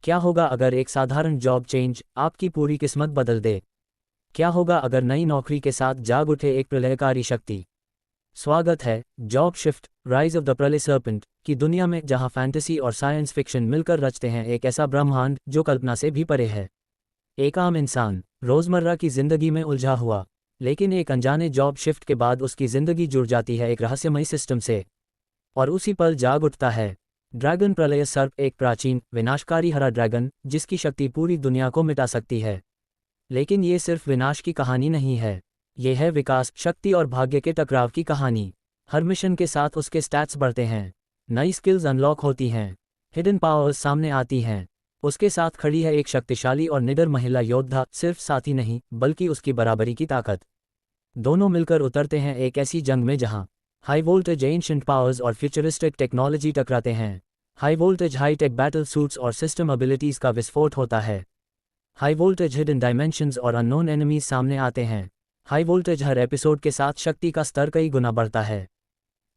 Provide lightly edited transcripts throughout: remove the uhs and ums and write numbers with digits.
क्या होगा अगर एक साधारण जॉब चेंज आपकी पूरी किस्मत बदल दे? क्या होगा अगर नई नौकरी के साथ जाग उठे एक प्रलयकारी शक्ति? स्वागत है job shift rise of the प्रलय सर्पेंट की दुनिया में, जहां फैंटेसी और साइंस फिक्शन मिलकर रचते हैं एक ऐसा ब्रह्मांड जो कल्पना से भी परे है। एक आम इंसान रोजमर्रा की जिंदगी में उलझा हुआ, लेकिन एक अनजाने जॉब शिफ्ट के बाद उसकी जिंदगी जुड़ जाती है एक रहस्यमयी सिस्टम से, और उसी पल जाग उठता है ड्रैगन प्रलय सर्प, एक प्राचीन विनाशकारी हरा ड्रैगन जिसकी शक्ति पूरी दुनिया को मिटा सकती है। लेकिन ये सिर्फ विनाश की कहानी नहीं है, ये है विकास, शक्ति और भाग्य के टकराव की कहानी। हर मिशन के साथ उसके स्टैट्स बढ़ते हैं, नई स्किल्स अनलॉक होती हैं, हिडन पावर्स सामने आती हैं। उसके साथ खड़ी है एक शक्तिशाली और निडर महिला योद्धा, सिर्फ साथी नहीं बल्कि उसकी बराबरी की ताकत। दोनों मिलकर उतरते हैं एक ऐसी जंग में जहां हाई वोल्टेज एंशिएंट पावर्स और फ्यूचरिस्टिक टेक्नोलॉजी टकराते हैं। High voltage high tech battle suits और सिस्टम एबिलिटीज का विस्फोट होता है। हाई वोल्टेज हिडन डायमेंशंस और अननोन एनिमीज सामने आते हैं। हाई वोल्टेज हर एपिसोड के साथ शक्ति का स्तर कई गुना बढ़ता है।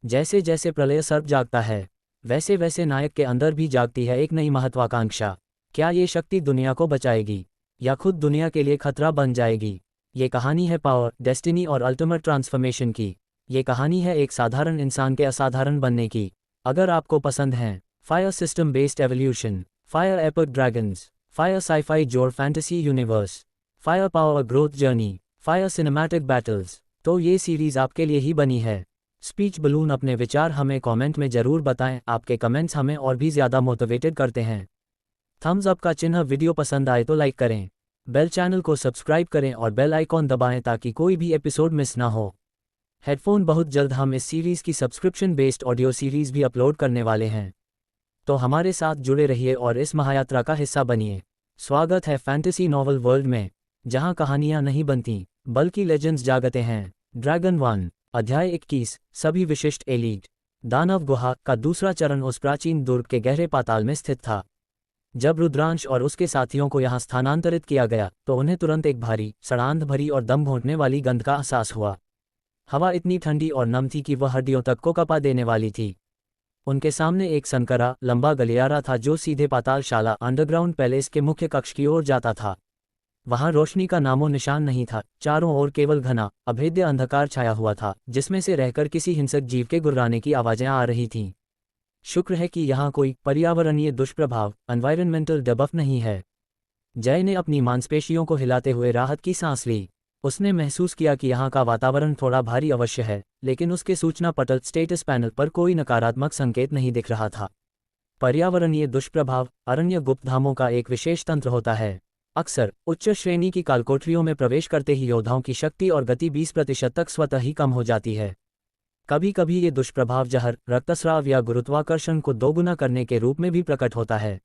जैसे जैसे प्रलय सर्प जागता है, वैसे वैसे नायक के अंदर भी जागती है एक नई महत्वाकांक्षा। क्या ये शक्ति दुनिया को बचाएगी या खुद दुनिया के लिए खतरा बन जाएगी? ये कहानी है पावर, डेस्टिनी और अल्टीमेट ट्रांसफॉर्मेशन की। ये कहानी है एक साधारण इंसान के असाधारण बनने की। अगर आपको पसंद है fire system based evolution, fire epic dragons, fire sci fi जोर fantasy universe, fire power growth journey, fire cinematic battles, तो ये सीरीज आपके लिए ही बनी है। स्पीच बलून अपने विचार हमें कमेंट में जरूर बताएं, आपके कमेंट्स हमें और भी ज़्यादा मोटिवेटेड करते हैं। थम्स अप का चिन्ह, वीडियो पसंद आए तो लाइक करें, बेल चैनल को सब्सक्राइब करें और बेल आइकॉन दबाएं ताकि कोई भी एपिसोड मिस ना हो। हेडफोन, बहुत जल्द हम इस सीरीज़ की सब्सक्रिप्शन बेस्ड ऑडियो सीरीज़ भी अपलोड करने वाले हैं, तो हमारे साथ जुड़े रहिए और इस महायात्रा का हिस्सा बनिए। स्वागत है फैंटेसी नॉवल वर्ल्ड में, जहां कहानियां नहीं बनती बल्कि लेजेंड्स जागते हैं। ड्रैगन 1 अध्याय 21, सभी विशिष्ट एलीट। दानव गुहा का दूसरा चरण उस प्राचीन दुर्ग के गहरे पाताल में स्थित था। जब रुद्रांश और उसके साथियों को यहां स्थानांतरित किया गया तो उन्हें तुरंत एक भारी, सड़ांध भरी और दम घोंटने वाली गंध का एहसास हुआ। हवा इतनी ठंडी और नम थी कि वह हड्डियों तक को कपा देने वाली थी। उनके सामने एक सनकरा, लंबा गलियारा था जो सीधे पातालशाला अंडरग्राउंड पैलेस के मुख्य कक्ष की ओर जाता था। वहां रोशनी का नामो निशान नहीं था, चारों ओर केवल घना, अभेद्य अंधकार छाया हुआ था, जिसमें से रहकर किसी हिंसक जीव के गुर्राने की आवाजें आ रही थीं। शुक्र है कि यहाँ कोई पर्यावरणीय दुष्प्रभाव, एनवायरनमेंटल डबफ नहीं है। जय ने अपनी मांसपेशियों को हिलाते हुए राहत की सांस ली। उसने महसूस किया कि यहाँ का वातावरण थोड़ा भारी अवश्य है, लेकिन उसके सूचना पटल स्टेटस पैनल पर कोई नकारात्मक संकेत नहीं दिख रहा था। पर्यावरणीय दुष्प्रभाव अरण्य गुप्तधामों का एक विशेष तंत्र होता है। अक्सर उच्च श्रेणी की कालकोठरियों में प्रवेश करते ही योद्धाओं की शक्ति और गति 20% तक स्वतः ही कम हो जाती है। कभी कभी ये दुष्प्रभाव जहर, रक्तस्राव या गुरुत्वाकर्षण को दोगुना करने के रूप में भी प्रकट होता है।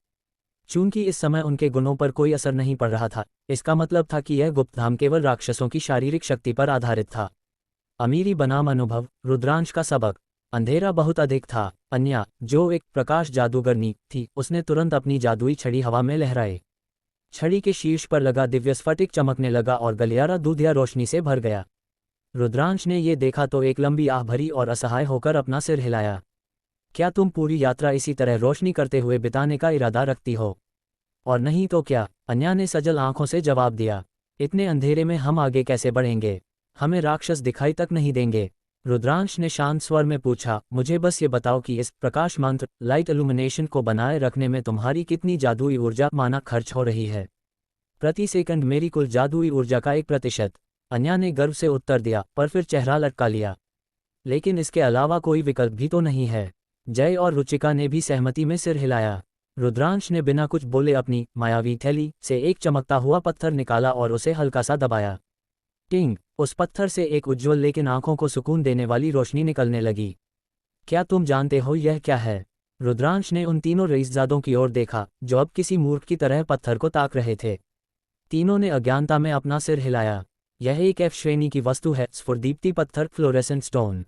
चूंकि इस समय उनके गुणों पर कोई असर नहीं पड़ रहा था, इसका मतलब था कि यह गुप्तधाम केवल राक्षसों की शारीरिक शक्ति पर आधारित था। अमीरी बनाम अनुभव, रुद्रांश का सबक। अंधेरा बहुत अधिक था। अन्या, जो एक प्रकाश जादूगरनी थी, उसने तुरंत अपनी जादुई छड़ी हवा में लहराई। छड़ी के शीर्ष पर लगा दिव्य स्फटिक चमकने लगा और गलियारा दूधिया रोशनी से भर गया। रुद्रांश ने ये देखा तो एक लंबी आह भरी और असहाय होकर अपना सिर हिलाया। क्या तुम पूरी यात्रा इसी तरह रोशनी करते हुए बिताने का इरादा रखती हो? और नहीं तो क्या, अन्या ने सजल आंखों से जवाब दिया। इतने अंधेरे में हम आगे कैसे बढ़ेंगे? हमें राक्षस दिखाई तक नहीं देंगे। रुद्रांश ने शांत स्वर में पूछा, मुझे बस ये बताओ कि इस प्रकाश मंत्र, लाइट इल्यूमिनेशन को बनाए रखने में तुम्हारी कितनी जादुई ऊर्जा माना खर्च हो रही है? प्रति सेकंड मेरी कुल जादुई ऊर्जा का 1%। अन्या ने गर्व से उत्तर दिया, पर फिर चेहरा लटका लिया। लेकिन इसके अलावा कोई विकल्प भी तो नहीं है। जय और रुचिका ने भी सहमति में सिर हिलाया। रुद्रांश ने बिना कुछ बोले अपनी मायावी थैली से एक चमकता हुआ पत्थर निकाला और उसे हल्का सा दबाया। टिंग! उस पत्थर से एक उज्ज्वल लेकिन आंखों को सुकून देने वाली रोशनी निकलने लगी। क्या तुम जानते हो यह क्या है? रुद्रांश ने उन तीनों रईसजादों की ओर देखा जो अब किसी मूर्ख की तरह पत्थर को ताक रहे थे। तीनों ने अज्ञानता में अपना सिर हिलाया। यह एक F श्रेणी की वस्तु है, स्फुरदीप्ति पत्थर, फ्लोरेसेंट स्टोन।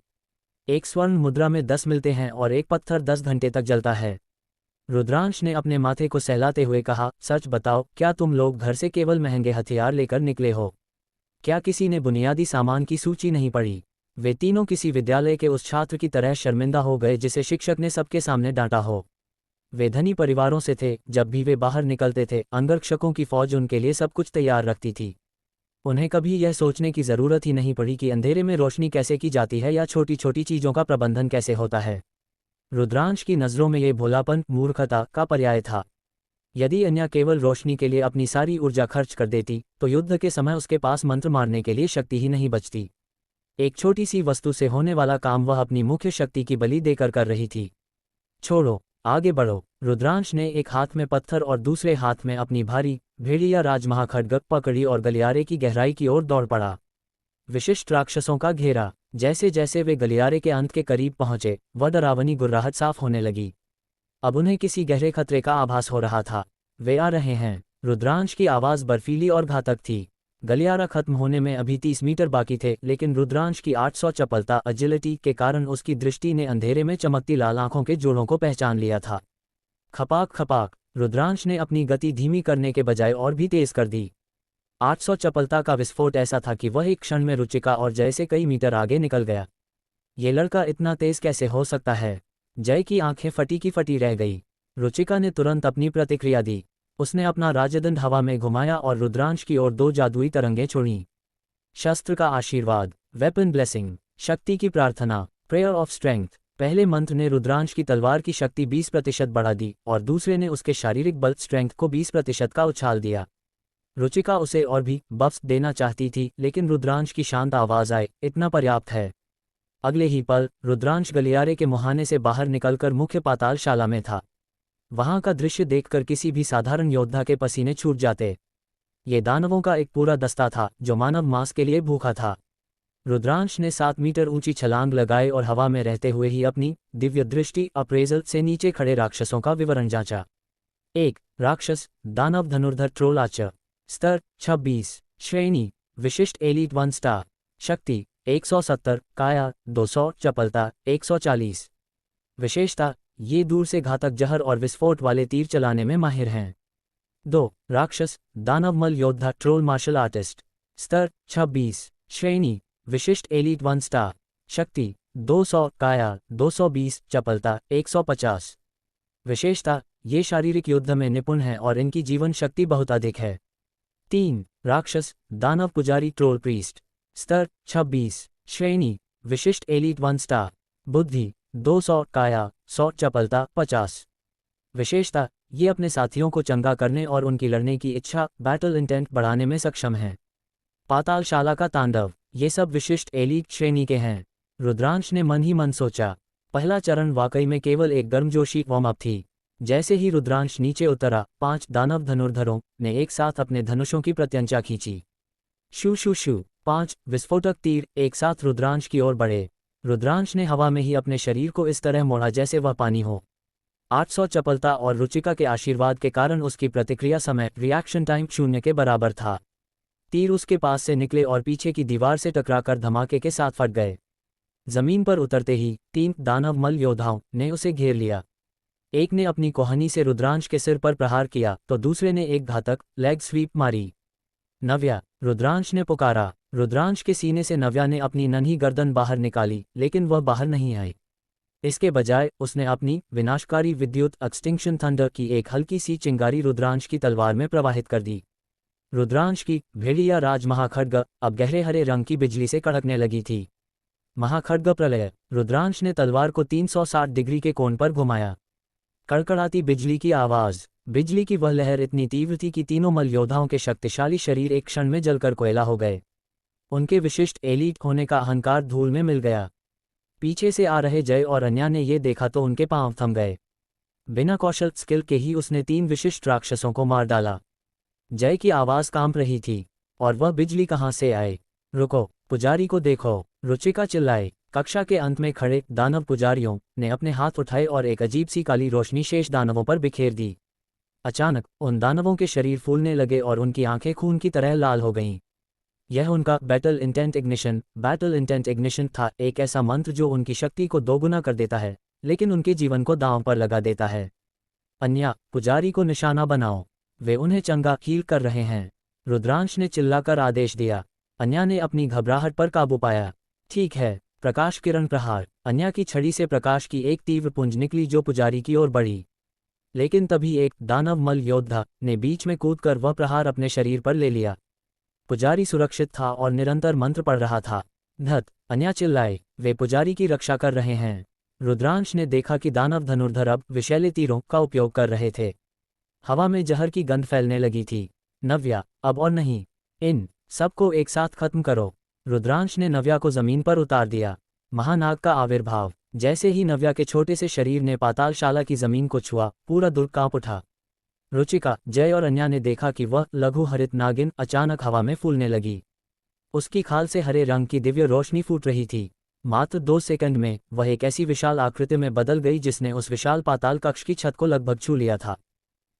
एक स्वर्ण मुद्रा में 10 मिलते हैं और एक पत्थर 10 घंटे तक जलता है। रुद्रांश ने अपने माथे को सहलाते हुए कहा, सच बताओ, क्या तुम लोग घर से केवल महंगे हथियार लेकर निकले हो? क्या किसी ने बुनियादी सामान की सूची नहीं पढ़ी? वे तीनों किसी विद्यालय के उस छात्र की तरह शर्मिंदा हो गए जिसे शिक्षक ने सबके सामने डांटा हो। वे धनी परिवारों से थे। जब भी वे बाहर निकलते थे, अंगरक्षकों की फौज उनके लिए सब कुछ तैयार रखती थी। उन्हें कभी यह सोचने की ज़रूरत ही नहीं पड़ी कि अंधेरे में रोशनी कैसे की जाती है या छोटी छोटी चीज़ों का प्रबंधन कैसे होता है। रुद्रांश की नज़रों में ये भोलापन मूर्खता का पर्याय था। यदि अन्या केवल रोशनी के लिए अपनी सारी ऊर्जा खर्च कर देती, तो युद्ध के समय उसके पास मंत्र मारने के लिए शक्ति ही नहीं बचती। एक छोटी सी वस्तु से होने वाला काम वह अपनी मुख्य शक्ति की बलि देकर कर रही थी। छोड़ो, आगे बढ़ो। रुद्रांश ने एक हाथ में पत्थर और दूसरे हाथ में अपनी भारी भेड़िया राजमहा खड्ग पकड़ी और गलियारे की गहराई की ओर दौड़ पड़ा। विशिष्ट राक्षसों का घेरा। जैसे जैसे वे गलियारे के अंत के करीब पहुंचे, वह डरावनी गुर्राहट साफ होने लगी। अब उन्हें किसी गहरे खतरे का आभास हो रहा था। वे आ रहे हैं। रुद्रांश की आवाज़ बर्फीली और घातक थी। गलियारा खत्म होने में अभी 30 मीटर बाकी थे, लेकिन रुद्रांश की 800 चपलता अजिलिटी के कारण उसकी दृष्टि ने अंधेरे में चमकती लाल आंखों के जोड़ों को पहचान लिया था। खपाक खपाक। रुद्रांश ने अपनी गति धीमी करने के बजाय और भी तेज कर दी। 800 चपलता का विस्फोट ऐसा था कि वह एक क्षण में रुचिका और जय से कई मीटर आगे निकल गया। ये लड़का इतना तेज कैसे हो सकता है? जय की आंखें फटी की फटी रह गई। रुचिका ने तुरंत अपनी प्रतिक्रिया दी। उसने अपना राजदंड हवा में घुमाया और रुद्रांश की ओर 2 जादुई तरंगें छोड़ीं। शस्त्र का आशीर्वाद, वेपन ब्लेसिंग, शक्ति की प्रार्थना, प्रेयर ऑफ स्ट्रेंथ। पहले मंत्र ने रुद्रांश की तलवार की शक्ति 20% बढ़ा दी और दूसरे ने उसके शारीरिक बल स्ट्रेंथ को 20% का उछाल दिया। रुचिका उसे और भी बफ्स देना चाहती थी, लेकिन रुद्रांश की शांत आवाज आए, इतना पर्याप्त है। अगले ही पल रुद्रांश गलियारे के मुहाने से बाहर निकलकर मुख्य पातालशाला में था। वहां का दृश्य देखकर किसी भी साधारण योद्धा के पसीने छूट जाते। ये दानवों का एक पूरा दस्ता था जो मानव मांस के लिए भूखा था। रुद्रांश ने 7 मीटर ऊंची छलांग लगाई और हवा में रहते हुए ही अपनी दिव्य दृष्टि अप्रेजल से नीचे खड़े राक्षसों का विवरण जांचा। 1 राक्षस, दानव धनुर्धर ट्रोल आर्चर। स्तर 26। श्रेणी विशिष्ट एलीट 1 स्टार। शक्ति 170, काया 200, चपलता 140। विशेषता, ये दूर से घातक जहर और विस्फोट वाले तीर चलाने में माहिर हैं। 2 राक्षस, दानव मल योद्धा ट्रोल मार्शल आर्टिस्ट। स्तर 26। श्रेणी विशिष्ट एलीट 1 स्टार। शक्ति 200, काया 220, चपलता 150। विशेषता, ये शारीरिक युद्ध में निपुण हैं और इनकी जीवन शक्ति बहुत अधिक है। 3 राक्षस, दानव पुजारी ट्रोल प्रीस्ट। स्तर 26। श्रेणी विशिष्ट एलीट 1 स्टार। बुद्धि 200, काया 100, चपलता 50। विशेषता, ये अपने साथियों को चंगा करने और उनकी लड़ने की इच्छा बैटल इंटेंट बढ़ाने में सक्षम हैं। पातालशाला का तांडव, ये सब विशिष्ट एलीट श्रेणी के हैं। रुद्रांश ने मन ही मन सोचा। पहला चरण वाकई में केवल एक गर्मजोशी वार्म अप थी। जैसे ही रुद्रांश नीचे उतरा, 5 दानव धनुर्धरों ने एक साथ अपने धनुषों की प्रत्यंचा खींची। शू शू शू। 5 विस्फोटक तीर एक साथ रुद्रांश की ओर बढ़े। रुद्रांश ने हवा में ही अपने शरीर को इस तरह मोड़ा जैसे वह पानी हो। 800 चपलता और रुचिका के आशीर्वाद के कारण उसकी प्रतिक्रिया समय रिएक्शन टाइम 0 के बराबर था। तीर उसके पास से निकले और पीछे की दीवार से टकराकर धमाके के साथ फट गए। जमीन पर उतरते ही 3 दानव मल योद्धाओं ने उसे घेर लिया। एक ने अपनी कोहनी से रुद्रांश के सिर पर प्रहार किया तो दूसरे ने एक घातक लेग स्वीप मारी। नव्या, रुद्रांश ने पुकारा। रुद्रांश के सीने से नव्या ने अपनी नन्ही गर्दन बाहर निकाली, लेकिन वह बाहर नहीं आई। इसके बजाय उसने अपनी विनाशकारी विद्युत एक्सटिंक्शन थंडर की एक हल्की सी चिंगारी रुद्रांश की तलवार में प्रवाहित कर दी। रुद्रांश की भेड़िया राज महाखड्ग अब गहरे हरे रंग की बिजली से कड़कने लगी थी। महाखड्ग प्रलय। रुद्रांश ने तलवार को 360 डिग्री के कोण पर घुमाया। कड़कड़ाती बिजली की आवाज। बिजली की वह लहर इतनी तीव्र थी कि तीनों मल योद्धाओं के शक्तिशाली शरीर एक क्षण में जलकर कोयला हो गए। उनके विशिष्ट एलीट होने का अहंकार धूल में मिल गया। पीछे से आ रहे जय और अन्या ने ये देखा तो उनके पांव थम गए। बिना कौशल स्किल के ही उसने 3 विशिष्ट राक्षसों को मार डाला। जय की आवाज कांप रही थी। और वह बिजली कहाँ से आए? रुको, पुजारी को देखो, रुचिका चिल्लाए। कक्षा के अंत में खड़े दानव पुजारियों ने अपने हाथ उठाए और एक अजीब सी काली रोशनी शेष दानवों पर बिखेर दी। अचानक उन दानवों के शरीर फूलने लगे और उनकी आंखें खून की तरह लाल हो गईं। यह उनका बैटल इंटेंट इग्निशन था, एक ऐसा मंत्र जो उनकी शक्ति को दोगुना कर देता है, लेकिन उनके जीवन को दांव पर लगा देता है। अन्या, पुजारी को निशाना बनाओ, वे उन्हें चंगा हील कर रहे हैं। रुद्रांश ने चिल्लाकर आदेश दिया। अन्या ने अपनी घबराहट पर काबू पाया। ठीक है, प्रकाश किरण प्रहार। अन्या की छड़ी से प्रकाश की एक तीव्र पुंज निकली जो पुजारी की ओर बढ़ी। लेकिन तभी एक दानव मल योद्धा ने बीच में कूदकर वह प्रहार अपने शरीर पर ले लिया। पुजारी सुरक्षित था और निरंतर मंत्र पढ़ रहा था। धत! अन्या चिल्लाए, वे पुजारी की रक्षा कर रहे हैं। रुद्रांश ने देखा कि दानव धनुर्धर अब विषैले तीरों का उपयोग कर रहे थे। हवा में जहर की गंध फैलने लगी थी। नव्या, अब और नहीं। इन सबको एक साथ खत्म करो। रुद्रांश ने नव्या को जमीन पर उतार दिया। महानाग का आविर्भाव। जैसे ही नव्या के छोटे से शरीर ने पातालशाला की जमीन को छुआ, पूरा दुर्ग कांप उठा। रुचिका, जय और अन्या ने देखा कि वह लघु हरित नागिन अचानक हवा में फूलने लगी। उसकी खाल से हरे रंग की दिव्य रोशनी फूट रही थी। मात्र 2 सेकंड में वह एक ऐसी विशाल आकृति में बदल गई जिसने उस विशाल पाताल कक्ष की छत को लगभग छू लिया था।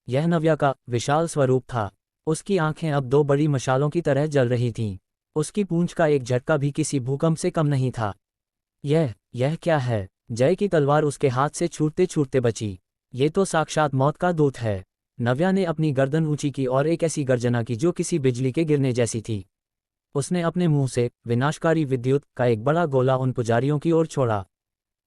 यह नव्या का विशाल स्वरूप था। उसकी आंखें अब 2 बड़ी मशालों की तरह जल रही थीं। उसकी पूंछ का एक झटका भी किसी भूकंप से कम नहीं था। यह क्या है? जय की तलवार उसके हाथ से छूटते छूटते बची। ये तो साक्षात मौत का दूत है। नव्या ने अपनी गर्दन ऊंची की और एक ऐसी गर्जना की जो किसी बिजली के गिरने जैसी थी। उसने अपने मुंह से विनाशकारी विद्युत का एक बड़ा गोला उन पुजारियों की ओर छोड़ा।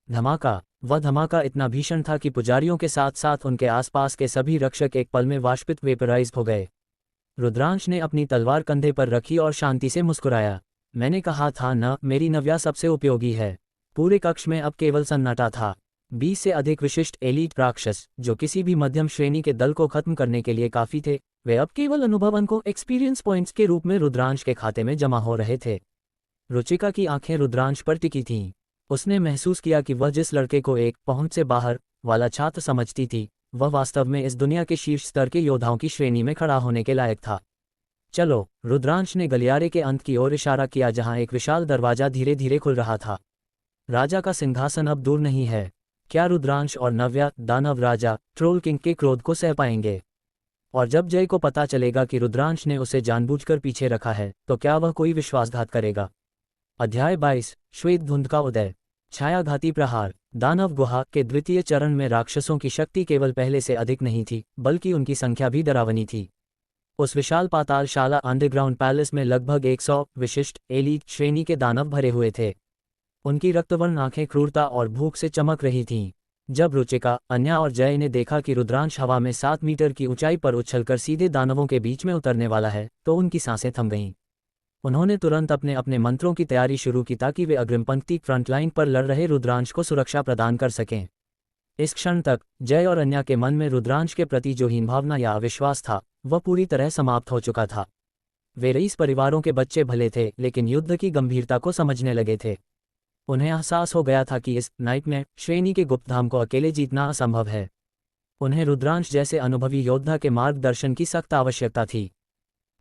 धमाका! वह धमाका इतना भीषण था कि पुजारियों के साथ साथ उनके आसपास के सभी रक्षक एक पल में वाष्पित वेपराइज हो गए। रुद्रांश ने अपनी तलवार कंधे पर रखी और शांति से मुस्कुराया। मैंने कहा था न, मेरी नव्या सबसे उपयोगी है। पूरे कक्ष में अब केवल सन्नाटा था। 20 से अधिक विशिष्ट एलीट राक्षस, जो किसी भी मध्यम श्रेणी के दल को खत्म करने के लिए काफी थे, वे अब केवल अनुभव अंकों एक्सपीरियंस पॉइंट्स के रूप में रुद्रांश के खाते में जमा हो रहे थे। रुचिका की आंखें रुद्रांश पर टिकी थीं। उसने महसूस किया कि वह जिस लड़के को एक पहुंच से बाहर वाला छात्र समझती थी, वह वास्तव में इस दुनिया के शीर्ष स्तर के योद्धाओं की श्रेणी में खड़ा होने के लायक था। चलो, रुद्रांश ने गलियारे के अंत की ओर इशारा किया जहां एक विशाल दरवाजा धीरे धीरे खुल रहा था। राजा का सिंहासन अब दूर नहीं है। क्या रुद्रांश और नव्या, दानव राजा ट्रोल किंग के क्रोध को सह पाएंगे? और जब जय को पता चलेगा कि रुद्रांश ने उसे जानबूझकर पीछे रखा है, तो क्या वह कोई विश्वासघात करेगा? अध्याय 22, श्वेत धुंध का उदय। छायाघाती प्रहार। दानव गुहा के द्वितीय चरण में राक्षसों की शक्ति केवल पहले से अधिक नहीं थी, बल्कि उनकी संख्या भी डरावनी थी। उस विशाल पातालशाला अंडरग्राउंड पैलेस में लगभग 100 विशिष्ट एलीट श्रेणी के दानव भरे हुए थे। उनकी रक्तवर्ण आंखें क्रूरता और भूख से चमक रही थीं। जब रुचिका, अन्या और जय ने देखा कि रुद्रांश हवा में 7 मीटर की ऊंचाई पर उछलकर सीधे दानवों के बीच में उतरने वाला है, तो उनकी सांसें थम गईं। उन्होंने तुरंत अपने अपने मंत्रों की तैयारी शुरू की ताकि वे अग्रिम पंक्ति फ्रंटलाइन पर लड़ रहे रुद्रांश को सुरक्षा प्रदान कर सकें। इस क्षण तक जय और अन्या के मन में रुद्रांश के प्रति जो हीन भावना या अविश्वास था, वह पूरी तरह समाप्त हो चुका था। वे रईस परिवारों के बच्चे भले थे, लेकिन युद्ध की गंभीरता को समझने लगे थे। उन्हें एहसास हो गया था कि इस नाइटमेयर श्रेणी के गुप्तधाम को अकेले जीतना असंभव है। उन्हें रुद्रांश जैसे अनुभवी योद्धा के मार्गदर्शन की सख्त आवश्यकता थी।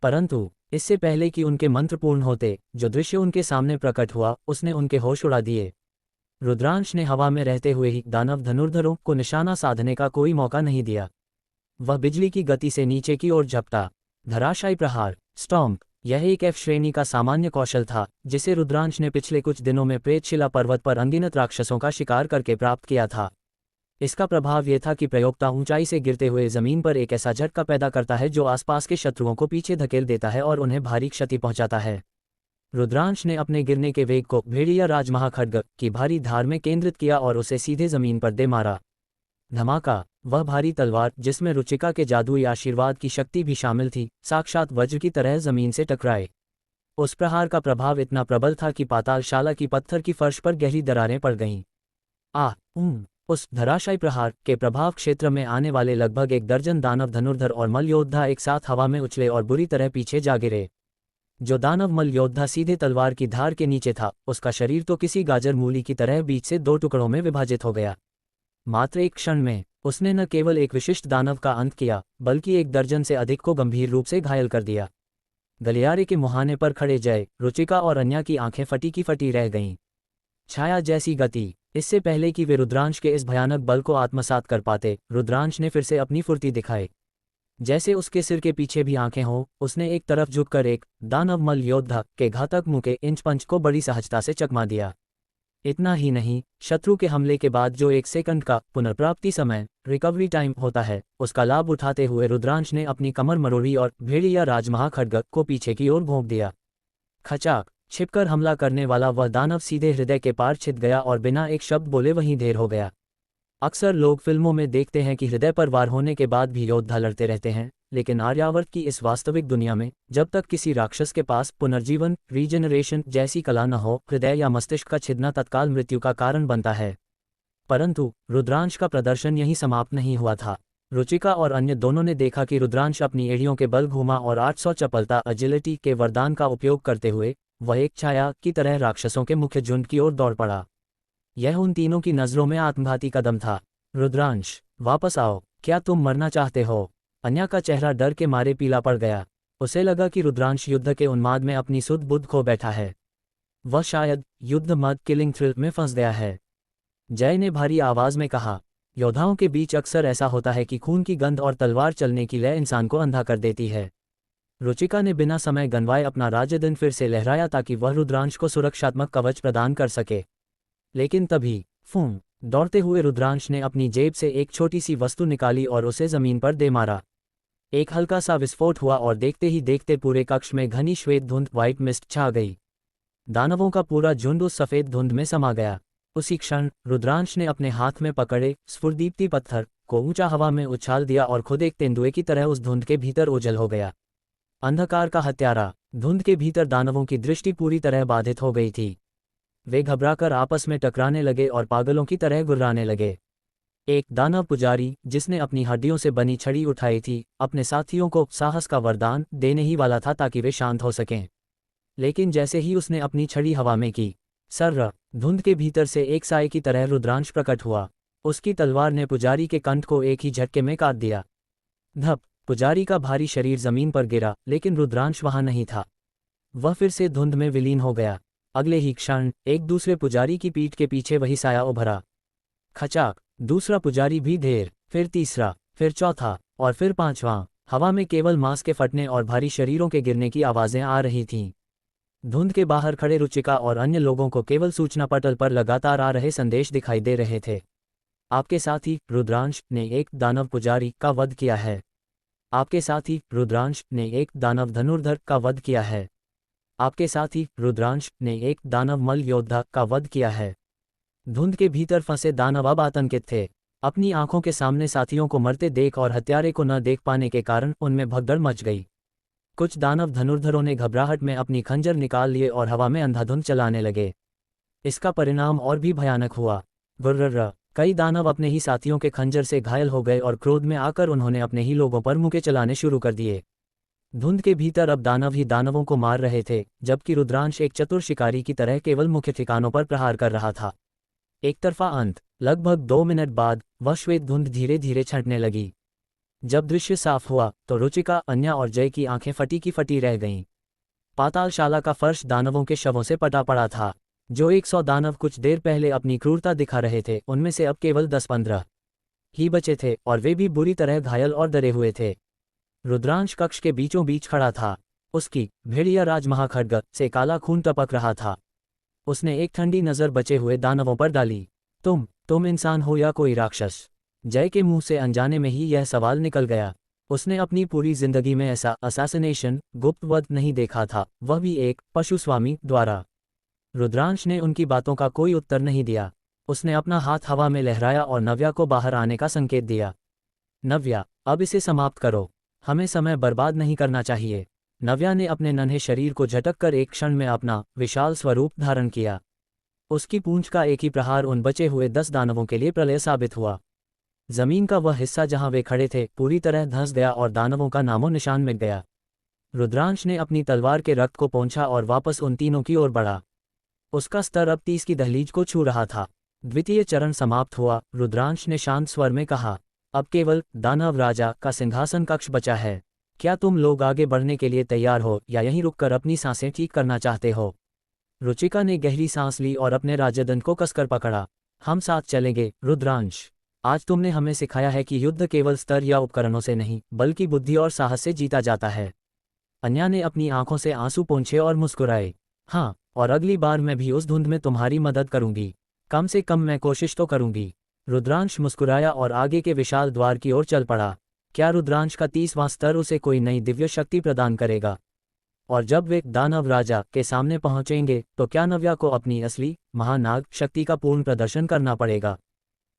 परंतु इससे पहले कि उनके मंत्र पूर्ण होते, जो दृश्य उनके सामने प्रकट हुआ, उसने उनके होश उड़ा दिए। रुद्रांश ने हवा में रहते हुए ही दानव धनुर्धरों को निशाना साधने का कोई मौका नहीं दिया। वह बिजली की गति से नीचे की ओर झपटा। धराशायी प्रहार, स्टॉम्प। यह एक F श्रेणी का सामान्य कौशल था, जिसे रुद्रांश ने पिछले कुछ दिनों में प्रेतशिला पर्वत पर अनगिनत राक्षसों का शिकार करके प्राप्त किया था। इसका प्रभाव यह था कि प्रयोक्ता ऊंचाई से गिरते हुए जमीन पर एक ऐसा झटका पैदा करता है जो आसपास के शत्रुओं को पीछे धकेल देता है और उन्हें भारी क्षति पहुंचाता है। रुद्रांश ने अपने गिरने के वेग को भेड़िया राजमहा खड्ग की भारी धार में केंद्रित किया और उसे सीधे जमीन पर दे मारा। धमाका! वह भारी तलवार, जिसमें रुचिका के जादुई आशीर्वाद की शक्ति भी शामिल थी, साक्षात वज्र की तरह जमीन से टकराए। उस प्रहार का प्रभाव इतना प्रबल था कि पातालशाला की पत्थर की फर्श पर गहरी दरारें पड़ गईं। उस धराशायी प्रहार के प्रभाव क्षेत्र में आने वाले लगभग 1 दर्जन दानव धनुर्धर और मल योद्धा एक साथ हवा में उछले और बुरी तरह पीछे जा गिरे। जो दानव मल योद्धा सीधे तलवार की धार के नीचे था, उसका शरीर तो किसी गाजर मूली की तरह बीच से 2 टुकड़ों में विभाजित हो गया। मात्र एक क्षण में उसने न केवल एक विशिष्ट दानव का अंत किया, बल्कि 1 दर्जन से अधिक को गंभीर रूप से घायल कर दिया। गलियारे के मुहाने पर खड़े जय, रुचिका और अन्या की आंखें फटी की फटी रह गईं। छाया जैसी गति। इससे पहले कि वे रुद्रांश के इस भयानक बल को आत्मसात कर पाते, रुद्रांश ने फिर से अपनी फुर्ती दिखाई। जैसे उसके सिर के पीछे भी आंखें हों, उसने एक तरफ झुककर एक दानव मल योद्धा के घातक मुंह के इंच पंच को बड़ी सहजता से चकमा दिया। इतना ही नहीं, शत्रु के हमले के बाद जो 1 सेकंड का पुनर्प्राप्ति समय रिकवरी टाइम होता है, उसका लाभ उठाते हुए रुद्रांश ने अपनी कमर मरोड़ी और भेड़िया राजमहा खड्ग को पीछे की ओर भोंक दिया। खचाक! छिपकर हमला करने वाला वह दानव सीधे हृदय के पार छिद गया और बिना एक शब्द बोले वहीं ढेर हो गया। अक्सर लोग फिल्मों में देखते हैं कि हृदय पर वार होने के बाद भी योद्धा लड़ते रहते हैं, लेकिन आर्यावर्त की इस वास्तविक दुनिया में जब तक किसी राक्षस के पास पुनर्जीवन रीजनरेशन जैसी कला न हो, हृदय या मस्तिष्क का छिदना तत्काल मृत्यु का कारण बनता है। परंतु रुद्रांश का प्रदर्शन यहीं समाप्त नहीं हुआ था। रुचिका और अन्य दोनों ने देखा कि रुद्रांश अपनी एड़ियों के बल घूमा और 800 चपलता अजिलिटी के वरदान का उपयोग करते हुए वह एक छाया की तरह राक्षसों के मुख्य झुंड की ओर दौड़ पड़ा। यह उन तीनों की नज़रों में आत्मघाती कदम था। रुद्रांश, वापस आओ, क्या तुम मरना चाहते हो? अन्या का चेहरा डर के मारे पीला पड़ गया। उसे लगा कि रुद्रांश युद्ध के उन्माद में अपनी सुध बुद्ध खो बैठा है। वह शायद युद्ध मद किलिंग थ्रिल में फंस गया है। जय ने भारी आवाज में कहा, योद्धाओं के बीच अक्सर ऐसा होता है कि खून की गंध और तलवार चलने की लय इंसान को अंधा कर देती है। रुचिका ने बिना समय गंवाए अपना राजदंड फिर से लहराया ताकि वह रुद्रांश को सुरक्षात्मक कवच प्रदान कर सके। लेकिन तभी फूं, दौड़ते हुए रुद्रांश ने अपनी जेब से एक छोटी सी वस्तु निकाली और उसे जमीन पर दे मारा। एक हल्का सा विस्फोट हुआ और देखते ही देखते पूरे कक्ष में घनी श्वेत धुंध व्हाइट मिस्ट छा गई। दानवों का पूरा झुंड उस सफेद धुंध में समा गया। उसी क्षण रुद्रांश ने अपने हाथ में पकड़े स्फुरदीप्ति पत्थर को ऊंचा हवा में उछाल दिया और खुद एक तेंदुए की तरह उस धुंध के भीतर ओझल हो गया। अंधकार का हत्यारा। धुंध के भीतर दानवों की दृष्टि पूरी तरह बाधित हो गई थी। वे घबराकर आपस में टकराने लगे और पागलों की तरह गुर्राने लगे। एक दानव पुजारी, जिसने अपनी हड्डियों से बनी छड़ी उठाई थी, अपने साथियों को साहस का वरदान देने ही वाला था ताकि वे शांत हो सकें। लेकिन जैसे ही उसने अपनी छड़ी हवा में की, सर्र, धुंध के भीतर से एक साए की तरह रुद्रांश प्रकट हुआ। उसकी तलवार ने पुजारी के कंठ को एक ही झटके में काट दिया। धप, पुजारी का भारी शरीर जमीन पर गिरा, लेकिन रुद्रांश वहां नहीं था। वह फिर से धुंध में विलीन हो गया। अगले ही क्षण एक दूसरे पुजारी की पीठ के पीछे वही साया उभरा। खचाक, दूसरा पुजारी भी ढेर, फिर तीसरा, फिर चौथा और फिर पांचवां। हवा में केवल मांस के फटने और भारी शरीरों के गिरने की आवाजें आ रही थीं। धुंध के बाहर खड़े रुचिका और अन्य लोगों को केवल सूचना पटल पर लगातार आ रहे संदेश दिखाई दे रहे थे। आपके साथी रुद्रांश ने एक दानव पुजारी का वध किया है। आपके साथी रुद्रांश ने एक दानव धनुर्धर का वध किया है। आपके साथी रुद्रांश ने एक दानव मल योद्धा का वध किया है। धुंध के भीतर फंसे दानव अब आतंकित थे। अपनी आंखों के सामने साथियों को मरते देख और हत्यारे को न देख पाने के कारण उनमें भगदड़ मच गई। कुछ दानव धनुर्धरों ने घबराहट में अपनी खंजर निकाल लिए और हवा में अंधाधुंध चलाने लगे। इसका परिणाम और भी भयानक हुआ। गुर्र, कई दानव अपने ही साथियों के खंजर से घायल हो गए और क्रोध में आकर उन्होंने अपने ही लोगों पर मुक्के चलाने शुरू कर दिए। धुंध के भीतर अब दानव ही दानवों को मार रहे थे, जबकि रुद्रांश एक चतुर शिकारी की तरह केवल मुख्य ठिकानों पर प्रहार कर रहा था। एक तरफा अंत। लगभग 2 मिनट बाद वह श्वेत धुंध धीरे धीरे छंटने लगी। जब दृश्य साफ हुआ तो रुचिका, अन्या और जय की आंखें फटी की फटी रह गईं। पातालशाला का फर्श दानवों के शवों से पटा पड़ा था। जो 100 दानव कुछ देर पहले अपनी क्रूरता दिखा रहे थे, उनमें से अब केवल 10-15 ही बचे थे, और वे भी बुरी तरह घायल और डरे हुए थे। रुद्रांश कक्ष के बीचों बीच खड़ा था। उसकी भेड़िया राजमहाखड्ग से काला खून टपक रहा था। उसने एक ठंडी नज़र बचे हुए दानवों पर डाली। तुम इंसान हो या कोई राक्षस? जय के मुंह से अनजाने में ही यह सवाल निकल गया। उसने अपनी पूरी जिंदगी में ऐसा असैसिनेशन, गुप्त वध नहीं देखा था, वह भी एक पशुस्वामी द्वारा। रुद्रांश ने उनकी बातों का कोई उत्तर नहीं दिया। उसने अपना हाथ हवा में लहराया और नव्या को बाहर आने का संकेत दिया। नव्या, अब इसे समाप्त करो, हमें समय बर्बाद नहीं करना चाहिए। नव्या ने अपने नन्हे शरीर को झटक कर एक क्षण में अपना विशाल स्वरूप धारण किया। उसकी पूंछ का एक ही प्रहार उन बचे हुए 10 दानवों के लिए प्रलय साबित हुआ। जमीन का वह हिस्सा जहां वे खड़े थे पूरी तरह धंस गया और दानवों का नामो निशान मिट गया। रुद्रांश ने अपनी तलवार के रक्त को पोंछा और वापस उन तीनों की ओर बढ़ा। उसका स्तर अब 30 की दहलीज को छू रहा था। द्वितीय चरण समाप्त हुआ। रुद्रांश ने शांत स्वर में कहा, अब केवल दानव राजा का सिंहासन कक्ष बचा है। क्या तुम लोग आगे बढ़ने के लिए तैयार हो या यहीं रुककर अपनी सांसें ठीक करना चाहते हो? रुचिका ने गहरी सांस ली और अपने राजदंड को कसकर पकड़ा। हम साथ चलेंगे रुद्रांश। आज तुमने हमें सिखाया है कि युद्ध केवल स्तर या उपकरणों से नहीं, बल्कि बुद्धि और साहस से जीता जाता है। अन्या ने अपनी आंखों से आंसू पोंछे और मुस्कुराए। हाँ, और अगली बार मैं भी उस धुंध में तुम्हारी मदद करूंगी। कम से कम मैं कोशिश तो करूंगी। रुद्रांश मुस्कुराया और आगे के विशाल द्वार की ओर चल पड़ा। क्या रुद्रांश का 30वां स्तर उसे कोई नई दिव्य शक्ति प्रदान करेगा? और जब वे दानव राजा के सामने पहुंचेंगे तो क्या नव्या को अपनी असली महानाग शक्ति का पूर्ण प्रदर्शन करना पड़ेगा?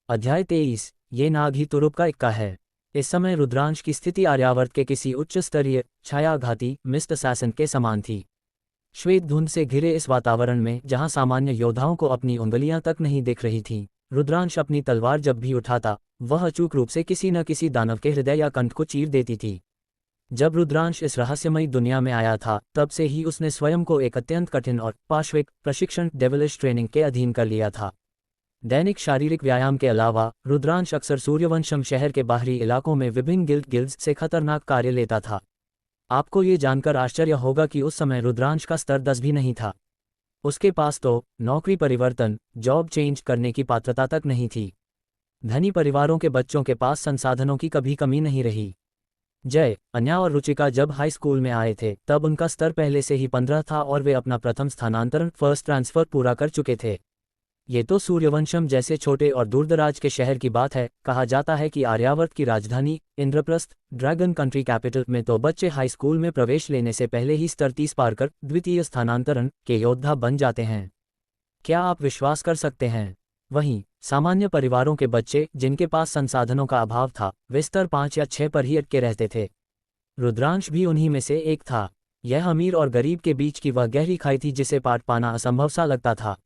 अध्याय 23। ये नाग ही तुरुप का इक्का है। इस समय रुद्रांश की स्थिति आर्यावर्त के किसी उच्च स्तरीय छायाघाती मिस्ट असैसिन के समान थी। श्वेत धुंध से घिरे इस वातावरण में, जहां सामान्य योद्धाओं को अपनी उंगलियां तक नहीं दिख रही थीं, रुद्रांश अपनी तलवार जब भी उठाता, वह अचूक रूप से किसी न किसी दानव के हृदय या कंठ को चीर देती थी। जब रुद्रांश इस रहस्यमयी दुनिया में आया था, तब से ही उसने स्वयं को एक अत्यंत कठिन और पाश्विक प्रशिक्षण डेविलिश ट्रेनिंग के अधीन कर लिया था। दैनिक शारीरिक व्यायाम के अलावा रुद्रांश अक्सर सूर्यवंशम शहर के बाहरी इलाकों में विभिन्न गिल्ड्स से खतरनाक कार्य लेता था। आपको ये जानकर आश्चर्य होगा कि उस समय रुद्रांश का स्तर 10 भी नहीं था। उसके पास तो नौकरी परिवर्तन, जॉब चेंज करने की पात्रता तक नहीं थी। धनी परिवारों के बच्चों के पास संसाधनों की कभी कमी नहीं रही। जय, अन्या और रुचिका जब हाई स्कूल में आए थे, तब उनका स्तर पहले से ही 15 था और वे अपना प्रथम स्थानांतरण फर्स्ट ट्रांसफर पूरा कर चुके थे। ये तो सूर्यवंशम जैसे छोटे और दूरदराज के शहर की बात है। कहा जाता है कि आर्यावर्त की राजधानी इंद्रप्रस्थ, ड्रैगन कंट्री कैपिटल में तो बच्चे हाई स्कूल में प्रवेश लेने से पहले ही स्तर 30 पार कर द्वितीय स्थानांतरण के योद्धा बन जाते हैं। क्या आप विश्वास कर सकते हैं? वहीं सामान्य परिवारों के बच्चे, जिनके पास संसाधनों का अभाव था, वे स्तर 5 या 6 पर ही अटके रहते थे। रुद्रांश भी उन्हीं में से एक था। यह अमीर और गरीब के बीच की वह गहरी खाई थी जिसे पार पाना असंभव सा लगता था।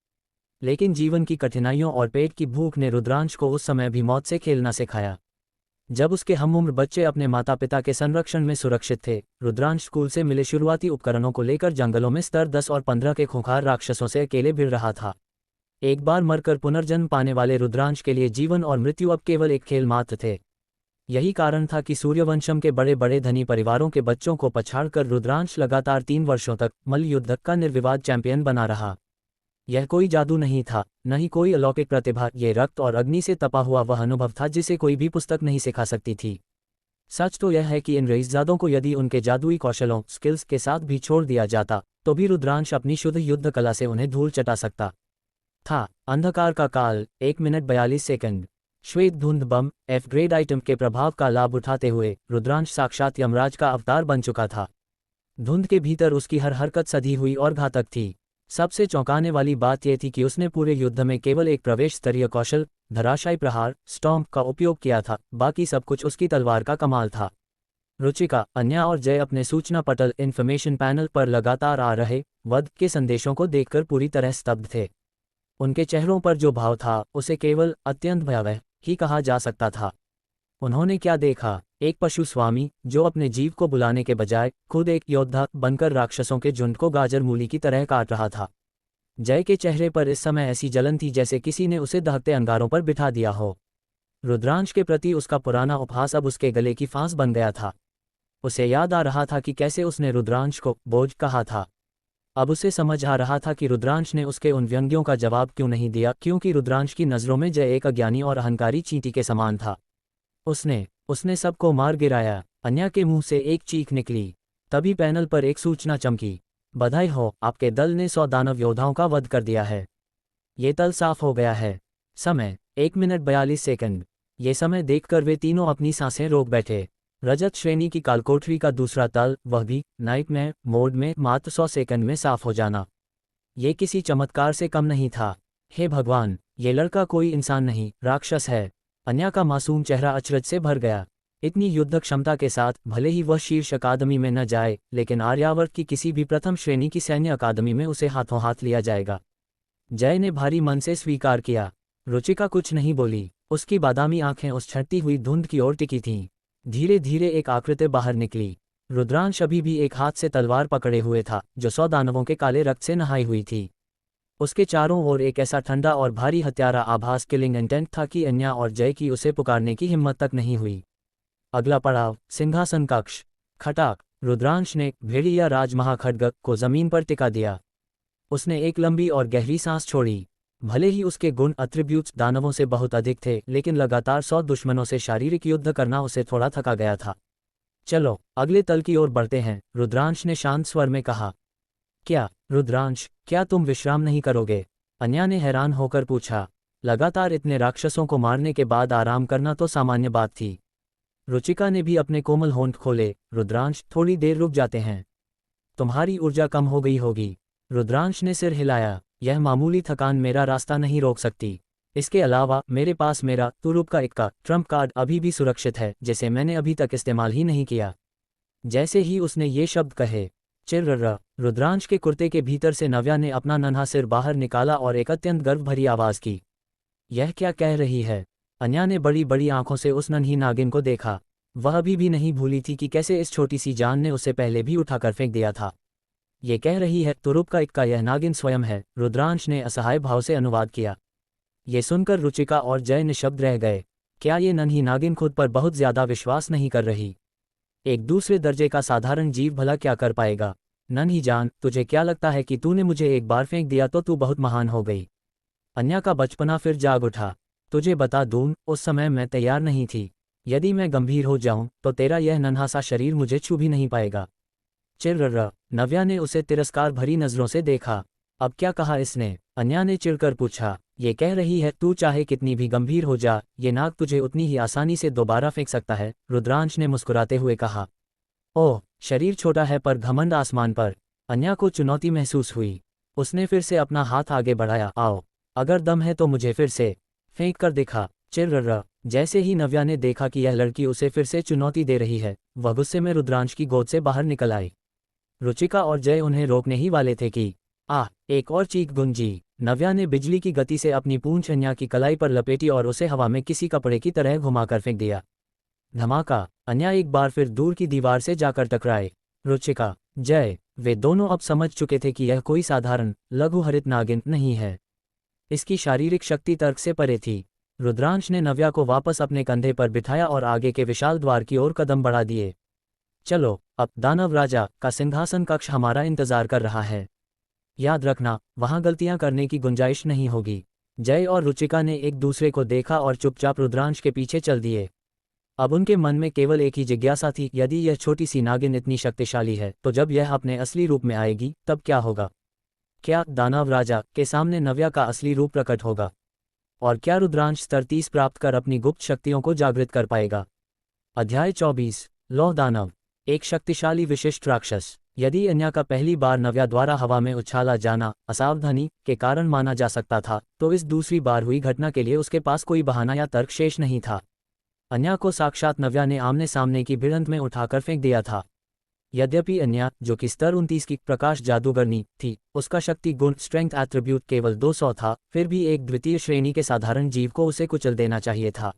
लेकिन जीवन की कठिनाइयों और पेट की भूख ने रुद्रांश को उस समय भी मौत से खेलना सिखाया। जब उसके हमउम्र बच्चे अपने माता पिता के संरक्षण में सुरक्षित थे, रुद्रांश स्कूल से मिले शुरुआती उपकरणों को लेकर जंगलों में स्तर 10 और 15 के खूंखार राक्षसों से अकेले भिड़ रहा था। एक बार मरकर पुनर्जन्म पाने वाले रुद्रांश के लिए जीवन और मृत्यु अब केवल एक खेल मात्र थे। यही कारण था कि सूर्यवंशम के बड़े बड़े धनी परिवारों के बच्चों को पछाड़कर रुद्रांश लगातार 3 वर्षों तक मल्लयुद्ध का निर्विवाद चैंपियन बना रहा। यह कोई जादू नहीं था, न ही कोई अलौकिक प्रतिभा। ये रक्त और अग्नि से तपा हुआ वह अनुभव था जिसे कोई भी पुस्तक नहीं सिखा सकती थी। सच तो यह है कि इन रईसजादों को यदि उनके जादुई कौशलों स्किल्स के साथ भी छोड़ दिया जाता, तो भी रुद्रांश अपनी शुद्ध युद्ध कला से उन्हें धूल चटा सकता था। अंधकार का काल 1 मिनट 42 सेकंड। श्वेत धुंध बम एफ ग्रेड आइटम के प्रभाव का लाभ उठाते हुए रुद्रांश साक्षात यमराज का अवतार बन चुका था। धुंध के भीतर उसकी हर हरकत सधी हुई और घातक थी। सबसे चौंकाने वाली बात यह थी कि उसने पूरे युद्ध में केवल एक प्रवेश स्तरीय कौशल, धराशायी प्रहार स्टॉम्प का उपयोग किया था। बाकी सब कुछ उसकी तलवार का कमाल था। रुचिका, अन्या और जय अपने सूचना पटल इन्फॉर्मेशन पैनल पर लगातार आ रहे वध के संदेशों को देखकर पूरी तरह स्तब्ध थे। उनके चेहरों पर जो भाव था, उसे केवल अत्यंत भयावह ही कहा जा सकता था। उन्होंने क्या देखा? एक पशु स्वामी जो अपने जीव को बुलाने के बजाय खुद एक योद्धा बनकर राक्षसों के झुंड को गाजर मूली की तरह काट रहा था। जय के चेहरे पर इस समय ऐसी जलन थी जैसे किसी ने उसे दहकते अंगारों पर बिठा दिया हो। रुद्रांश के प्रति उसका पुराना उपहास अब उसके गले की फांस बन गया था। उसे याद आ रहा था कि कैसे उसने रुद्रांश को बोझ कहा था। अब उसे समझ आ रहा था कि रुद्रांश ने उसके उन व्यंग्यों का जवाब क्यों नहीं दिया, क्योंकि रुद्रांश की नज़रों में जय एक अज्ञानी और अहंकारी चींटी के समान था। उसने सबको मार गिराया। अन्या के मुंह से एक चीख निकली। तभी पैनल पर एक सूचना चमकी। बधाई हो, आपके दल ने 100 दानव योद्धाओं का वध कर दिया है। ये तल साफ हो गया है। समय 1 मिनट 42 सेकंड। ये समय देखकर वे तीनों अपनी सांसें रोक बैठे। रजत श्रेणी की कालकोठरी का दूसरा तल, वह भी नाइट में मोड में, मात्र 100 सेकंड में साफ हो जाना। ये किसी चमत्कार से कम नहीं था। हे भगवान, ये लड़का कोई इंसान नहीं, राक्षस है। अन्या का मासूम चेहरा अचरज से भर गया। इतनी युद्ध क्षमता के साथ भले ही वह शीर्ष अकादमी में न जाए, लेकिन आर्यावर्त की किसी भी प्रथम श्रेणी की सैन्य अकादमी में उसे हाथों हाथ लिया जाएगा। जय ने भारी मन से स्वीकार किया। रुचिका कुछ नहीं बोली। उसकी बादामी आंखें उस छटती हुई धुंध की ओर टिकी थीं। धीरे धीरे एक आकृति बाहर निकली। रुद्रांश अभी भी एक हाथ से तलवार पकड़े हुए था, जो 100 दानवों के काले रक्त से नहाई हुई थी। उसके चारों ओर एक ऐसा ठंडा और भारी हत्यारा आभास किलिंग इंटेंट था कि अन्या और जय की उसे पुकारने की हिम्मत तक नहीं हुई। अगला पड़ाव, सिंहासन कक्ष। खटाक, रुद्रांश ने भेड़िया राजमहाखड्ग को जमीन पर टिका दिया। उसने एक लंबी और गहरी सांस छोड़ी। भले ही उसके गुण एट्रिब्यूट्स दानवों से बहुत अधिक थे, लेकिन लगातार 100 दुश्मनों से शारीरिक युद्ध करना उसे थोड़ा थका गया था। चलो अगले तल की ओर बढ़ते हैं, रुद्रांश ने शांत स्वर में कहा। क्या रुद्रांश, क्या तुम विश्राम नहीं करोगे? अन्या ने हैरान होकर पूछा। लगातार इतने राक्षसों को मारने के बाद आराम करना तो सामान्य बात थी। रुचिका ने भी अपने कोमल होंठ खोले। रुद्रांश, थोड़ी देर रुक जाते हैं। तुम्हारी ऊर्जा कम हो गई होगी। रुद्रांश ने सिर हिलाया। यह मामूली थकान मेरा रास्ता नहीं रोक सकती। इसके अलावा मेरे पास मेरा तुरुप का इक्का ट्रम्प कार्ड अभी भी सुरक्षित है, जिसे मैंने अभी तक इस्तेमाल ही नहीं किया। जैसे ही उसने ये शब्द कहे, चिर्र, रुद्रांश के कुर्ते के भीतर से नव्या ने अपना नन्हा सिर बाहर निकाला और एक अत्यंत गर्व भरी आवाज़ की, यह क्या कह रही है? अन्या ने बड़ी बड़ी आंखों से उस नन्ही नागिन को देखा। वह अभी भी नहीं भूली थी कि कैसे इस छोटी सी जान ने उसे पहले भी उठाकर फेंक दिया था। ये कह रही है तुरुप का इक्का यह नागिन स्वयं है, रुद्रांश ने असहाय भाव से अनुवाद किया। ये सुनकर रुचिका और जय निशब्द रह गए। क्या ये नन्ही नागिन खुद पर बहुत ज्यादा विश्वास नहीं कर रही? एक दूसरे दर्जे का साधारण जीव भला क्या कर पाएगा? नन्ही जान, तुझे क्या लगता है कि तूने मुझे एक बार फेंक दिया तो तू बहुत महान हो गई? अन्या का बचपना फिर जाग उठा। तुझे बता दूं, उस समय मैं तैयार नहीं थी। यदि मैं गंभीर हो जाऊं तो तेरा यह नन्हा सा शरीर मुझे छू भी नहीं पाएगा। चिर्र, नव्या ने उसे तिरस्कार भरी नजरों से देखा। अब क्या कहा इसने? अन्या ने चिढ़कर पूछा। ये कह रही है तू चाहे कितनी भी गंभीर हो जा, ये नाग तुझे उतनी ही आसानी से दोबारा फेंक सकता है, रुद्रांश ने मुस्कुराते हुए कहा। ओह, शरीर छोटा है पर घमंड आसमान पर। अन्या को चुनौती महसूस हुई। उसने फिर से अपना हाथ आगे बढ़ाया। आओ, अगर दम है तो मुझे फिर से फेंक कर दिखा। चिर्र, जैसे ही नव्या ने देखा कि यह लड़की उसे फिर से चुनौती दे रही है, वह गुस्से में रुद्रांश की गोद से बाहर निकल आई। रुचिका और जय उन्हें रोकने ही वाले थे कि एक और चीख गूंजी। नव्या ने बिजली की गति से अपनी पूंछ अन्या की कलाई पर लपेटी और उसे हवा में किसी कपड़े की तरह घुमाकर फेंक दिया। धमाका! अन्या एक बार फिर दूर की दीवार से जाकर टकराए। रुचिका, जय, वे दोनों अब समझ चुके थे कि यह कोई साधारण लघु हरित नागिन नहीं है। इसकी शारीरिक शक्ति तर्क से परे थी। रुद्रांश ने नव्या को वापस अपने कंधे पर बिठाया और आगे के विशाल द्वार की ओर कदम बढ़ा दिए। चलो, अब दानव राजा का सिंहासन कक्ष हमारा इंतजार कर रहा है। याद रखना, वहां गलतियां करने की गुंजाइश नहीं होगी। जय और रुचिका ने एक दूसरे को देखा और चुपचाप रुद्रांश के पीछे चल दिए। अब उनके मन में केवल एक ही जिज्ञासा थी, यदि यह छोटी सी नागिन इतनी शक्तिशाली है तो जब यह अपने असली रूप में आएगी तब क्या होगा? क्या दानव राजा के सामने नव्या का असली रूप प्रकट होगा? और क्या रुद्रांश स्तर 30 प्राप्त कर अपनी गुप्त शक्तियों को जागृत कर पाएगा? अध्याय 24, लौह दानव, एक शक्तिशाली विशिष्ट राक्षस। यदि अन्या का पहली बार नव्या द्वारा हवा में उछाला जाना असावधानी के कारण माना जा सकता था, तो इस दूसरी बार हुई घटना के लिए उसके पास कोई बहाना या तर्क शेष नहीं था। अन्या को साक्षात नव्या ने आमने सामने की भिड़ंत में उठाकर फेंक दिया था। यद्यपि अन्या, जो कि स्तर 29 की प्रकाश जादूगरनी थी, उसका शक्ति गुण स्ट्रेंथ एट्रीब्यूट केवल 200 था, फिर भी एक द्वितीय श्रेणी के साधारण जीव को उसे कुचल देना चाहिए था।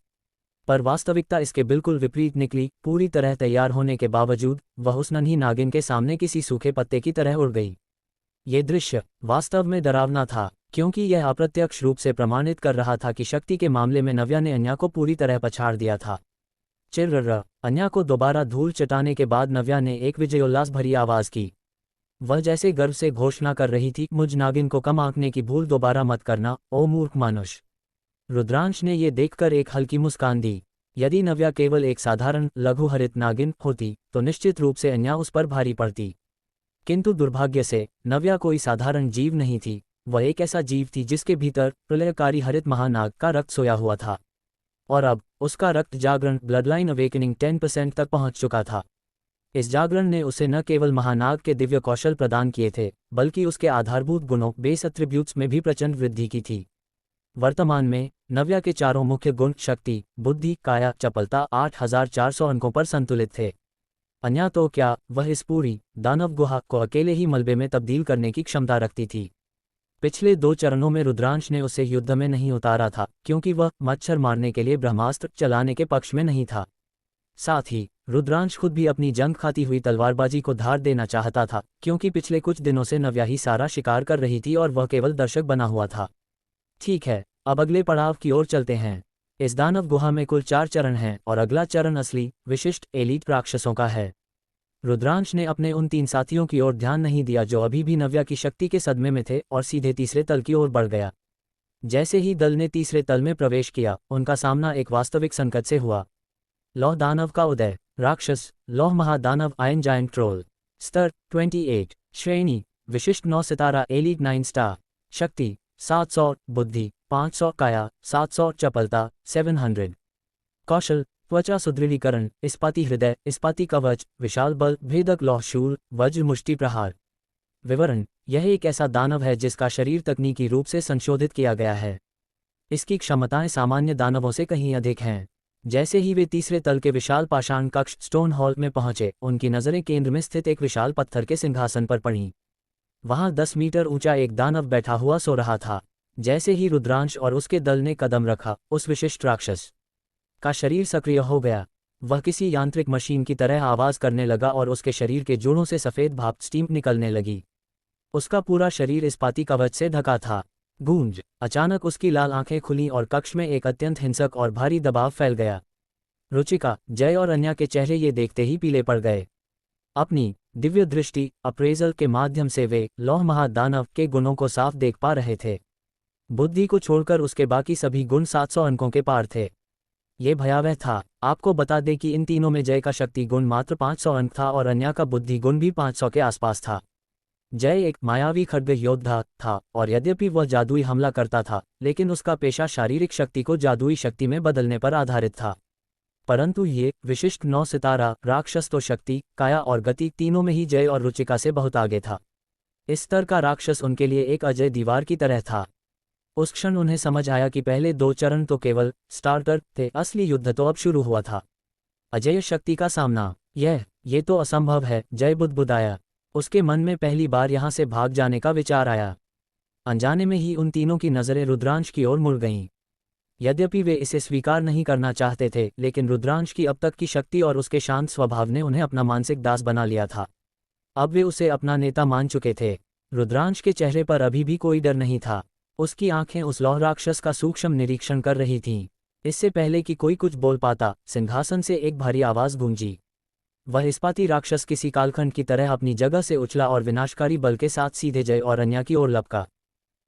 पर वास्तविकता इसके बिल्कुल विपरीत निकली। पूरी तरह तैयार होने के बावजूद वह उस नन्ही नागिन के सामने किसी सूखे पत्ते की तरह उड़ गई। ये दृश्य वास्तव में डरावना था, क्योंकि यह अप्रत्यक्ष रूप से प्रमाणित कर रहा था कि शक्ति के मामले में नव्या ने अन्या को पूरी तरह पछाड़ दिया था। चिर्र, अन्या को दोबारा धूल चटाने के बाद नव्या ने एक विजयोल्लास भरी आवाज की। वह जैसे गर्व से घोषणा कर रही थी, मुझ नागिन को कम आंकने की भूल दोबारा मत करना, ओ मूर्ख मानुष। रुद्रांश ने ये देखकर एक हल्की मुस्कान दी। यदि नव्या केवल एक साधारण लघु हरित नागिन होती तो निश्चित रूप से अन्या उस पर भारी पड़ती। किंतु दुर्भाग्य से नव्या कोई साधारण जीव नहीं थी। वह एक ऐसा जीव थी जिसके भीतर प्रलयकारी हरित महानाग का रक्त सोया हुआ था, और अब उसका रक्त जागरण ब्लडलाइन अवेकनिंग 10% तक पहुंच चुका था। इस जागरण ने उसे न केवल महानाग के दिव्य कौशल प्रदान किए थे, बल्कि उसके आधारभूत गुणों बेस एट्रिब्यूट्स में भी प्रचंड वृद्धि की थी। वर्तमान में नव्या के चारों मुख्य गुण शक्ति, बुद्धि, काया, चपलता 8400 अंकों पर संतुलित थे। अन्या तो क्या, वह इस पूरी दानव गुहा को अकेले ही मलबे में तब्दील करने की क्षमता रखती थी। पिछले 2 चरणों में रुद्रांश ने उसे युद्ध में नहीं उतारा था, क्योंकि वह मच्छर मारने के लिए ब्रह्मास्त्र चलाने के पक्ष में नहीं था। साथ ही रुद्रांश खुद भी अपनी जंग खाती हुई तलवारबाजी को धार देना चाहता था, क्योंकि पिछले कुछ दिनों से नव्या ही सारा शिकार कर रही थी और वह केवल दर्शक बना हुआ था। ठीक है, अब अगले पड़ाव की ओर चलते हैं। इस दानव गुहा में कुल 4 चरण हैं और अगला चरण असली विशिष्ट एलीट राक्षसों का है। रुद्रांश ने अपने उन 3 साथियों की ओर ध्यान नहीं दिया जो अभी भी नव्या की शक्ति के सदमे में थे और सीधे तीसरे तल की ओर बढ़ गया। जैसे ही दल ने तीसरे तल में प्रवेश किया, उनका सामना एक वास्तविक संकट से हुआ। लौह दानव का उदय। राक्षस लौह महादानव आयन जायंट ट्रोल। स्तर 28। श्रेणी विशिष्ट 9 सितारा एलीट 9 स्टार। शक्ति 700, बुद्धि 500, काया 700, चपलता 700। कौशल त्वचा सुदृढ़ीकरण, इस्पाती हृदय, इस्पाती कवच, विशाल बल, भेदक लौह शूल, वज्र मुष्टि प्रहार। विवरण: यह एक ऐसा दानव है जिसका शरीर तकनीकी रूप से संशोधित किया गया है। इसकी क्षमताएं सामान्य दानवों से कहीं अधिक हैं। जैसे ही वे तीसरे तल के विशाल पाषाण कक्ष स्टोन हॉल में पहुंचे, उनकी नज़रें केंद्र में स्थित एक विशाल पत्थर के सिंहासन पर पड़ीं। वहां 10 मीटर ऊंचा एक दानव बैठा हुआ सो रहा था। जैसे ही रुद्रांश और उसके दल ने कदम रखा, उस विशिष्ट राक्षस का शरीर सक्रिय हो गया। वह किसी यांत्रिक मशीन की तरह आवाज करने लगा और उसके शरीर के जोड़ों से सफ़ेद भाप स्टीम निकलने लगी। उसका पूरा शरीर इस्पाती कवच से ढका था। गूंज! अचानक उसकी लाल आंखें खुलीं और कक्ष में एक अत्यंत हिंसक और भारी दबाव फैल गया। रुचिका, जय और अन्या के चेहरे ये देखते ही पीले पड़ गए। अपनी दिव्य दृष्टि अप्रेजल के माध्यम से वे लौह महादानव के गुणों को साफ देख पा रहे थे। बुद्धि को छोड़कर उसके बाकी सभी गुण 700 अंकों के पार थे। ये भयावह था। आपको बता दें कि इन तीनों में जय का शक्ति गुण मात्र 500 अंक था और अन्या का बुद्धि गुण भी 500 के आसपास था। जय एक मायावी खड्ग योद्धा था और यद्यपि वह जादुई हमला करता था, लेकिन उसका पेशा शारीरिक शक्ति को जादुई शक्ति में बदलने पर आधारित था। परंतु ये विशिष्ट 9 सितारा राक्षस तो शक्ति, काया और गति तीनों में ही जय और रुचिका से बहुत आगे था। इस स्तर का राक्षस उनके लिए एक अजय दीवार की तरह था। उस क्षण उन्हें समझ आया कि पहले 2 चरण तो केवल स्टार्टर थे, असली युद्ध तो अब शुरू हुआ था। अजय शक्ति का सामना, ये तो असंभव है। जय बुदबुदाया। उसके मन में पहली बार यहां से भाग जाने का विचार आया। अनजाने में ही उन तीनों की नज़रें रुद्रांश की ओर मुड़ गईं। यद्यपि वे इसे स्वीकार नहीं करना चाहते थे, लेकिन रुद्रांश की अब तक की शक्ति और उसके शांत स्वभाव ने उन्हें अपना मानसिक दास बना लिया था। अब वे उसे अपना नेता मान चुके थे। रुद्रांश के चेहरे पर अभी भी कोई डर नहीं था। उसकी आंखें उस लौह राक्षस का सूक्ष्म निरीक्षण कर रही थीं। इससे पहले कि कोई कुछ बोल पाता, सिंहासन से एक भारी आवाज़ गूंजी। वह इस्पाती राक्षस किसी कालखंड की तरह अपनी जगह से उछला और विनाशकारी बल के साथ सीधे जय और अन्या की ओर लपका।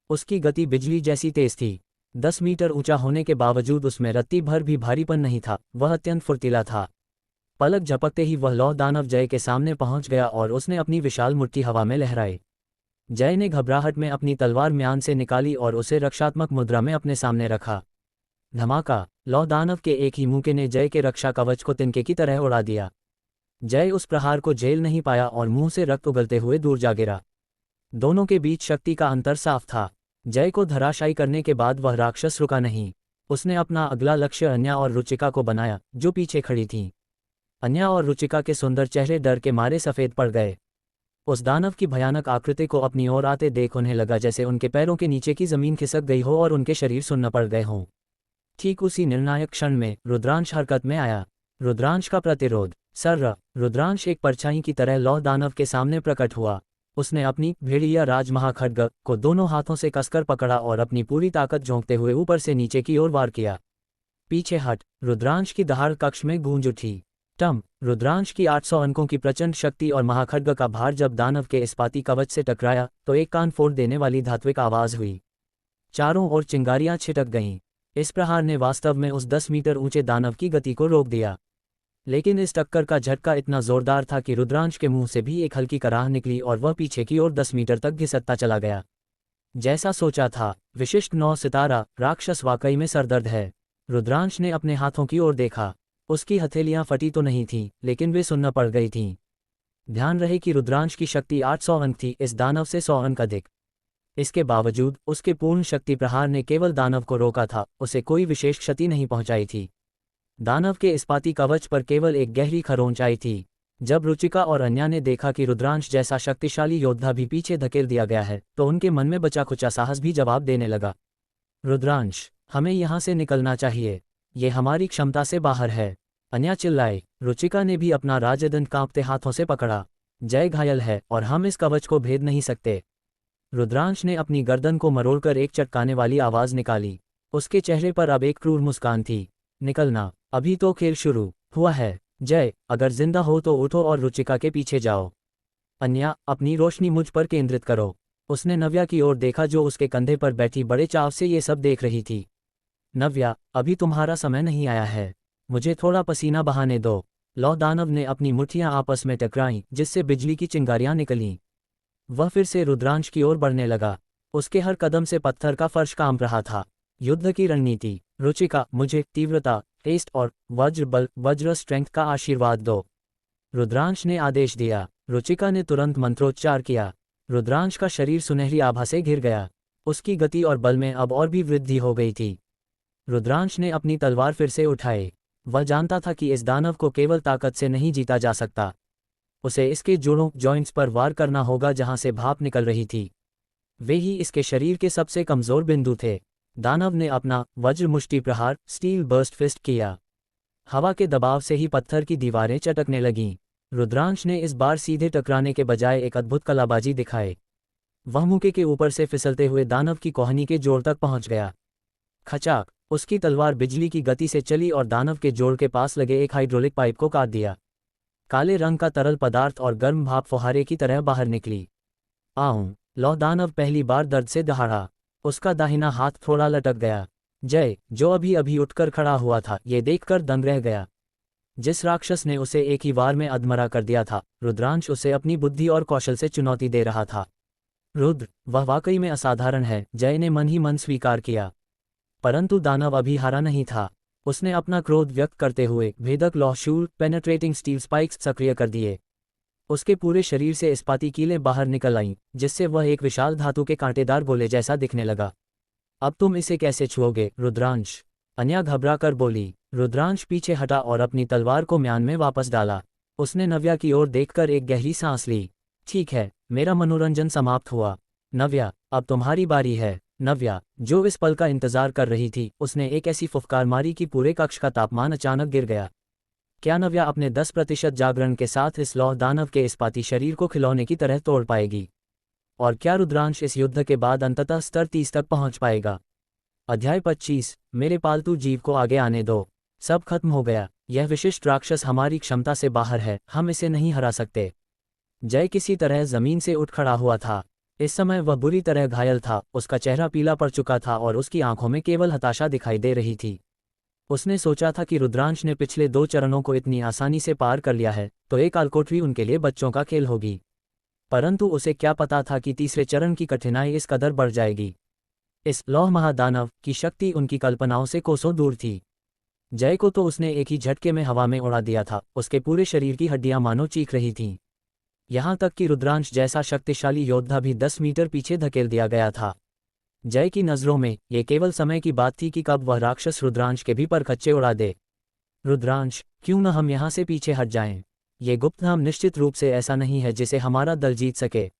उसकी गति बिजली जैसी तेज थी। 10 मीटर ऊंचा होने के बावजूद उसमें रत्ती भर भी भारीपन नहीं था। वह अत्यंत फुर्तीला था। पलक झपकते ही वह लौह दानव जय के सामने पहुंच गया और उसने अपनी विशाल मुट्ठी हवा में लहराई। जय ने घबराहट में अपनी तलवार म्यान से निकाली और उसे रक्षात्मक मुद्रा में अपने सामने रखा। धमाका! लौह दानव के एक ही मुक्के ने जय के रक्षा कवच को तिनके की तरह उड़ा दिया। जय उस प्रहार को झेल नहीं पाया और मुंह से रक्त उगलते हुए दूर जा गिरा। दोनों के बीच शक्ति का अंतर साफ था। जय को धराशायी करने के बाद वह राक्षस रुका नहीं। उसने अपना अगला लक्ष्य अन्या और रुचिका को बनाया, जो पीछे खड़ी थीं। अन्या और रुचिका के सुंदर चेहरे डर के मारे सफ़ेद पड़ गए। उस दानव की भयानक आकृति को अपनी ओर आते देख उन्हें लगा जैसे उनके पैरों के नीचे की जमीन खिसक गई हो और उनके शरीर सुन्न पड़ गए हों। ठीक उसी निर्णायक क्षण में रुद्रांश हरकत में आया। रुद्रांश का प्रतिरोध। रुद्रांश एक परछाई की तरह लौह दानव के सामने प्रकट हुआ। उसने अपनी भेड़िया राजमहाखड्ग को दोनों हाथों से कसकर पकड़ा और अपनी पूरी ताकत झोंकते हुए ऊपर से नीचे की ओर वार किया। पीछे हट! रुद्रांश की दहाड़ कक्ष में गूंज उठी। रुद्रांश की 800 अंकों की प्रचंड शक्ति और महाखड्ग का भार जब दानव के इस्पाती कवच से टकराया तो एक कान फोड़ देने वाली धात्विक आवाज हुई। चारों ओर चिंगारियां छिटक गईं। इस प्रहार ने वास्तव में उस 10 मीटर ऊंचे दानव की गति को रोक दिया। लेकिन इस टक्कर का झटका इतना जोरदार था कि रुद्रांश के मुंह से भी एक हल्की कराह निकली और वह पीछे की ओर 10 मीटर तक घिसकता चला गया। जैसा सोचा था, विशिष्ट 9 सितारा राक्षस वाकई में सरदर्द है। रुद्रांश ने अपने हाथों की ओर देखा। उसकी हथेलियां फटी तो नहीं थीं, लेकिन वे सुन्न पड़ गई थीं। ध्यान रहे कि रुद्रांश की शक्ति 800 अंक थी, इस दानव से 100 अंक अधिक। इसके बावजूद उसके पूर्ण शक्ति प्रहार ने केवल दानव को रोका था, उसे कोई विशेष क्षति नहीं पहुंचाई थी। दानव के इस्पाती कवच पर केवल एक गहरी खरोंच आई थी। जब रुचिका और अन्या ने देखा कि रुद्रांश जैसा शक्तिशाली योद्धा भी पीछे धकेल दिया गया है, तो उनके मन में बचा खुचा साहस भी जवाब देने लगा। रुद्रांश, हमें यहाँ से निकलना चाहिए। ये हमारी क्षमता से बाहर है। अन्या चिल्लाई। रुचिका ने भी अपना राजदंड कांपते हाथों से पकड़ा। जय घायल है और हम इस कवच को भेद नहीं सकते। रुद्रांश ने अपनी गर्दन को मरोड़कर एक चटकाने वाली आवाज निकाली। उसके चेहरे पर अब एक क्रूर मुस्कान थी। निकलना, अभी तो खेल शुरू हुआ है। जय, अगर जिंदा हो तो उठो और रुचिका के पीछे जाओ। अन्या, अपनी रोशनी मुझ पर केंद्रित करो। उसने नव्या की ओर देखा जो उसके कंधे पर बैठी बड़े चाव से ये सब देख रही थी। नव्या, अभी तुम्हारा समय नहीं आया है। मुझे थोड़ा पसीना बहाने दो। लौह दानव ने अपनी मुट्ठियां आपस में टकराईं, जिससे बिजली की चिंगारियां निकलीं। वह फिर से रुद्रांश की ओर बढ़ने लगा। उसके हर कदम से पत्थर का फर्श कांप रहा था। युद्ध की रणनीति। रुचिका, मुझे तीव्रता, टेस्ट और वज्र स्ट्रेंथ का आशीर्वाद दो। रुद्रांश ने आदेश दिया। रुचिका ने तुरंत मंत्रोच्चार किया। रुद्रांश का शरीर सुनहरी आभा से घिर गया। उसकी गति और बल में अब और भी वृद्धि हो गई थी। रुद्रांश ने अपनी तलवार फिर से उठाई। वह जानता था कि इस दानव को केवल ताकत से नहीं जीता जा सकता, उसे इसके जोड़ों जॉइंट्स पर वार करना होगा जहां से भाप निकल रही थी। वे ही इसके शरीर के सबसे कमजोर बिंदु थे। दानव ने अपना वज्र मुष्टि प्रहार स्टील बर्स्ट फिस्ट किया। हवा के दबाव से ही पत्थर की दीवारें चटकने लगीं। रुद्रांश ने इस बार सीधे टकराने के बजाय एक अद्भुत कलाबाजी दिखाई। वह मुके के ऊपर से फिसलते हुए दानव की कोहनी के जोड़ तक पहुंच गया। खचाक, उसकी तलवार बिजली की गति से चली और दानव के जोड़ के पास लगे एक हाइड्रोलिक पाइप को काट दिया। काले रंग का तरल पदार्थ और गर्म भाप फुहारे की तरह बाहर निकली। आऊं! लौ दानव पहली बार दर्द से दहाड़ा। उसका दाहिना हाथ थोड़ा लटक गया। जय, जो अभी अभी उठकर खड़ा हुआ था, ये देखकर दंग रह गया। जिस राक्षस ने उसे एक ही वार में अधमरा कर दिया था, रुद्रांश उसे अपनी बुद्धि और कौशल से चुनौती दे रहा था। रुद्र, वह वाकई में असाधारण है, जय ने मन ही मन स्वीकार किया। परंतु दानव अभी हारा नहीं था। उसने अपना क्रोध व्यक्त करते हुए भेदक लौह पेनेट्रेटिंग स्टील स्पाइक्स सक्रिय कर दिए। उसके पूरे शरीर से इस्पाती कीलें बाहर निकल आईं, जिससे वह एक विशाल धातु के कांटेदार गोले जैसा दिखने लगा। अब तुम इसे कैसे छुओगे, रुद्रांश? अन्या घबरा कर बोली। रुद्रांश पीछे हटा और अपनी तलवार को म्यान में वापस डाला। उसने नव्या की ओर देखकर एक गहरी सांस ली। ठीक है, मेरा मनोरंजन समाप्त हुआ। नव्या, अब तुम्हारी बारी है। नव्या, जो इस पल का इंतजार कर रही थी, उसने एक ऐसी फुफकार मारी कि पूरे कक्ष का तापमान अचानक गिर गया। क्या नव्या अपने 10% जागरण के साथ इस लौह दानव के इस्पाती शरीर को खिलौने की तरह तोड़ पाएगी? और क्या रुद्रांश इस युद्ध के बाद अंततः स्तर 30 तक पहुंच पाएगा? अध्याय 25। मेरे पालतू जीव को आगे आने दो। सब खत्म हो गया। यह विशिष्ट राक्षस हमारी क्षमता से बाहर है, हम इसे नहीं हरा सकते। जय किसी तरह जमीन से उठ खड़ा हुआ था। इस समय वह बुरी तरह घायल था, उसका चेहरा पीला पड़ चुका था और उसकी आंखों में केवल हताशा दिखाई दे रही थी। उसने सोचा था कि रुद्रांश ने पिछले 2 चरणों को इतनी आसानी से पार कर लिया है, तो एक कालकोठरी उनके लिए बच्चों का खेल होगी। परंतु उसे क्या पता था कि तीसरे चरण की कठिनाई इस कदर बढ़ जाएगी। इस लौह महादानव की शक्ति उनकी कल्पनाओं से कोसों दूर थी। जय को तो उसने एक ही झटके में हवा में उड़ा दिया था, उसके पूरे शरीर की हड्डियां मानो चीख रही थीं। यहाँ तक कि रुद्रांश जैसा शक्तिशाली योद्धा भी 10 मीटर पीछे धकेल दिया गया था। जय की नज़रों में ये केवल समय की बात थी कि कब वह राक्षस रुद्रांश के भी परखच्चे उड़ा दे। रुद्रांश, क्यों न हम यहाँ से पीछे हट जाएं? ये गुप्तधाम निश्चित रूप से ऐसा नहीं है जिसे हमारा दल जीत सके।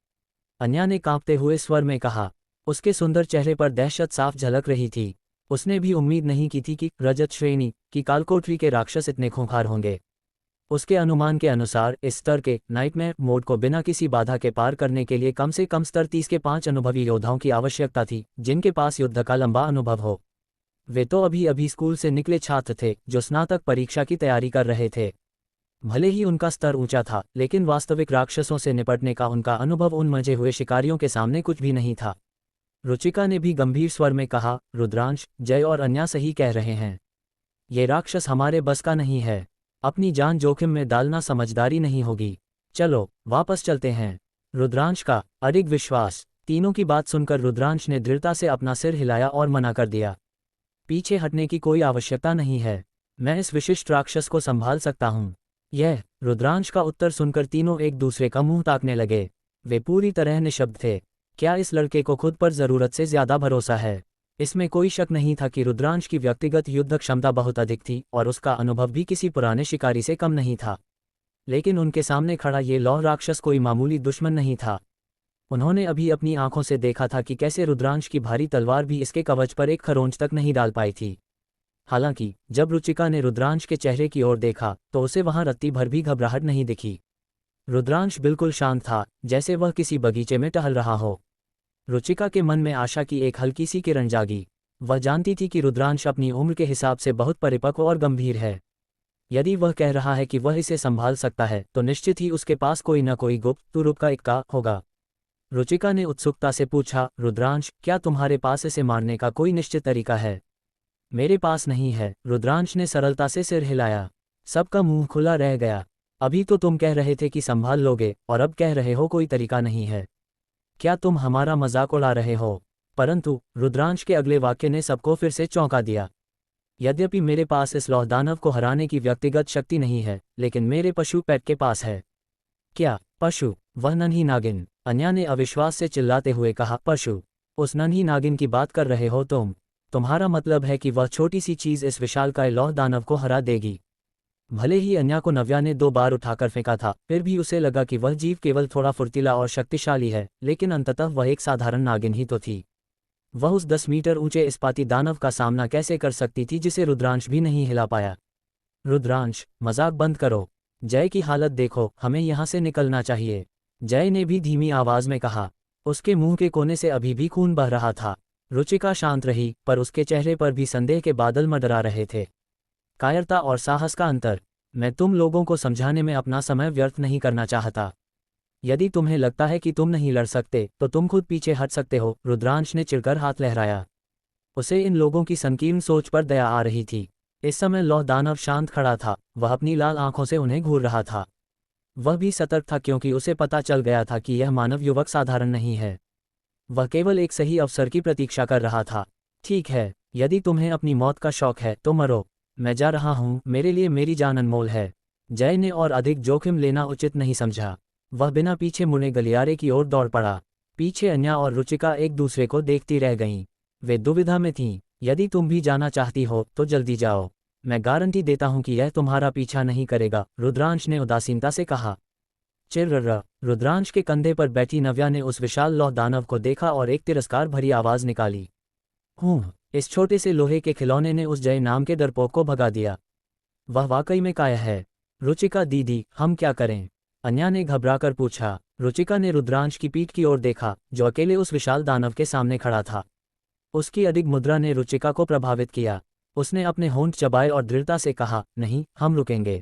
अन्या ने कांपते हुए स्वर में कहा। उसके सुंदर चेहरे पर दहशत साफ झलक रही थी। उसने भी उम्मीद नहीं की थी कि रजत श्रेणी की कालकोठरी के राक्षस इतने खूंखार होंगे। उसके अनुमान के अनुसार इस स्तर के नाइटमेयर मोड को बिना किसी बाधा के पार करने के लिए कम से कम स्तर 30 के 5 अनुभवी योद्धाओं की आवश्यकता थी, जिनके पास युद्ध का लंबा अनुभव हो। वे तो अभी अभी स्कूल से निकले छात्र थे, जो स्नातक परीक्षा की तैयारी कर रहे थे। भले ही उनका स्तर ऊंचा था, लेकिन वास्तविक राक्षसों से निपटने का उनका अनुभव उन मजे हुए शिकारियों के सामने कुछ भी नहीं था। रुचिका ने भी गंभीर स्वर में कहा, रुद्रांश, जय और अन्या सही कह रहे हैं। ये राक्षस हमारे बस का नहीं है। अपनी जान जोखिम में डालना समझदारी नहीं होगी। चलो वापस चलते हैं। रुद्रांश का अडिग विश्वास। तीनों की बात सुनकर रुद्रांश ने दृढ़ता से अपना सिर हिलाया और मना कर दिया। पीछे हटने की कोई आवश्यकता नहीं है। मैं इस विशिष्ट राक्षस को संभाल सकता हूँ। यह रुद्रांश का उत्तर सुनकर तीनों एक दूसरे का मुंह ताकने लगे। वे पूरी तरह निशब्द थे। क्या इस लड़के को खुद पर जरूरत से ज्यादा भरोसा है? इसमें कोई शक नहीं था कि रुद्रांश की व्यक्तिगत युद्ध क्षमता बहुत अधिक थी और उसका अनुभव भी किसी पुराने शिकारी से कम नहीं था। लेकिन उनके सामने खड़ा ये लौह राक्षस कोई मामूली दुश्मन नहीं था। उन्होंने अभी अपनी आंखों से देखा था कि कैसे रुद्रांश की भारी तलवार भी इसके कवच पर एक खरोंच तक नहीं डाल पाई थी। हालांकि जब रुचिका ने रुद्रांश के चेहरे की ओर देखा तो उसे वहां रत्ती भर भी घबराहट नहीं दिखी। रुद्रांश बिल्कुल शांत था, जैसे वह किसी बगीचे में टहल रहा हो। रुचिका के मन में आशा की एक हल्की सी किरण जागी। वह जानती थी कि रुद्रांश अपनी उम्र के हिसाब से बहुत परिपक्व और गंभीर है। यदि वह कह रहा है कि वह इसे संभाल सकता है, तो निश्चित ही उसके पास कोई न कोई गुप्त रूप का इक्का होगा। रुचिका ने उत्सुकता से पूछा, रुद्रांश, क्या तुम्हारे पास इसे मारने का कोई निश्चित तरीका है? मेरे पास नहीं है, रुद्रांश ने सरलता से सिर हिलाया। सबका मुंह खुला रह गया। अभी तो तुम कह रहे थे कि संभाल लोगे, और अब कह रहे हो कोई तरीका नहीं है। क्या तुम हमारा मजाक उड़ा रहे हो? परंतु रुद्रांश के अगले वाक्य ने सबको फिर से चौंका दिया। यद्यपि मेरे पास इस लौह दानव को हराने की व्यक्तिगत शक्ति नहीं है, लेकिन मेरे पशु पेट के पास है। क्या पशु? वह नन्ही नागिन। अन्या ने अविश्वास से चिल्लाते हुए कहा, पशु? उस नन्ही नागिन की बात कर रहे हो तुम? तुम्हारा मतलब है कि वह छोटी सी चीज़ इस विशालकाय लौह दानव को हरा देगी? भले ही अन्या को नव्या ने 2 बार उठाकर फेंका था, फिर भी उसे लगा कि वह जीव केवल थोड़ा फुर्तीला और शक्तिशाली है, लेकिन अंततः वह एक साधारण नागिन ही तो थी। वह उस 10 मीटर ऊंचे इस्पाती दानव का सामना कैसे कर सकती थी जिसे रुद्रांश भी नहीं हिला पाया? रुद्रांश, मजाक बंद करो। जय की हालत देखो, हमें यहाँ से निकलना चाहिए। जय ने भी धीमी आवाज में कहा। उसके मुंह के कोने से अभी भी खून बह रहा था। रुचिका शांत रही, पर उसके चेहरे पर भी संदेह के बादल मंडरा रहे थे। कायरता और साहस का अंतर। मैं तुम लोगों को समझाने में अपना समय व्यर्थ नहीं करना चाहता। यदि तुम्हें लगता है कि तुम नहीं लड़ सकते, तो तुम खुद पीछे हट सकते हो। रुद्रांश ने चिढ़कर हाथ लहराया। उसे इन लोगों की संकीर्ण सोच पर दया आ रही थी। इस समय लौह दानव शांत खड़ा था, वह अपनी लाल आंखों से उन्हें घूर रहा था। वह भी सतर्क था, क्योंकि उसे पता चल गया था कि यह मानव युवक साधारण नहीं है। वह केवल एक सही अवसर की प्रतीक्षा कर रहा था। ठीक है, यदि तुम्हें अपनी मौत का शौक है तो मरो। मैं जा रहा हूँ, मेरे लिए मेरी जान अनमोल है। जय ने और अधिक जोखिम लेना उचित नहीं समझा। वह बिना पीछे मुड़े गलियारे की ओर दौड़ पड़ा। पीछे अन्या और रुचिका एक दूसरे को देखती रह गईं। वे दुविधा में थीं। यदि तुम भी जाना चाहती हो तो जल्दी जाओ। मैं गारंटी देता हूं कि यह तुम्हारा पीछा नहीं करेगा, रुद्रांश ने उदासीनता से कहा। चिर्र। रुद्रांश के कंधे पर बैठी नव्या ने उस विशाल लौह दानव को देखा और एक तिरस्कार भरी आवाज निकाली। इस छोटे से लोहे के खिलौने ने उस जय नाम के डरपोक को भगा दिया। वह वाकई में काया है। रुचिका दीदी, हम क्या करें? अन्या ने घबराकर पूछा। रुचिका ने रुद्रांश की पीठ की ओर देखा, जो अकेले उस विशाल दानव के सामने खड़ा था। उसकी अडिग मुद्रा ने रुचिका को प्रभावित किया। उसने अपने होंठ चबाए और दृढ़ता से कहा, नहीं, हम रुकेंगे।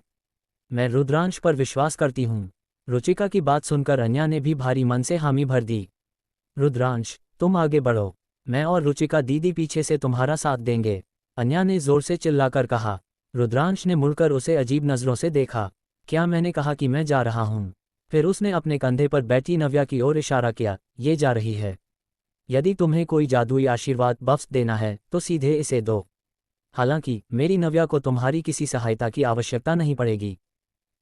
मैं रुद्रांश पर विश्वास करती हूँ। रुचिका की बात सुनकर अन्या ने भी भारी मन से हामी भर दी। रुद्रांश, तुम आगे बढ़ो। मैं और रुचिका दीदी पीछे से तुम्हारा साथ देंगे, अन्या ने जोर से चिल्लाकर कहा। रुद्रांश ने मुड़कर उसे अजीब नजरों से देखा। क्या मैंने कहा कि मैं जा रहा हूँ? फिर उसने अपने कंधे पर बैठी नव्या की ओर इशारा किया। ये जा रही है। यदि तुम्हें कोई जादुई आशीर्वाद बख्श देना है तो सीधे इसे दो। हालांकि मेरी नव्या को तुम्हारी किसी सहायता की आवश्यकता नहीं पड़ेगी।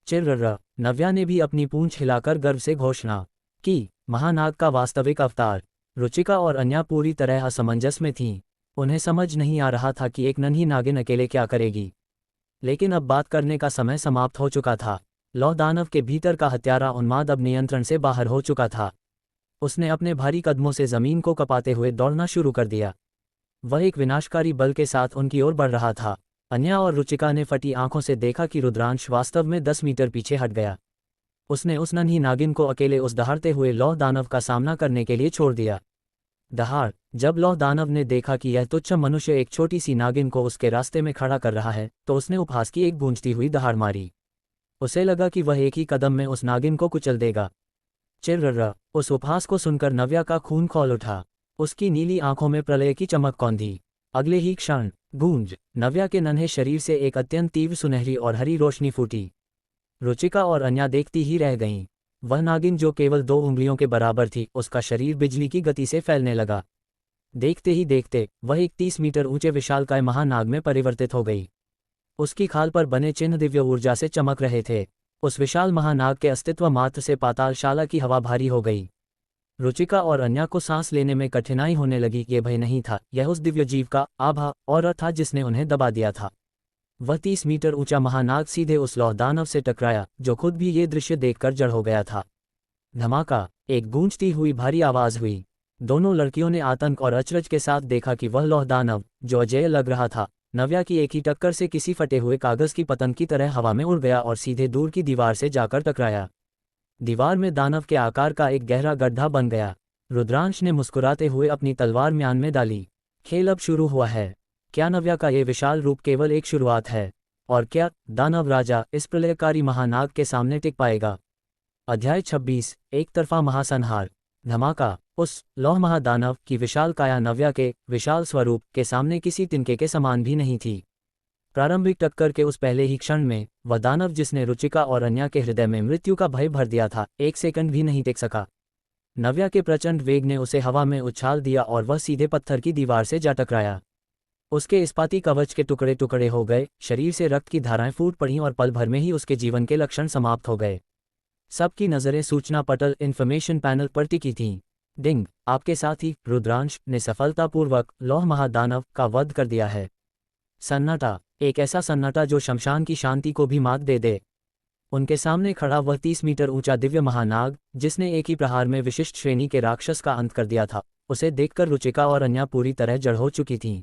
चिर्र। नव्या ने भी अपनी पूंछ हिलाकर गर्व से घोषणा की। महानाग का वास्तविक अवतार। रुचिका और अन्या पूरी तरह असमंजस में थीं। उन्हें समझ नहीं आ रहा था कि एक नन्ही नागिन अकेले क्या करेगी। लेकिन अब बात करने का समय समाप्त हो चुका था। लौह दानव के भीतर का हत्यारा उन्माद अब नियंत्रण से बाहर हो चुका था। उसने अपने भारी कदमों से जमीन को कपाते हुए दौड़ना शुरू कर दिया। वह एक विनाशकारी बल के साथ उनकी ओर बढ़ रहा था। अन्या और रुचिका ने फटी आंखों से देखा कि रुद्रांश वास्तव में 10 मीटर पीछे हट गया। उसने उस नन्ही नागिन को अकेले उस दहाड़ते हुए लौह दानव का सामना करने के लिए छोड़ दिया। दहाड़। जब लौह दानव ने देखा कि यह तुच्छ मनुष्य एक छोटी सी नागिन को उसके रास्ते में खड़ा कर रहा है, तो उसने उपहास की एक गूंजती हुई दहाड़ मारी। उसे लगा कि वह एक ही कदम में उस नागिन को कुचल देगा। चिर्र। उस उपहास को सुनकर नव्या का खून खौल उठा। उसकी नीली आंखों में प्रलय की चमक कौंधी। अगले ही क्षण गूंज, नव्या के नन्हे शरीर से एक अत्यंत तीव्र सुनहरी और हरी रोशनी फूटी। रुचिका और अन्या देखती ही रह गईं। वह नागिन जो केवल 2 उंगलियों के बराबर थी, उसका शरीर बिजली की गति से फैलने लगा। देखते ही देखते वह एक 30 मीटर ऊंचे विशालकाय महानाग में परिवर्तित हो गई। उसकी खाल पर बने चिन्ह दिव्य ऊर्जा से चमक रहे थे। उस विशाल महानाग के अस्तित्व मात्र से पातालशाला की हवा भारी हो गई। रुचिका और अन्या को सांस लेने में कठिनाई होने लगी। ये भय नहीं था, यह उस दिव्य जीव का आभा और था जिसने उन्हें दबा दिया था। वह 30 मीटर ऊंचा महानाग सीधे उस लौह दानव से टकराया, जो खुद भी ये दृश्य देखकर जड़ हो गया था। धमाका। एक गूंजती हुई भारी आवाज हुई। दोनों लड़कियों ने आतंक और अचरज के साथ देखा कि वह लौह दानव, जो अजेय लग रहा था, नव्या की एक ही टक्कर से किसी फटे हुए कागज की पतंग की तरह हवा में उड़ गया और सीधे दूर की दीवार से जाकर टकराया। दीवार में दानव के आकार का एक गहरा गड्ढा बन गया। रुद्रांश ने मुस्कुराते हुए अपनी तलवार म्यान में डाली। खेल अब शुरू हुआ है। क्या नव्या का ये विशाल रूप केवल एक शुरुआत है? और क्या दानव राजा इस प्रलयकारी महानाग के सामने टिक पाएगा? अध्याय 26। एक तरफा महासंहार। धमाका। उस लौह महादानव की विशाल काया नव्या के विशाल स्वरूप के सामने किसी तिनके के समान भी नहीं थी। प्रारंभिक टक्कर के उस पहले ही क्षण में वह दानव, जिसने रुचिका और अन्या के हृदय में मृत्यु का भय भर दिया था, 1 सेकंड भी नहीं टिक सका। नव्या के प्रचंड वेग ने उसे हवा में उछाल दिया और वह सीधे पत्थर की दीवार से जा टकराया। उसके इस्पाती कवच के टुकड़े टुकड़े हो गए, शरीर से रक्त की धाराएं फूट पड़ीं और पल भर में ही उसके जीवन के लक्षण समाप्त हो गए। सबकी नज़रें सूचना पटल इन्फॉर्मेशन पैनल पर टिकी थीं। डिंग, आपके साथ ही रुद्रांश ने सफलतापूर्वक लौह महादानव का वध कर दिया है। सन्नाटा, एक ऐसा सन्नाटा जो शमशान की शांति को भी मात दे दे। उनके सामने खड़ा वह 30 मीटर ऊंचा दिव्य महानाग, जिसने एक ही प्रहार में विशिष्ट श्रेणी के राक्षस का अंत कर दिया था, उसे देखकर रुचिका और अन्या पूरी तरह जड़ हो चुकी थीं।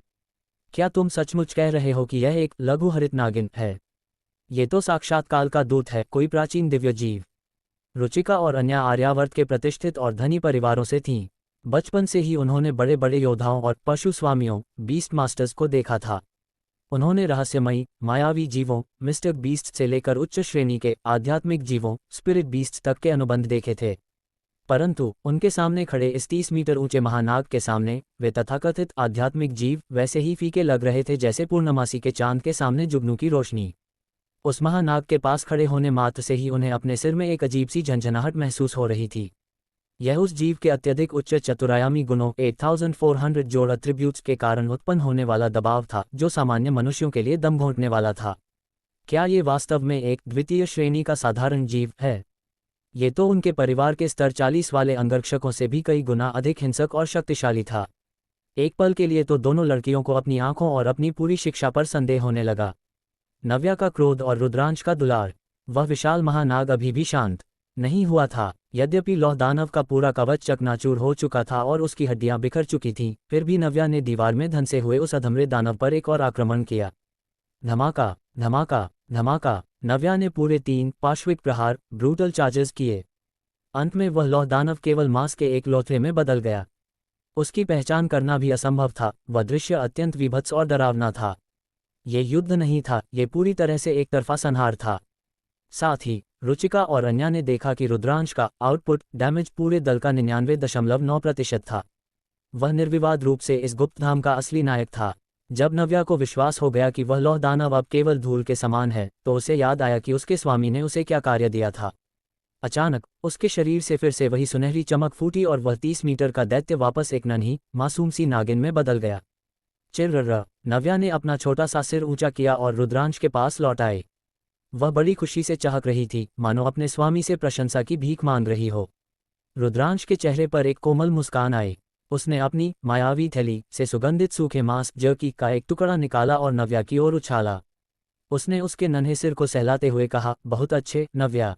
क्या तुम सचमुच कह रहे हो कि यह एक लघु हरित नागिन है? ये तो साक्षात काल का दूत है, कोई प्राचीन दिव्य जीव। रुचिका और अन्या आर्यावर्त के प्रतिष्ठित और धनी परिवारों से थीं। बचपन से ही उन्होंने बड़े बड़े योद्धाओं और पशु स्वामियों, बीस्ट मास्टर्स को देखा था। उन्होंने रहस्यमयी, मायावी जीवों, मिस्टर बीस्ट से लेकर उच्च श्रेणी के आध्यात्मिक जीवों, स्पिरिट बीस्ट तक के अनुबंध देखे थे। परंतु उनके सामने खड़े इस 30 मीटर ऊंचे महानाग के सामने वे तथाकथित आध्यात्मिक जीव वैसे ही फीके लग रहे थे जैसे पूर्णमासी के चांद के सामने जुगनू की रोशनी। उस महानाग के पास खड़े होने मात्र से ही उन्हें अपने सिर में एक अजीब सी झंझनाहट महसूस हो रही थी। यह उस जीव के अत्यधिक उच्च चतुरायामी गुणों 8400 जोड़ एट्रीब्यूट्स के कारण उत्पन्न होने वाला दबाव था, जो सामान्य मनुष्यों के लिए दम घोंटने वाला था। क्या ये वास्तव में एक द्वितीय श्रेणी का साधारण जीव है? ये तो उनके परिवार के स्तर 40 वाले अंगरक्षकों से भी कई गुना अधिक हिंसक और शक्तिशाली था। एक पल के लिए तो दोनों लड़कियों को अपनी आंखों और अपनी पूरी शिक्षा पर संदेह होने लगा। नव्या का क्रोध और रुद्रांश का दुलार। वह विशाल महानाग अभी भी शांत नहीं हुआ था। यद्यपि लौह दानव का पूरा कवच चकनाचूर हो चुका था और उसकी हड्डियां बिखर चुकी थीं, फिर भी नव्या ने दीवार में धंसे हुए उस अधमरे दानव पर एक और आक्रमण किया। धमाका, धमाका, धमाका। नव्या ने पूरे 3 पार्श्विक प्रहार, ब्रूटल चार्जेस किए। अंत में वह लौह दानव केवल मांस के एक लोथड़े में बदल गया। उसकी पहचान करना भी असंभव था। वह दृश्य अत्यंत विभत्स और डरावना था। ये युद्ध नहीं था, ये पूरी तरह से एक तरफा संहार था। साथ ही रुचिका और अन्या ने देखा कि रुद्रांश का आउटपुट डैमेज पूरे दल का 99.9% था। वह निर्विवाद रूप से इस गुप्तधाम का असली नायक था। जब नव्या को विश्वास हो गया कि वह लौह दानव अब केवल धूल के समान है, तो उसे याद आया कि उसके स्वामी ने उसे क्या कार्य दिया था। अचानक उसके शरीर से फिर से वही सुनहरी चमक फूटी और वह 30 मीटर का दैत्य वापस एक नन्ही, मासूम सी नागिन में बदल गया। चिर्र, नव्या ने अपना छोटा सा सिर ऊंचा किया और रुद्रांश के पास लौट आई। वह बड़ी खुशी से चहक रही थी, मानो अपने स्वामी से प्रशंसा की भीख मांग रही हो। रुद्रांश के चेहरे पर एक कोमल मुस्कान आई। उसने अपनी मायावी थैली से सुगंधित सूखे मांस जर्की का एक टुकड़ा निकाला और नव्या की ओर उछाला। उसने उसके नन्हे सिर को सहलाते हुए कहा, बहुत अच्छे नव्या,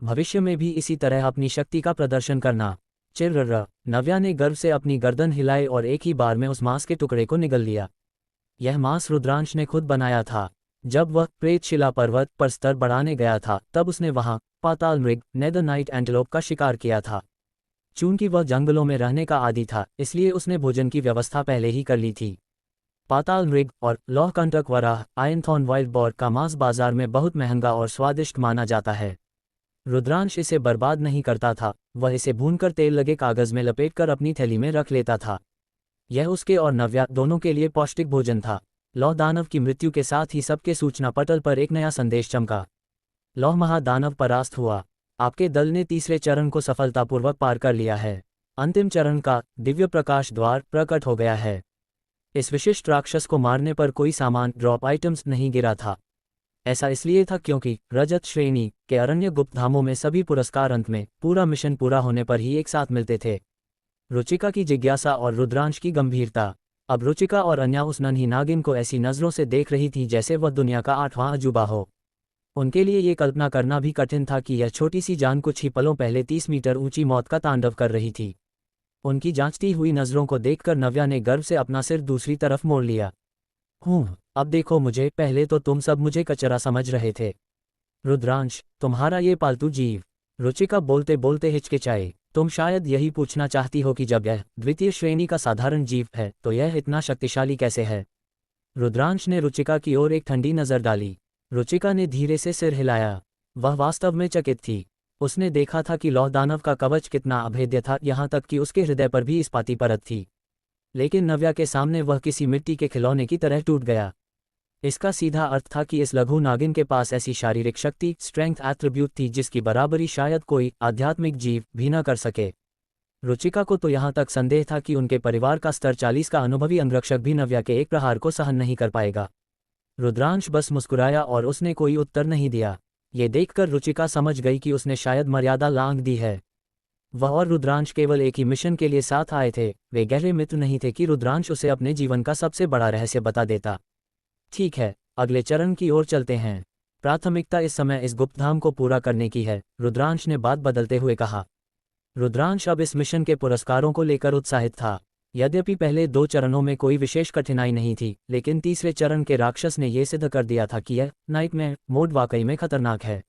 भविष्य में भी इसी तरह अपनी शक्ति का प्रदर्शन करना। चिर्र, नव्या ने गर्व से अपनी गर्दन हिलाई और एक ही बार में उस मांस के टुकड़े को निगल लिया। यह मांस रुद्रांश ने खुद बनाया था। जब वह प्रेतशिला पर्वत पर स्तर बढ़ाने गया था, तब उसने वहां पाताल मृग नेदर नाइट एंटेलोप का शिकार किया था। चूंकि वह जंगलों में रहने का आदी था, इसलिए उसने भोजन की व्यवस्था पहले ही कर ली थी। पाताल मृग और लौहकंटक वराह आयनथॉर्न वाइल्ड बोर का मांस बाजार में बहुत महंगा और स्वादिष्ट माना जाता है। रुद्रांश इसे बर्बाद नहीं करता था, वह इसे भूनकर तेल लगे कागज में लपेटकर अपनी थैली में रख लेता था। यह उसके और नव्या दोनों के लिए पौष्टिक भोजन था। लौह दानव की मृत्यु के साथ ही सबके सूचना पटल पर एक नया संदेश चमका। लौह महादानव परास्त हुआ। आपके दल ने तीसरे चरण को सफलतापूर्वक पार कर लिया है। अंतिम चरण का दिव्य प्रकाश द्वार प्रकट हो गया है। इस विशिष्ट राक्षस को मारने पर कोई सामान ड्रॉप आइटम्स नहीं गिरा था। ऐसा इसलिए था क्योंकि रजत श्रेणी के अरण्य गुप्त धामों में सभी पुरस्कार अंत में पूरा मिशन पूरा होने पर ही एक साथ मिलते थे। रुचिका की जिज्ञासा और रुद्रांश की गंभीरता। अब रुचिका और अन्या उस नन्ही नागिन को ऐसी नज़रों से देख रही थी जैसे वह दुनिया का 8वां अजूबा हो। उनके लिए ये कल्पना करना भी कठिन था कि यह छोटी सी जान कुछ ही पलों पहले 30 मीटर ऊंची मौत का तांडव कर रही थी। उनकी जांचती हुई नज़रों को देखकर नव्या ने गर्व से अपना सिर दूसरी तरफ मोड़ लिया। अब देखो मुझे, पहले तो तुम सब मुझे कचरा समझ रहे थे। रुद्रांश, तुम्हारा ये पालतू जीव। रुचिका बोलते बोलते हिचकिचाई। तुम शायद यही पूछना चाहती हो कि जब यह द्वितीय श्रेणी का साधारण जीव है, तो यह इतना शक्तिशाली कैसे है? रुद्रांश ने रुचिका की ओर एक ठंडी नज़र डाली। रुचिका ने धीरे से सिर हिलाया। वह वास्तव में चकित थी। उसने देखा था कि लौह दानव का कवच कितना अभेद्य था, यहाँ तक कि उसके हृदय पर भी इस्पाती परत थी। लेकिन नव्या के सामने वह किसी मिट्टी के खिलौने की तरह टूट गया। इसका सीधा अर्थ था कि इस लघु नागिन के पास ऐसी शारीरिक शक्ति, स्ट्रेंथ एट्रीब्यूट थी जिसकी बराबरी शायद कोई आध्यात्मिक जीव भी न कर सके। रुचिका को तो यहाँ तक संदेह था कि उनके परिवार का स्तर 40 का अनुभवी अंगरक्षक भी नव्या के एक प्रहार को सहन नहीं कर पाएगा। रुद्रांश बस मुस्कुराया और उसने कोई उत्तर नहीं दिया। ये देखकर रुचिका समझ गई कि उसने शायद मर्यादा लांघ दी है। वह और रुद्रांश केवल एक ही मिशन के लिए साथ आए थे, वे गहरे मित्र नहीं थे कि रुद्रांश उसे अपने जीवन का सबसे बड़ा रहस्य बता देता। ठीक है, अगले चरण की ओर चलते हैं। प्राथमिकता इस समय इस गुप्तधाम को पूरा करने की है, रुद्रांश ने बात बदलते हुए कहा। रुद्रांश अब इस मिशन के पुरस्कारों को लेकर उत्साहित था। यद्यपि पहले 2 चरणों में कोई विशेष कठिनाई नहीं थी, लेकिन तीसरे चरण के राक्षस ने यह सिद्ध कर दिया था कि यह नाइटमेयर मोड वाकई में खतरनाक है।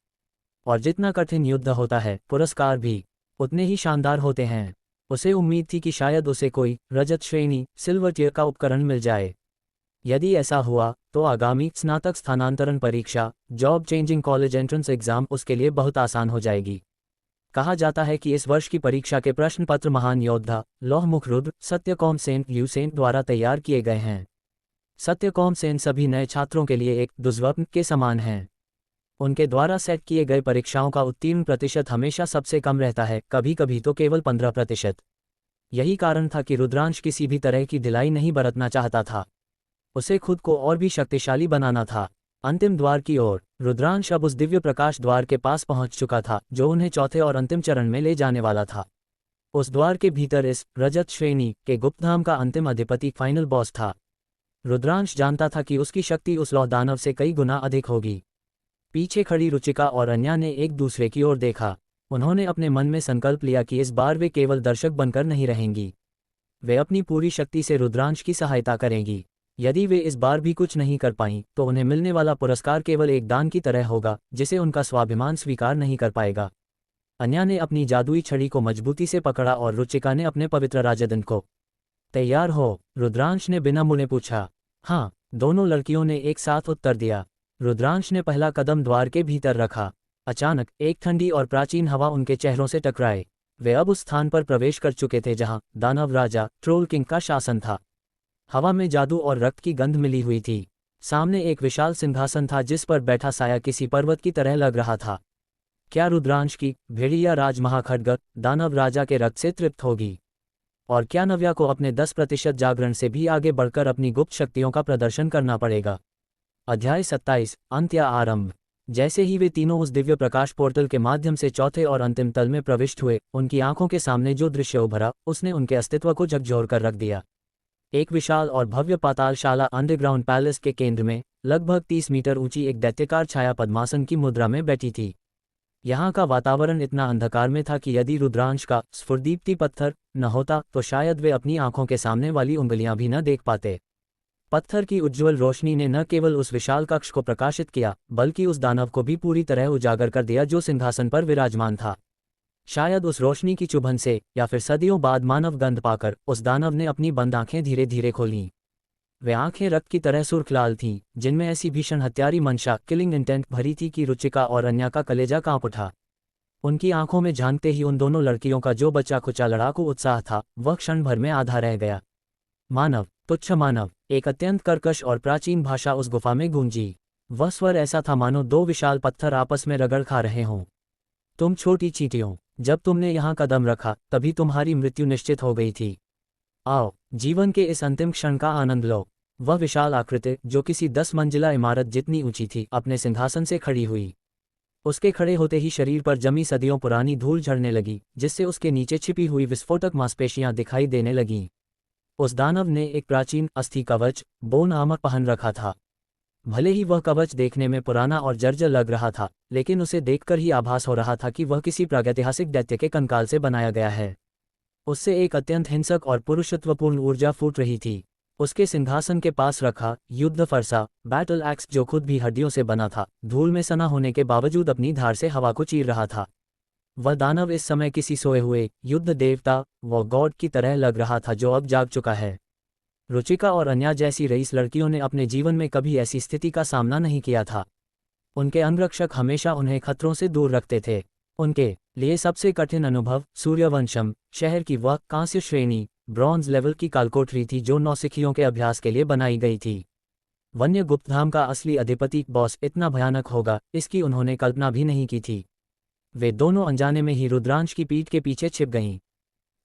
और जितना कठिन युद्ध होता है, पुरस्कार भी उतने ही शानदार होते हैं। उसे उम्मीद थी कि शायद उसे कोई रजत श्रेणी सिल्वर टियर का उपकरण मिल जाए। यदि ऐसा हुआ तो आगामी स्नातक स्थानांतरण परीक्षा, job changing college entrance exam उसके लिए बहुत आसान हो जाएगी। कहा जाता है कि इस वर्ष की परीक्षा के प्रश्न पत्र महान योद्धा लौहमुख रुद्र सत्यकौम सेन ल्यूसेन द्वारा तैयार किए गए हैं। सत्यकौम सेन सभी नए छात्रों के लिए एक दुर्स्वप्न के समान हैं। उनके द्वारा सेट किए गए परीक्षाओं का उत्तीर्ण प्रतिशत हमेशा सबसे कम रहता है, कभी कभी तो केवल 15%। यही कारण था कि रुद्रांश किसी भी तरह की ढिलाई नहीं बरतना चाहता था। उसे खुद को और भी शक्तिशाली बनाना था। अंतिम द्वार की ओर रुद्रांश अब उस दिव्य प्रकाश द्वार के पास पहुंच चुका था जो उन्हें चौथे और अंतिम चरण में ले जाने वाला था। उस द्वार के भीतर इस रजत श्रेणी के गुप्तधाम का अंतिम अधिपति फाइनल बॉस था। रुद्रांश जानता था कि उसकी शक्ति उस लौह दानव से कई गुना अधिक होगी। पीछे खड़ी रुचिका और अन्या ने एक दूसरे की ओर देखा। उन्होंने अपने मन में संकल्प लिया कि इस बार वे केवल दर्शक बनकर नहीं रहेंगी। वे अपनी पूरी शक्ति से रुद्रांश की सहायता करेंगी। यदि वे इस बार भी कुछ नहीं कर पाईं, तो उन्हें मिलने वाला पुरस्कार केवल एक दान की तरह होगा जिसे उनका स्वाभिमान स्वीकार नहीं कर पाएगा। अन्या ने अपनी जादुई छड़ी को मजबूती से पकड़ा और रुचिका ने अपने पवित्र राजदंड को। तैयार हो? रुद्रांश ने बिना मुड़े पूछा। हाँ, दोनों लड़कियों ने एक साथ उत्तर दिया। रुद्रांश ने पहला कदम द्वार के भीतर रखा। अचानक एक ठंडी और प्राचीन हवा उनके चेहरों से टकराए। वे अब उस स्थान पर प्रवेश कर चुके थे जहां दानव राजा ट्रोल किंग का शासन था। हवा में जादू और रक्त की गंध मिली हुई थी। सामने एक विशाल सिंहासन था जिस पर बैठा साया किसी पर्वत की तरह लग रहा था। क्या रुद्रांश की भेड़िया राज महाखड्ग दानव राजा के रक्त से तृप्त होगी? और क्या नव्या को अपने 10% जागरण से भी आगे बढ़कर अपनी गुप्त शक्तियों का प्रदर्शन करना पड़ेगा? अध्याय 27 अंत या आरंभ। जैसे ही वे तीनों उस दिव्य प्रकाश पोर्टल के माध्यम से चौथे और अंतिम तल में प्रविष्ट हुए, उनकी आंखों के सामने जो दृश्य उभरा उसने उनके अस्तित्व को झकझोर कर रख दिया। एक विशाल और भव्य पातालशाला अंडरग्राउंड पैलेस के केंद्र में लगभग 30 मीटर ऊंची एक दैत्यकार छाया पद्मासन की मुद्रा में बैठी थी। यहाँ का वातावरण इतना अंधकार में था कि यदि रुद्रांश का स्फुरदीप्ति पत्थर न होता तो शायद वे अपनी आंखों के सामने वाली उंगलियां भी न देख पाते। पत्थर की उज्ज्वल रोशनी ने न केवल उस विशाल कक्ष को प्रकाशित किया, बल्कि उस दानव को भी पूरी तरह उजागर कर दिया जो सिंहासन पर विराजमान था। शायद उस रोशनी की चुभन से या फिर सदियों बाद मानव गंध पाकर उस दानव ने अपनी बंद आंखें धीरे धीरे खोलीं। वे आंखें रक्त की तरह सुर्ख लाल थीं, जिनमें ऐसी भीषण हत्यारी मंशा किलिंग इंटेंट भरी थी कि रुचिका और अन्या का कलेजा कांप उठा। उनकी आंखों में झांकते ही उन दोनों लड़कियों का जो बच्चा खुचा लड़ाकू उत्साह था वह क्षण भर में आधा रह गया। मानव, तुच्छ मानव, एक अत्यंत कर्कश और प्राचीन भाषा उस गुफा में गूंजी। वह स्वर ऐसा था मानो 2 विशाल पत्थर आपस में रगड़ खा रहे हों। तुम छोटी चींटियों, जब तुमने यहाँ कदम रखा तभी तुम्हारी मृत्यु निश्चित हो गई थी। आओ, जीवन के इस अंतिम क्षण का आनंद लो। वह विशाल आकृति जो किसी 10 मंजिला इमारत जितनी ऊंची थी अपने सिंहासन से खड़ी हुई। उसके खड़े होते ही शरीर पर जमी सदियों पुरानी धूल झड़ने लगी, जिससे उसके नीचे छिपी हुई विस्फोटक मांसपेशियां दिखाई देने लगीं। उस दानव ने एक प्राचीन अस्थि कवच बोन आर्मर पहन रखा था। भले ही वह कवच देखने में पुराना और जर्जर लग रहा था, लेकिन उसे देखकर ही आभास हो रहा था कि वह किसी प्रागैतिहासिक दैत्य के कंकाल से बनाया गया है। उससे एक अत्यंत हिंसक और पुरुषत्वपूर्ण ऊर्जा फूट रही थी। उसके सिंहासन के पास रखा युद्ध फरसा बैटल एक्स, जो खुद भी हड्डियों से बना था, धूल में सना होने के बावजूद अपनी धार से हवा को चीर रहा था। वह दानव इस समय किसी सोए हुए युद्ध देवता व गॉड की तरह लग रहा था जो अब जाग चुका है। रुचिका और अन्या जैसी रईस लड़कियों ने अपने जीवन में कभी ऐसी स्थिति का सामना नहीं किया था। उनके अंगरक्षक हमेशा उन्हें खतरों से दूर रखते थे। उनके लिए सबसे कठिन अनुभव सूर्यवंशम शहर की वह कांस्य श्रेणी ब्रॉन्ज लेवल की कालकोठरी थी जो नौसिखियों के अभ्यास के लिए बनाई गई थी। वन्य गुप्तधाम का असली अधिपति बॉस इतना भयानक होगा, इसकी उन्होंने कल्पना भी नहीं की थी। वे दोनों अनजाने में ही रुद्रांश की पीठ के पीछे छिप गईं।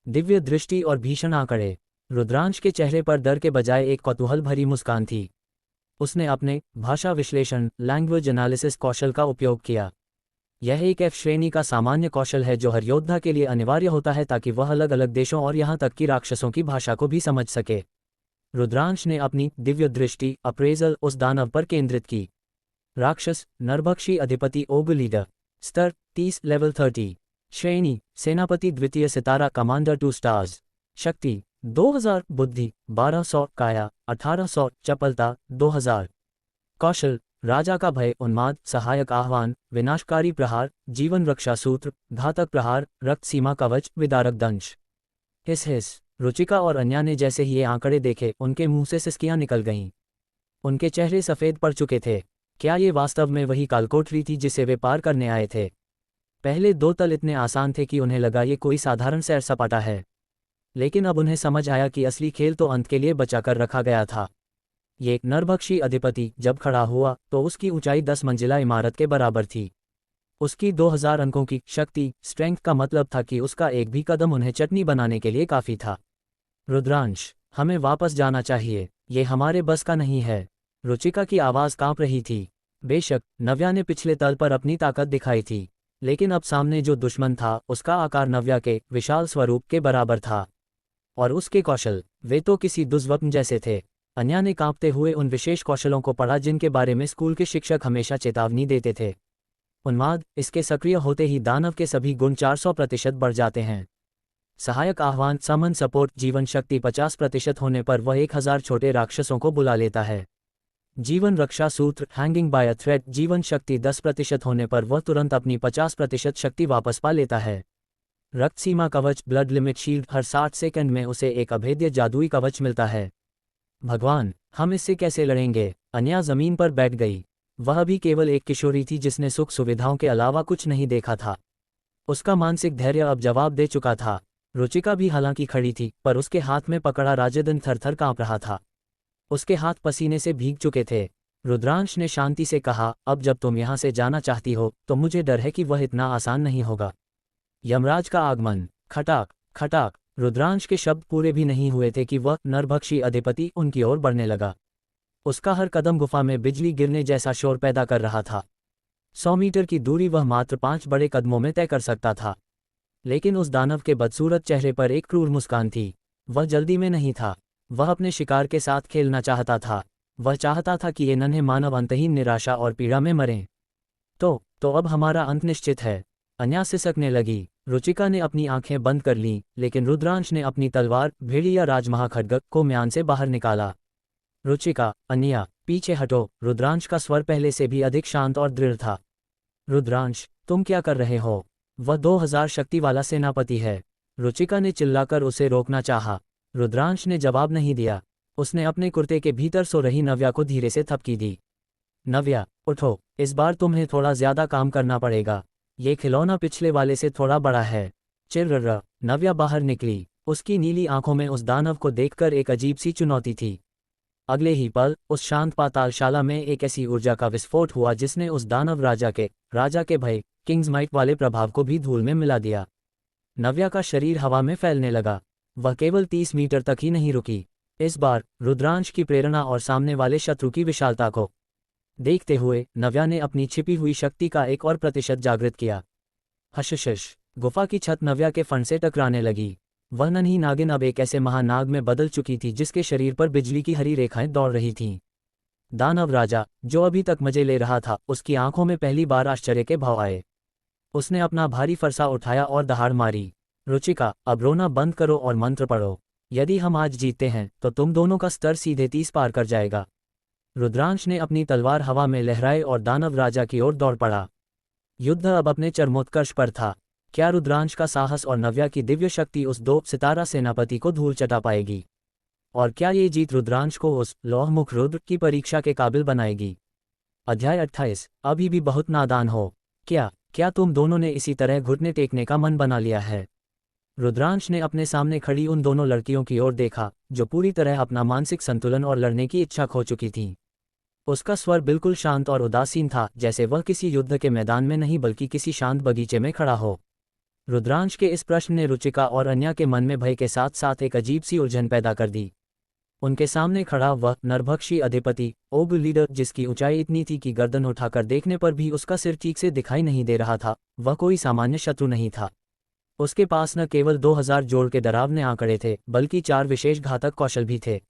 दिव्य दृष्टि और भीषण आंकड़े। रुद्रांश के चेहरे पर डर के बजाय एक कौतूहल भरी मुस्कान थी। उसने अपने भाषा विश्लेषण लैंग्वेज एनालिसिस कौशल का उपयोग किया। यह एक F श्रेणी का सामान्य कौशल है जो हर योद्धा के लिए अनिवार्य होता है ताकि वह अलग अलग देशों और यहाँ तक कि राक्षसों की भाषा को भी समझ सके। रुद्रांश ने अपनी दिव्य दृष्टि अप्रेजल उस दानव पर केंद्रित की। राक्षस नरभक्षी अधिपति ओग लीडर, स्तर 30 लेवल 30, श्रेणी सेनापति द्वितीय सितारा कमांडर 2 स्टार्स, शक्ति 2000, बुद्धि 1200, काया 1800, चपलता 2000। कौशल राजा का भय, उन्माद, सहायक आह्वान, विनाशकारी प्रहार, जीवन रक्षा सूत्र, घातक प्रहार, रक्त सीमा कवच, विदारक दंश। हिस रुचिका और अन्या ने जैसे ही ये आंकड़े देखे उनके मुंह से सिसकियां निकल गईं। उनके चेहरे सफ़ेद पड़ चुके थे। क्या ये वास्तव में वही कालकोठरी थी जिसे वे पार करने आए थे? पहले 2 तल इतने आसान थे कि उन्हें लगा ये कोई साधारण सैर सपाटा है, लेकिन अब उन्हें समझ आया कि असली खेल तो अंत के लिए बचा कर रखा गया था। ये नरभक्षी अधिपति जब खड़ा हुआ तो उसकी ऊंचाई 10 मंजिला इमारत के बराबर थी। उसकी 2000 अंकों की शक्ति स्ट्रेंथ का मतलब था कि उसका एक भी कदम उन्हें चटनी बनाने के लिए काफ़ी था। रुद्रांश, हमें वापस जाना चाहिए, ये हमारे बस का नहीं है। रुचिका की आवाज़ कांप रही थी। बेशक नव्या ने पिछले तल पर अपनी ताकत दिखाई थी, लेकिन अब सामने जो दुश्मन था उसका आकार नव्या के विशाल स्वरूप के बराबर था, और उसके कौशल वे तो किसी दुष्स्वप्न जैसे थे। अन्या ने कांपते हुए उन विशेष कौशलों को पढ़ा जिनके बारे में स्कूल के शिक्षक हमेशा चेतावनी देते थे। उन्माद, इसके सक्रिय होते ही दानव के सभी गुण 400% बढ़ जाते हैं। सहायक आह्वान समन सपोर्ट, जीवन शक्ति 50% होने पर वह 1000 छोटे राक्षसों को बुला लेता है। जीवन रक्षा सूत्र हैंगिंग बाय अ थ्रेड, जीवन शक्ति 10% होने पर वह तुरंत अपनी 50% शक्ति वापस पा लेता है। रक्त सीमा कवच ब्लड लिमिट शील्ड, हर 60 सेकंड में उसे एक अभेद्य जादुई कवच मिलता है। भगवान, हम इससे कैसे लड़ेंगे? अन्या जमीन पर बैठ गई। वह भी केवल एक किशोरी थी जिसने सुख सुविधाओं के अलावा कुछ नहीं देखा था। उसका मानसिक धैर्य अब जवाब दे चुका था। रुचिका भी हालांकि खड़ी थी, पर उसके हाथ में पकड़ा राजदंड थरथर कांप रहा था। उसके हाथ पसीने से भीग चुके थे। रुद्रांश ने शांति से कहा, अब जब तुम यहाँ से जाना चाहती हो तो मुझे डर है कि वह इतना आसान नहीं होगा। यमराज का आगमन। खटाक खटाक। रुद्रांश के शब्द पूरे भी नहीं हुए थे कि वह नरभक्षी अधिपति उनकी ओर बढ़ने लगा। उसका हर कदम गुफा में बिजली गिरने जैसा शोर पैदा कर रहा था। 100 मीटर की दूरी वह मात्र 5 बड़े कदमों में तय कर सकता था, लेकिन उस दानव के बदसूरत चेहरे पर एक क्रूर मुस्कान थी। वह जल्दी में नहीं था, वह अपने शिकार के साथ खेलना चाहता था। वह चाहता था कि ये नन्हे मानव अंतहीन निराशा और पीड़ा में मरें। तो अब हमारा अंत निश्चित है। अन्या सिसकने लगी। रुचिका ने अपनी आंखें बंद कर लीं, लेकिन रुद्रांश ने अपनी तलवार भेड़िया राजमहाखड्ग को म्यान से बाहर निकाला। रुचिका, अन्या, पीछे हटो। रुद्रांश का स्वर पहले से भी अधिक शांत और दृढ़ था। रुद्रांश, तुम क्या कर रहे हो? वह 2000 शक्ति वाला सेनापति है। रुचिका ने चिल्लाकर उसे रोकना चाहा। रुद्रांश ने जवाब नहीं दिया। उसने अपने कुर्ते के भीतर सो रही नव्या को धीरे से थपकी दी। नव्या, उठो, इस बार तुम्हें थोड़ा ज्यादा काम करना पड़ेगा। ये खिलौना पिछले वाले से थोड़ा बड़ा है। चिर्र। नव्या बाहर निकली। उसकी नीली आंखों में उस दानव को देखकर एक अजीब सी चुनौती थी। अगले ही पल उस शांत पातालशाला में एक ऐसी ऊर्जा का विस्फोट हुआ जिसने उस दानव राजा के भय किंग्स माइट वाले प्रभाव को भी धूल में मिला दिया। नव्या का शरीर हवा में फैलने लगा। वह केवल 30 मीटर तक ही नहीं रुकी। इस बार रुद्रांश की प्रेरणा और सामने वाले शत्रु की विशालता को देखते हुए नव्या ने अपनी छिपी हुई शक्ति का एक और प्रतिशत जागृत किया। हशश। गुफा की छत नव्या के फन से टकराने लगी। वह नन्ही नागिन अब एक ऐसे महानाग में बदल चुकी थी जिसके शरीर पर बिजली की हरी रेखाएं दौड़ रही थीं। दानव राजा, जो अभी तक मजे ले रहा था, उसकी आंखों में पहली बार आश्चर्य के भाव आए। उसने अपना भारी फरसा उठाया और दहाड़ मारी। रुचिका, अब रोना बंद करो और मंत्र पढ़ो। यदि हम आज जीतते हैं तो तुम दोनों का स्तर सीधे 30 पार कर जाएगा। रुद्रांश ने अपनी तलवार हवा में लहराए और दानव राजा की ओर दौड़ पड़ा। युद्ध अब अपने चरमोत्कर्ष पर था। क्या रुद्रांश का साहस और नव्या की दिव्य शक्ति उस 2 सितारा सेनापति को धूल चटा पाएगी? और क्या ये जीत रुद्रांश को उस लौहमुख रुद्र की परीक्षा के काबिल बनाएगी? अध्याय 28। अभी भी बहुत नादान हो क्या तुम दोनों ने इसी तरह घुटने टेकने का मन बना लिया है? रुद्रांश ने अपने सामने खड़ी उन दोनों लड़कियों की ओर देखा जो पूरी तरह अपना मानसिक संतुलन और लड़ने की इच्छा खो चुकी थीं। उसका स्वर बिल्कुल शांत और उदासीन था, जैसे वह किसी युद्ध के मैदान में नहीं बल्कि किसी शांत बगीचे में खड़ा हो। रुद्रांश के इस प्रश्न ने रुचिका और अन्या के मन में भय के साथ साथ एक अजीब सी उलझन पैदा कर दी। उनके सामने खड़ा वह नरभक्षी अधिपति, ओग लीडर, जिसकी ऊंचाई इतनी थी कि गर्दन उठाकर देखने पर भी उसका सिर ठीक से दिखाई नहीं दे रहा था, वह कोई सामान्य शत्रु नहीं था। उसके पास न केवल 2000 जोड़ के डरावने आंकड़े थे, बल्कि 4 विशेष घातक कौशल भी थे।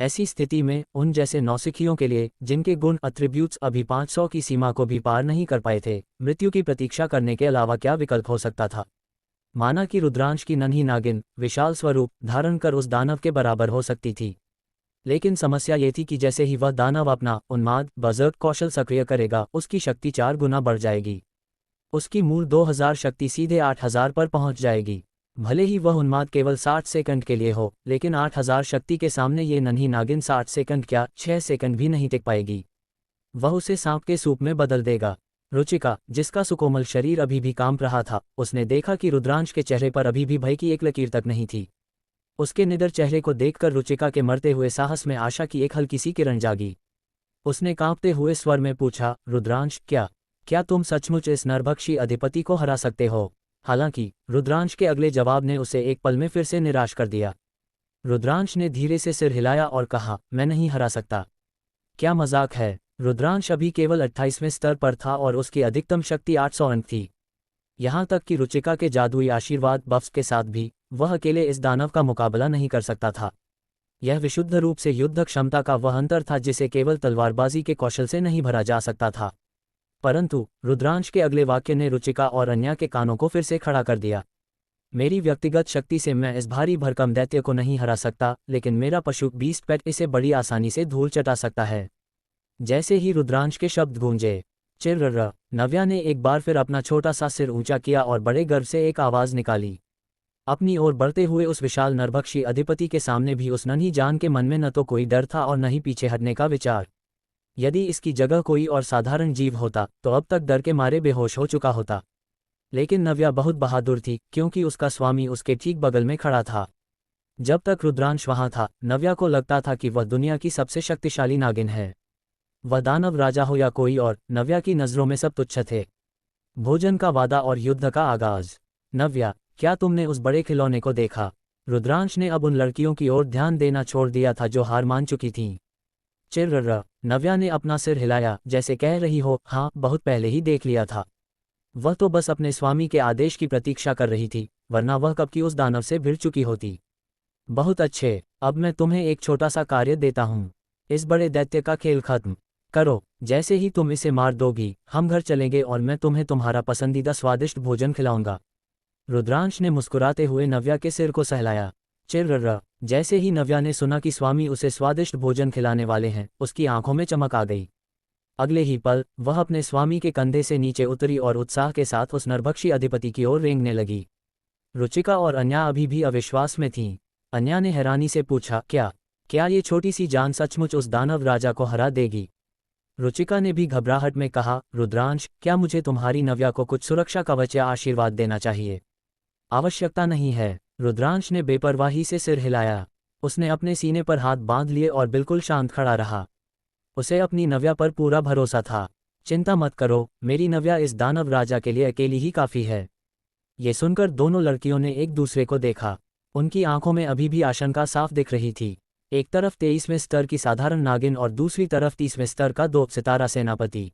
ऐसी स्थिति में उन जैसे नौसिखियों के लिए, जिनके गुण अट्रिब्यूट्स अभी 500 की सीमा को भी पार नहीं कर पाए थे, मृत्यु की प्रतीक्षा करने के अलावा क्या विकल्प हो सकता था। माना कि रुद्रांश की नन्ही नागिन विशाल स्वरूप धारण कर उस दानव के बराबर हो सकती थी, लेकिन समस्या ये थी कि जैसे ही वह दानव अपना उन्माद बर्ज़र्क कौशल सक्रिय करेगा, उसकी शक्ति 4 गुना बढ़ जाएगी। उसकी मूल 2000 शक्ति सीधे 8000 पर पहुंच जाएगी। भले ही वह उन्माद केवल 60 सेकंड के लिए हो, लेकिन 8000 शक्ति के सामने ये नन्ही नागिन 60 सेकंड क्या 6 सेकंड भी नहीं टिक पाएगी। वह उसे सांप के सूप में बदल देगा। रुचिका, जिसका सुकोमल शरीर अभी भी कांप रहा था, उसने देखा कि रुद्रांश के चेहरे पर अभी भी भय की एक लकीर तक नहीं थी। उसके निडर चेहरे को देखकर रुचिका के मरते हुए साहस में आशा की एक हल्की सी किरण जागी। उसने कांपते हुए स्वर में पूछा, रुद्रांश, क्या तुम सचमुच इस नरभक्षी अधिपति को हरा सकते हो? हालांकि रुद्रांश के अगले जवाब ने उसे एक पल में फिर से निराश कर दिया। रुद्रांश ने धीरे से सिर हिलाया और कहा, मैं नहीं हरा सकता। क्या मजाक है? रुद्रांश अभी केवल 28वें स्तर पर था और उसकी अधिकतम शक्ति 800 अंक थी। यहाँ तक कि रुचिका के जादुई आशीर्वाद बफ्स के साथ भी वह अकेले इस दानव का मुकाबला नहीं कर सकता था। यह विशुद्ध रूप से युद्ध क्षमता का वह अंतर था जिसे केवल तलवारबाजी के कौशल से नहीं भरा जा सकता था। परंतु रुद्रांश के अगले वाक्य ने रुचिका और अन्या के कानों को फिर से खड़ा कर दिया। मेरी व्यक्तिगत शक्ति से मैं इस भारी भरकम दैत्य को नहीं हरा सकता, लेकिन मेरा पशु बीस्ट पेट इसे बड़ी आसानी से धूल चटा सकता है। जैसे ही रुद्रांश के शब्द गूंजे, चिर्र, नव्या ने एक बार फिर अपना छोटा सा सिर ऊंचा किया और बड़े गर्व से एक आवाज निकाली। अपनी ओर बढ़ते हुए उस विशाल नरभक्षी अधिपति के सामने भी उस नन्ही जान के मन में न तो कोई डर था और न ही पीछे हटने का विचार। यदि इसकी जगह कोई और साधारण जीव होता तो अब तक डर के मारे बेहोश हो चुका होता। लेकिन नव्या बहुत बहादुर थी, क्योंकि उसका स्वामी उसके ठीक बगल में खड़ा था। जब तक रुद्रांश वहां था, नव्या को लगता था कि वह दुनिया की सबसे शक्तिशाली नागिन है। वह दानव राजा हो या कोई और, नव्या की नज़रों में सब तुच्छ थे। भोजन का वादा और युद्ध का आगाज। नव्या, क्या तुमने उस बड़े खिलौने को देखा? रुद्रांश ने अब उन लड़कियों की ओर ध्यान देना छोड़ दिया था जो हार मान चुकी थीं। चिर्र, नव्या ने अपना सिर हिलाया, जैसे कह रही हो, हाँ, बहुत पहले ही देख लिया था। वह तो बस अपने स्वामी के आदेश की प्रतीक्षा कर रही थी, वरना वह कब की उस दानव से भिड़ चुकी होती। बहुत अच्छे, अब मैं तुम्हें एक छोटा सा कार्य देता हूँ। इस बड़े दैत्य का खेल खत्म करो। जैसे ही तुम इसे मार दोगी, हम घर चलेंगे और मैं तुम्हें तुम्हारा पसंदीदा स्वादिष्ट भोजन खिलाऊंगा। रुद्रांश ने मुस्कुराते हुए नव्या के सिर को सहलाया। चिर्र, जैसे ही नव्या ने सुना कि स्वामी उसे स्वादिष्ट भोजन खिलाने वाले हैं, उसकी आंखों में चमक आ गई। अगले ही पल वह अपने स्वामी के कंधे से नीचे उतरी और उत्साह के साथ उस नरभक्षी अधिपति की ओर रेंगने लगी। रुचिका और अन्या अभी भी अविश्वास में थीं। अन्या ने हैरानी से पूछा, क्या ये छोटी सी जान सचमुच उस दानव राजा को हरा देगी? रुचिका ने भी घबराहट में कहा, रुद्रांश, क्या मुझे तुम्हारी नव्या को कुछ सुरक्षा कवच या आशीर्वाद देना चाहिए? आवश्यकता नहीं है। रुद्रांश ने बेपरवाही से सिर हिलाया। उसने अपने सीने पर हाथ बांध लिए और बिल्कुल शांत खड़ा रहा। उसे अपनी नव्या पर पूरा भरोसा था। चिंता मत करो, मेरी नव्या इस दानव राजा के लिए अकेली ही काफ़ी है। ये सुनकर दोनों लड़कियों ने एक दूसरे को देखा। उनकी आंखों में अभी भी आशंका साफ दिख रही थी। एक तरफ 23वें स्तर की साधारण नागिन और दूसरी तरफ 30वें स्तर का 2 सितारा सेनापति।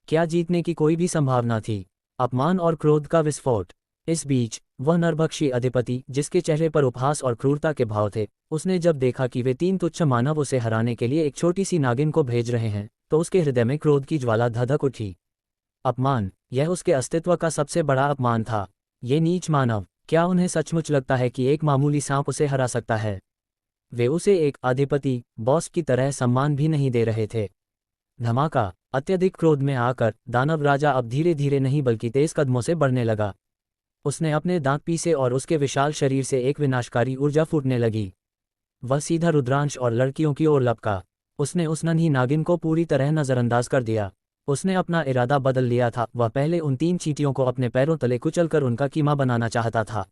क्या जीतने की कोई भी संभावना थी? अपमान और क्रोध का विस्फोट। इस बीच वह नरभक्षी अधिपति, जिसके चेहरे पर उपहास और क्रूरता के भाव थे, उसने जब देखा कि वे 3 तुच्छ मानव उसे हराने के लिए एक छोटी सी नागिन को भेज रहे हैं, तो उसके हृदय में क्रोध की ज्वाला धधक उठी। अपमान, यह उसके अस्तित्व का सबसे बड़ा अपमान था। ये नीच मानव, क्या उन्हें सचमुच लगता है कि एक मामूली सांप उसे हरा सकता है? वे उसे एक अधिपति, बॉस की तरह सम्मान भी नहीं दे रहे थे। धमाका। अत्यधिक क्रोध में आकर दानव राजा अब धीरे धीरे नहीं बल्कि तेज कदमों से बढ़ने लगा। उसने अपने दांत पीसे और उसके विशाल शरीर से एक विनाशकारी ऊर्जा फूटने लगी। वह सीधा रुद्रांश और लड़कियों की ओर लपका। उसने उस नन्ही नागिन को पूरी तरह नजरअंदाज कर दिया। उसने अपना इरादा बदल लिया था। वह पहले उन 3 चींटियों को अपने पैरों तले कुचलकर उनका कीमा बनाना चाहता था।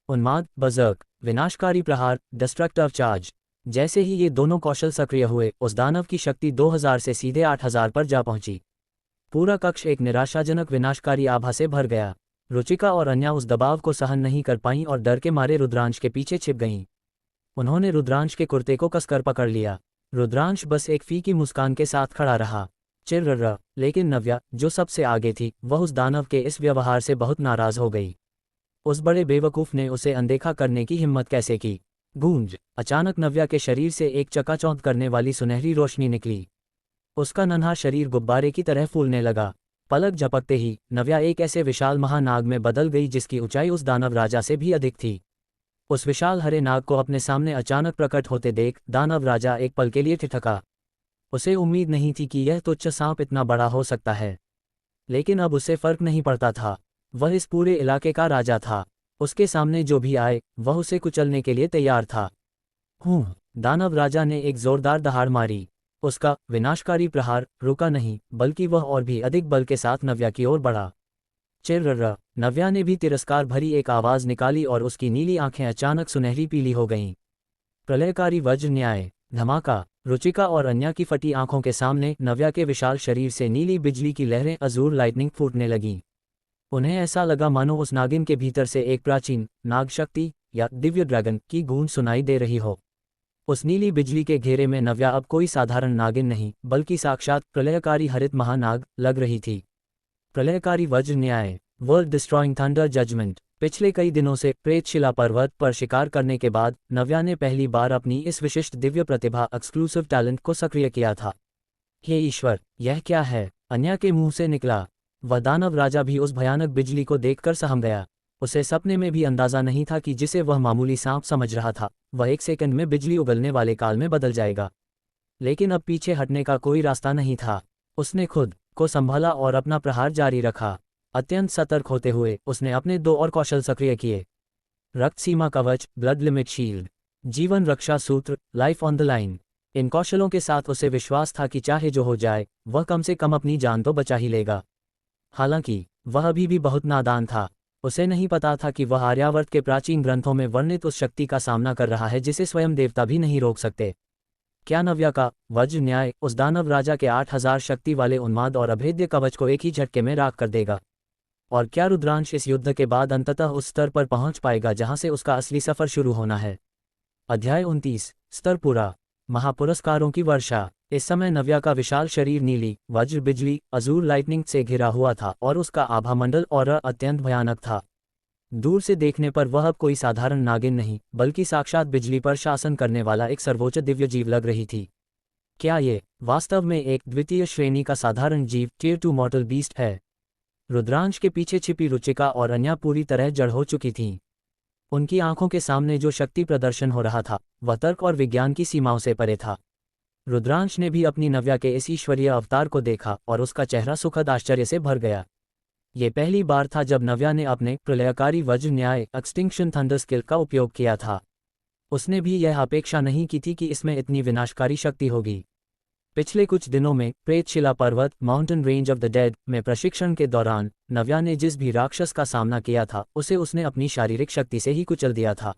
उन्माद, बर्ज़र्क, विनाशकारी प्रहार, डिस्ट्रक्टिव चार्ज। जैसे ही ये दोनों कौशल सक्रिय हुए, उस दानव की शक्ति 2000 से सीधे 8000 पर जा पहुंची। पूरा कक्ष एक निराशाजनक विनाशकारी आभा से भर गया। रुचिका और अन्या उस दबाव को सहन नहीं कर पाईं और डर के मारे रुद्रांश के पीछे छिप गईं। उन्होंने रुद्रांश के कुर्ते को कसकर पकड़ लिया। रुद्रांश बस एक फीकी मुस्कान के साथ खड़ा रहा। चिर्र, लेकिन नव्या, जो सबसे आगे थी, वह उस दानव के इस व्यवहार से बहुत नाराज हो गई। उस बड़े बेवकूफ ने उसे अनदेखा करने की हिम्मत कैसे की? गूंज! अचानक नव्या के शरीर से एक चकाचौंध करने वाली सुनहरी रोशनी निकली। उसका नन्हा शरीर गुब्बारे की तरह फूलने लगा। पलक झपकते ही नव्या एक ऐसे विशाल महानाग में बदल गई जिसकी ऊंचाई उस दानव राजा से भी अधिक थी। उस विशाल हरे नाग को अपने सामने अचानक प्रकट होते देख दानव राजा एक पल के लिए ठिठका। उसे उम्मीद नहीं थी कि यह तुच्छ सांप इतना बड़ा हो सकता है, लेकिन अब उसे फर्क नहीं पड़ता था। वह इस पूरे इलाके का राजा था। उसके सामने जो भी आए वह उसे कुचलने के लिए तैयार था। दानव राजा ने एक जोरदार दहाड़ मारी। उसका विनाशकारी प्रहार रुका नहीं, बल्कि वह और भी अधिक बल के साथ नव्या की ओर बढ़ा। चिर्र! नव्या ने भी तिरस्कार भरी एक आवाज निकाली और उसकी नीली आंखें अचानक सुनहरी पीली हो गईं। प्रलयकारी वज्र न्याय! धमाका! रुचिका और अन्या की फटी आंखों के सामने नव्या के विशाल शरीर से नीली बिजली की लहरें अजूर लाइटनिंग फूटने लगीं। उन्हें ऐसा लगा मानो उस नागिन के भीतर से एक प्राचीन नाग शक्ति या दिव्य ड्रैगन की गूंज सुनाई दे रही हो। उस नीली बिजली के घेरे में नव्या अब कोई साधारण नागिन नहीं, बल्कि साक्षात प्रलयकारी हरित महानाग लग रही थी। प्रलयकारी वज्र न्याय! World destroying thunder judgment! पिछले कई दिनों से प्रेतशिला पर्वत पर शिकार करने के बाद नव्या ने पहली बार अपनी इस विशिष्ट दिव्य प्रतिभा एक्सक्लूसिव टैलेंट को सक्रिय किया था। हे ईश्वर, यह क्या है? अन्या के मुंह से निकला। वह दानव राजा भी उस भयानक बिजली को देखकर सहम गया। उसे सपने में भी अंदाजा नहीं था कि जिसे वह मामूली सांप समझ रहा था, वह एक सेकंड में बिजली उगलने वाले काल में बदल जाएगा। लेकिन अब पीछे हटने का कोई रास्ता नहीं था। उसने खुद को संभाला और अपना प्रहार जारी रखा। अत्यंत सतर्क होते हुए उसने अपने 2 और कौशल सक्रिय किए। रक्त सीमा कवच, ब्लड लिमिट शील्ड, जीवन रक्षा सूत्र, लाइफ ऑन द लाइन। इन कौशलों के साथ उसे विश्वास था कि चाहे जो हो जाए, वह कम से कम अपनी जान तो बचा ही लेगा। हालांकि वह अभी भी बहुत नादान था। उसे नहीं पता था कि वह आर्यावर्त के प्राचीन ग्रंथों में वर्णित उस शक्ति का सामना कर रहा है जिसे स्वयं देवता भी नहीं रोक सकते। क्या नव्या का वज्र न्याय उस दानव राजा के 8000 शक्ति वाले उन्माद और अभेद्य कवच को एक ही झटके में राख कर देगा? और क्या रुद्रांश इस युद्ध के बाद अंततः उस स्तर पर पहुंच पाएगा जहां से उसका असली सफर शुरू होना है? अध्याय 29, स्तर पूरा। महापुरस्कारों की वर्षा। इस समय नव्या का विशाल शरीर नीली वज्र बिजली अजूर लाइटनिंग से घिरा हुआ था और उसका आभामंडल और अत्यंत भयानक था। दूर से देखने पर वह अब कोई साधारण नागिन नहीं, बल्कि साक्षात बिजली पर शासन करने वाला एक सर्वोच्च दिव्य जीव लग रही थी। क्या ये वास्तव में एक द्वितीय श्रेणी का साधारण जीव टियर 2 मॉर्टल बीस्ट है? रुद्रांश के पीछे छिपी रुचिका और अन्या पूरी तरह जड़ हो चुकी थीं। उनकी आंखों के सामने जो शक्ति प्रदर्शन हो रहा था वह तर्क और विज्ञान की सीमाओं से परे था। रुद्रांश ने भी अपनी नव्या के इस ईश्वरीय अवतार को देखा और उसका चेहरा सुखद आश्चर्य से भर गया। ये पहली बार था जब नव्या ने अपने प्रलयकारी वज्र न्याय एक्सटिंक्शन थंडर स्किल का उपयोग किया था। उसने भी यह अपेक्षा नहीं की थी कि इसमें इतनी विनाशकारी शक्ति होगी। पिछले कुछ दिनों में प्रेतशिला पर्वत mountain range of the dead में प्रशिक्षण के दौरान नव्या ने जिस भी राक्षस का सामना किया था उसे उसने अपनी शारीरिक शक्ति से ही कुचल दिया था।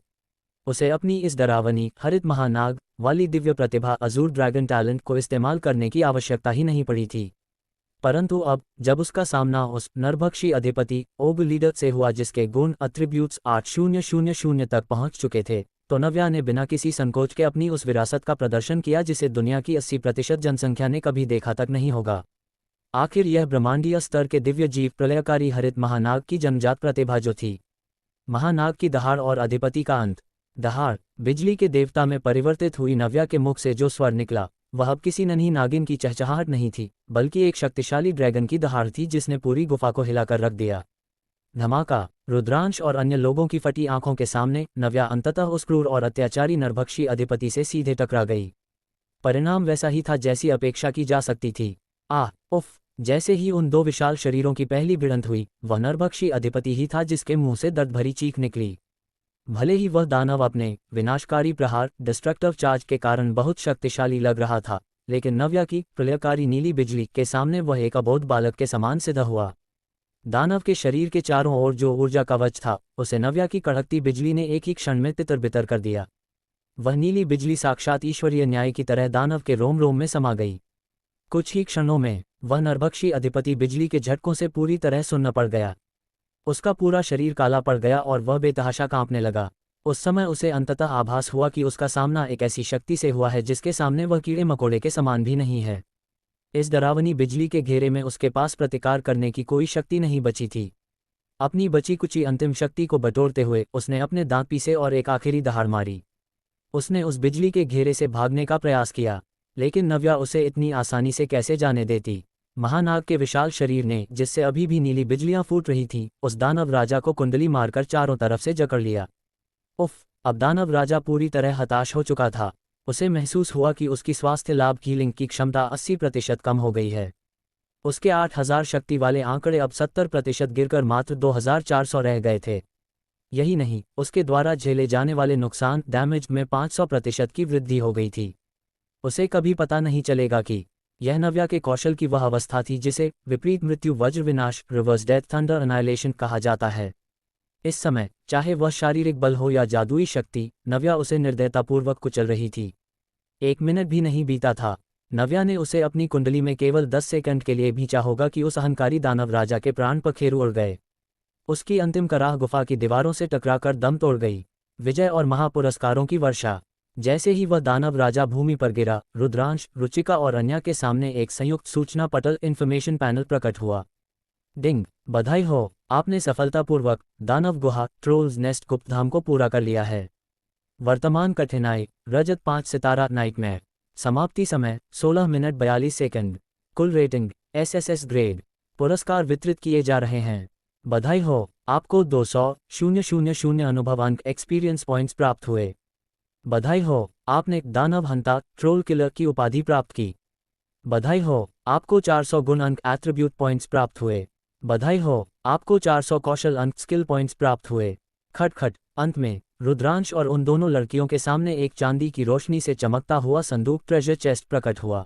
उसे अपनी इस डरावनी हरित महानाग वाली दिव्य प्रतिभा अजूर ड्रैगन टैलेंट को इस्तेमाल करने की आवश्यकता ही नहीं पड़ी थी। परंतु अब जब उसका सामना उस नरभक्षी अधिपति ओग लीडर से हुआ जिसके गुण अट्रिब्यूट्स 8000 तक पहुंच चुके थे, तो नव्या ने बिना किसी संकोच के अपनी उस विरासत का प्रदर्शन किया जिसे दुनिया की 80% जनसंख्या ने कभी देखा तक नहीं होगा। आखिर यह ब्रह्मांडीय स्तर के दिव्य जीव प्रलयकारी हरित महानाग की जन्मजात प्रतिभा जो थी। महानाग की दहाड़ और अधिपति का अंत। दहाड़ बिजली के देवता में परिवर्तित हुई नव्या के मुख से जो स्वर निकला वह अब किसी नन्ही नागिन की चहचहाहट नहीं थी, बल्कि एक शक्तिशाली ड्रैगन की दहाड़ थी जिसने पूरी गुफा को हिलाकर रख दिया। धमाका! रुद्रांश और अन्य लोगों की फटी आंखों के सामने नव्या अंततः उस क्रूर और अत्याचारी नरभक्षी अधिपति से सीधे टकरा गई। परिणाम वैसा ही था जैसी अपेक्षा की जा सकती थी। उफ! जैसे ही उन 2 विशाल शरीरों की पहली भिड़ंत हुई, वह नरभक्षी अधिपति ही था जिसके मुंह से दर्द भरी चीख निकली। भले ही वह दानव अपने विनाशकारी प्रहार डिस्ट्रक्टिव चार्ज के कारण बहुत शक्तिशाली लग रहा था, लेकिन नव्या की प्रलयकारी नीली बिजली के सामने वह एक अबोध बालक के समान सिद्ध हुआ। दानव के शरीर के चारों ओर जो ऊर्जा कवच था उसे नव्या की कड़कती बिजली ने एक ही क्षण में तितर-बितर कर दिया। वह नीली बिजली साक्षात ईश्वरीय न्याय की तरह दानव के रोम रोम में समा गई। कुछ ही क्षणों में वह नरभक्षी अधिपति बिजली के झटकों से पूरी तरह सुन्न पड़ गया। उसका पूरा शरीर काला पड़ गया और वह बेतहाशा कांपने लगा। उस समय उसे अंततः आभास हुआ कि उसका सामना एक ऐसी शक्ति से हुआ है जिसके सामने वह कीड़े मकोड़े के समान भी नहीं है। इस डरावनी बिजली के घेरे में उसके पास प्रतिकार करने की कोई शक्ति नहीं बची थी। अपनी बची कुची अंतिम शक्ति को बटोरते हुए उसने अपने दांत पीसे और एक आखिरी दहाड़ मारी। उसने उस बिजली के घेरे से भागने का प्रयास किया, लेकिन नव्या उसे इतनी आसानी से कैसे जाने देती। महानाग के विशाल शरीर ने, जिससे अभी भी नीली बिजलियां फूट रही थीं, उस दानव राजा को कुंडली मारकर चारों तरफ से जकड़ लिया। उफ! अब दानव राजा पूरी तरह हताश हो चुका था। उसे महसूस हुआ कि उसकी स्वास्थ्य लाभ हीलिंग की क्षमता 80% कम हो गई है। उसके 8000 शक्ति वाले आंकड़े अब 70% गिरकर मात्र 2400 रह गए थे। यही नहीं, उसके द्वारा झेले जाने वाले नुकसान डैमेज में 500% की वृद्धि हो गई थी। उसे कभी पता नहीं चलेगा कि यह नव्या के कौशल की वह अवस्था थी जिसे विपरीत मृत्यु वज्र विनाश रिवर्स डेथ थंडर अनाइलेशन कहा जाता है। इस समय चाहे वह शारीरिक बल हो या जादुई शक्ति, नव्या उसे निर्दयतापूर्वक कुचल रही थी। 1 मिनट भी नहीं बीता था, नव्या ने उसे अपनी कुंडली में केवल 10 सेकंड के लिए भींचा होगा कि उस अहंकारी दानव राजा के प्राण पखेरु उड़ गए। उसकी अंतिम कराह गुफा की दीवारों से टकराकर दम तोड़ गई। विजय और महापुरस्कारों की वर्षा। जैसे ही वह दानव राजा भूमि पर गिरा, रुद्रांश, रुचिका और अन्या के सामने एक संयुक्त सूचना पटल इन्फॉर्मेशन पैनल प्रकट हुआ। डिंग! बधाई हो, आपने सफलतापूर्वक दानव गुहा ट्रोल्स नेस्ट गुप्तधाम को पूरा कर लिया है। वर्तमान कठिनाई रजत 5 सितारा नाइटमेयर। समाप्ति समय 16 मिनट 42 सेकंड। कुल रेटिंग SSS ग्रेड। पुरस्कार वितरित किए जा रहे हैं। बधाई हो, आपको 200,000 अनुभव अंक एक्सपीरियंस पॉइंट्स प्राप्त हुए। बधाई हो, आपने दानव हंता ट्रोल किलर की उपाधि प्राप्त की। बधाई हो, आपको 400 गुण अंक एट्रीब्यूट पॉइंट्स प्राप्त हुए। बधाई हो, आपको 400 कौशल अंक स्किल पॉइंट्स प्राप्त हुए। खटखट! अंत में रुद्रांश और उन दोनों लड़कियों के सामने एक चांदी की रोशनी से चमकता हुआ संदूक ट्रेजर चेस्ट प्रकट हुआ।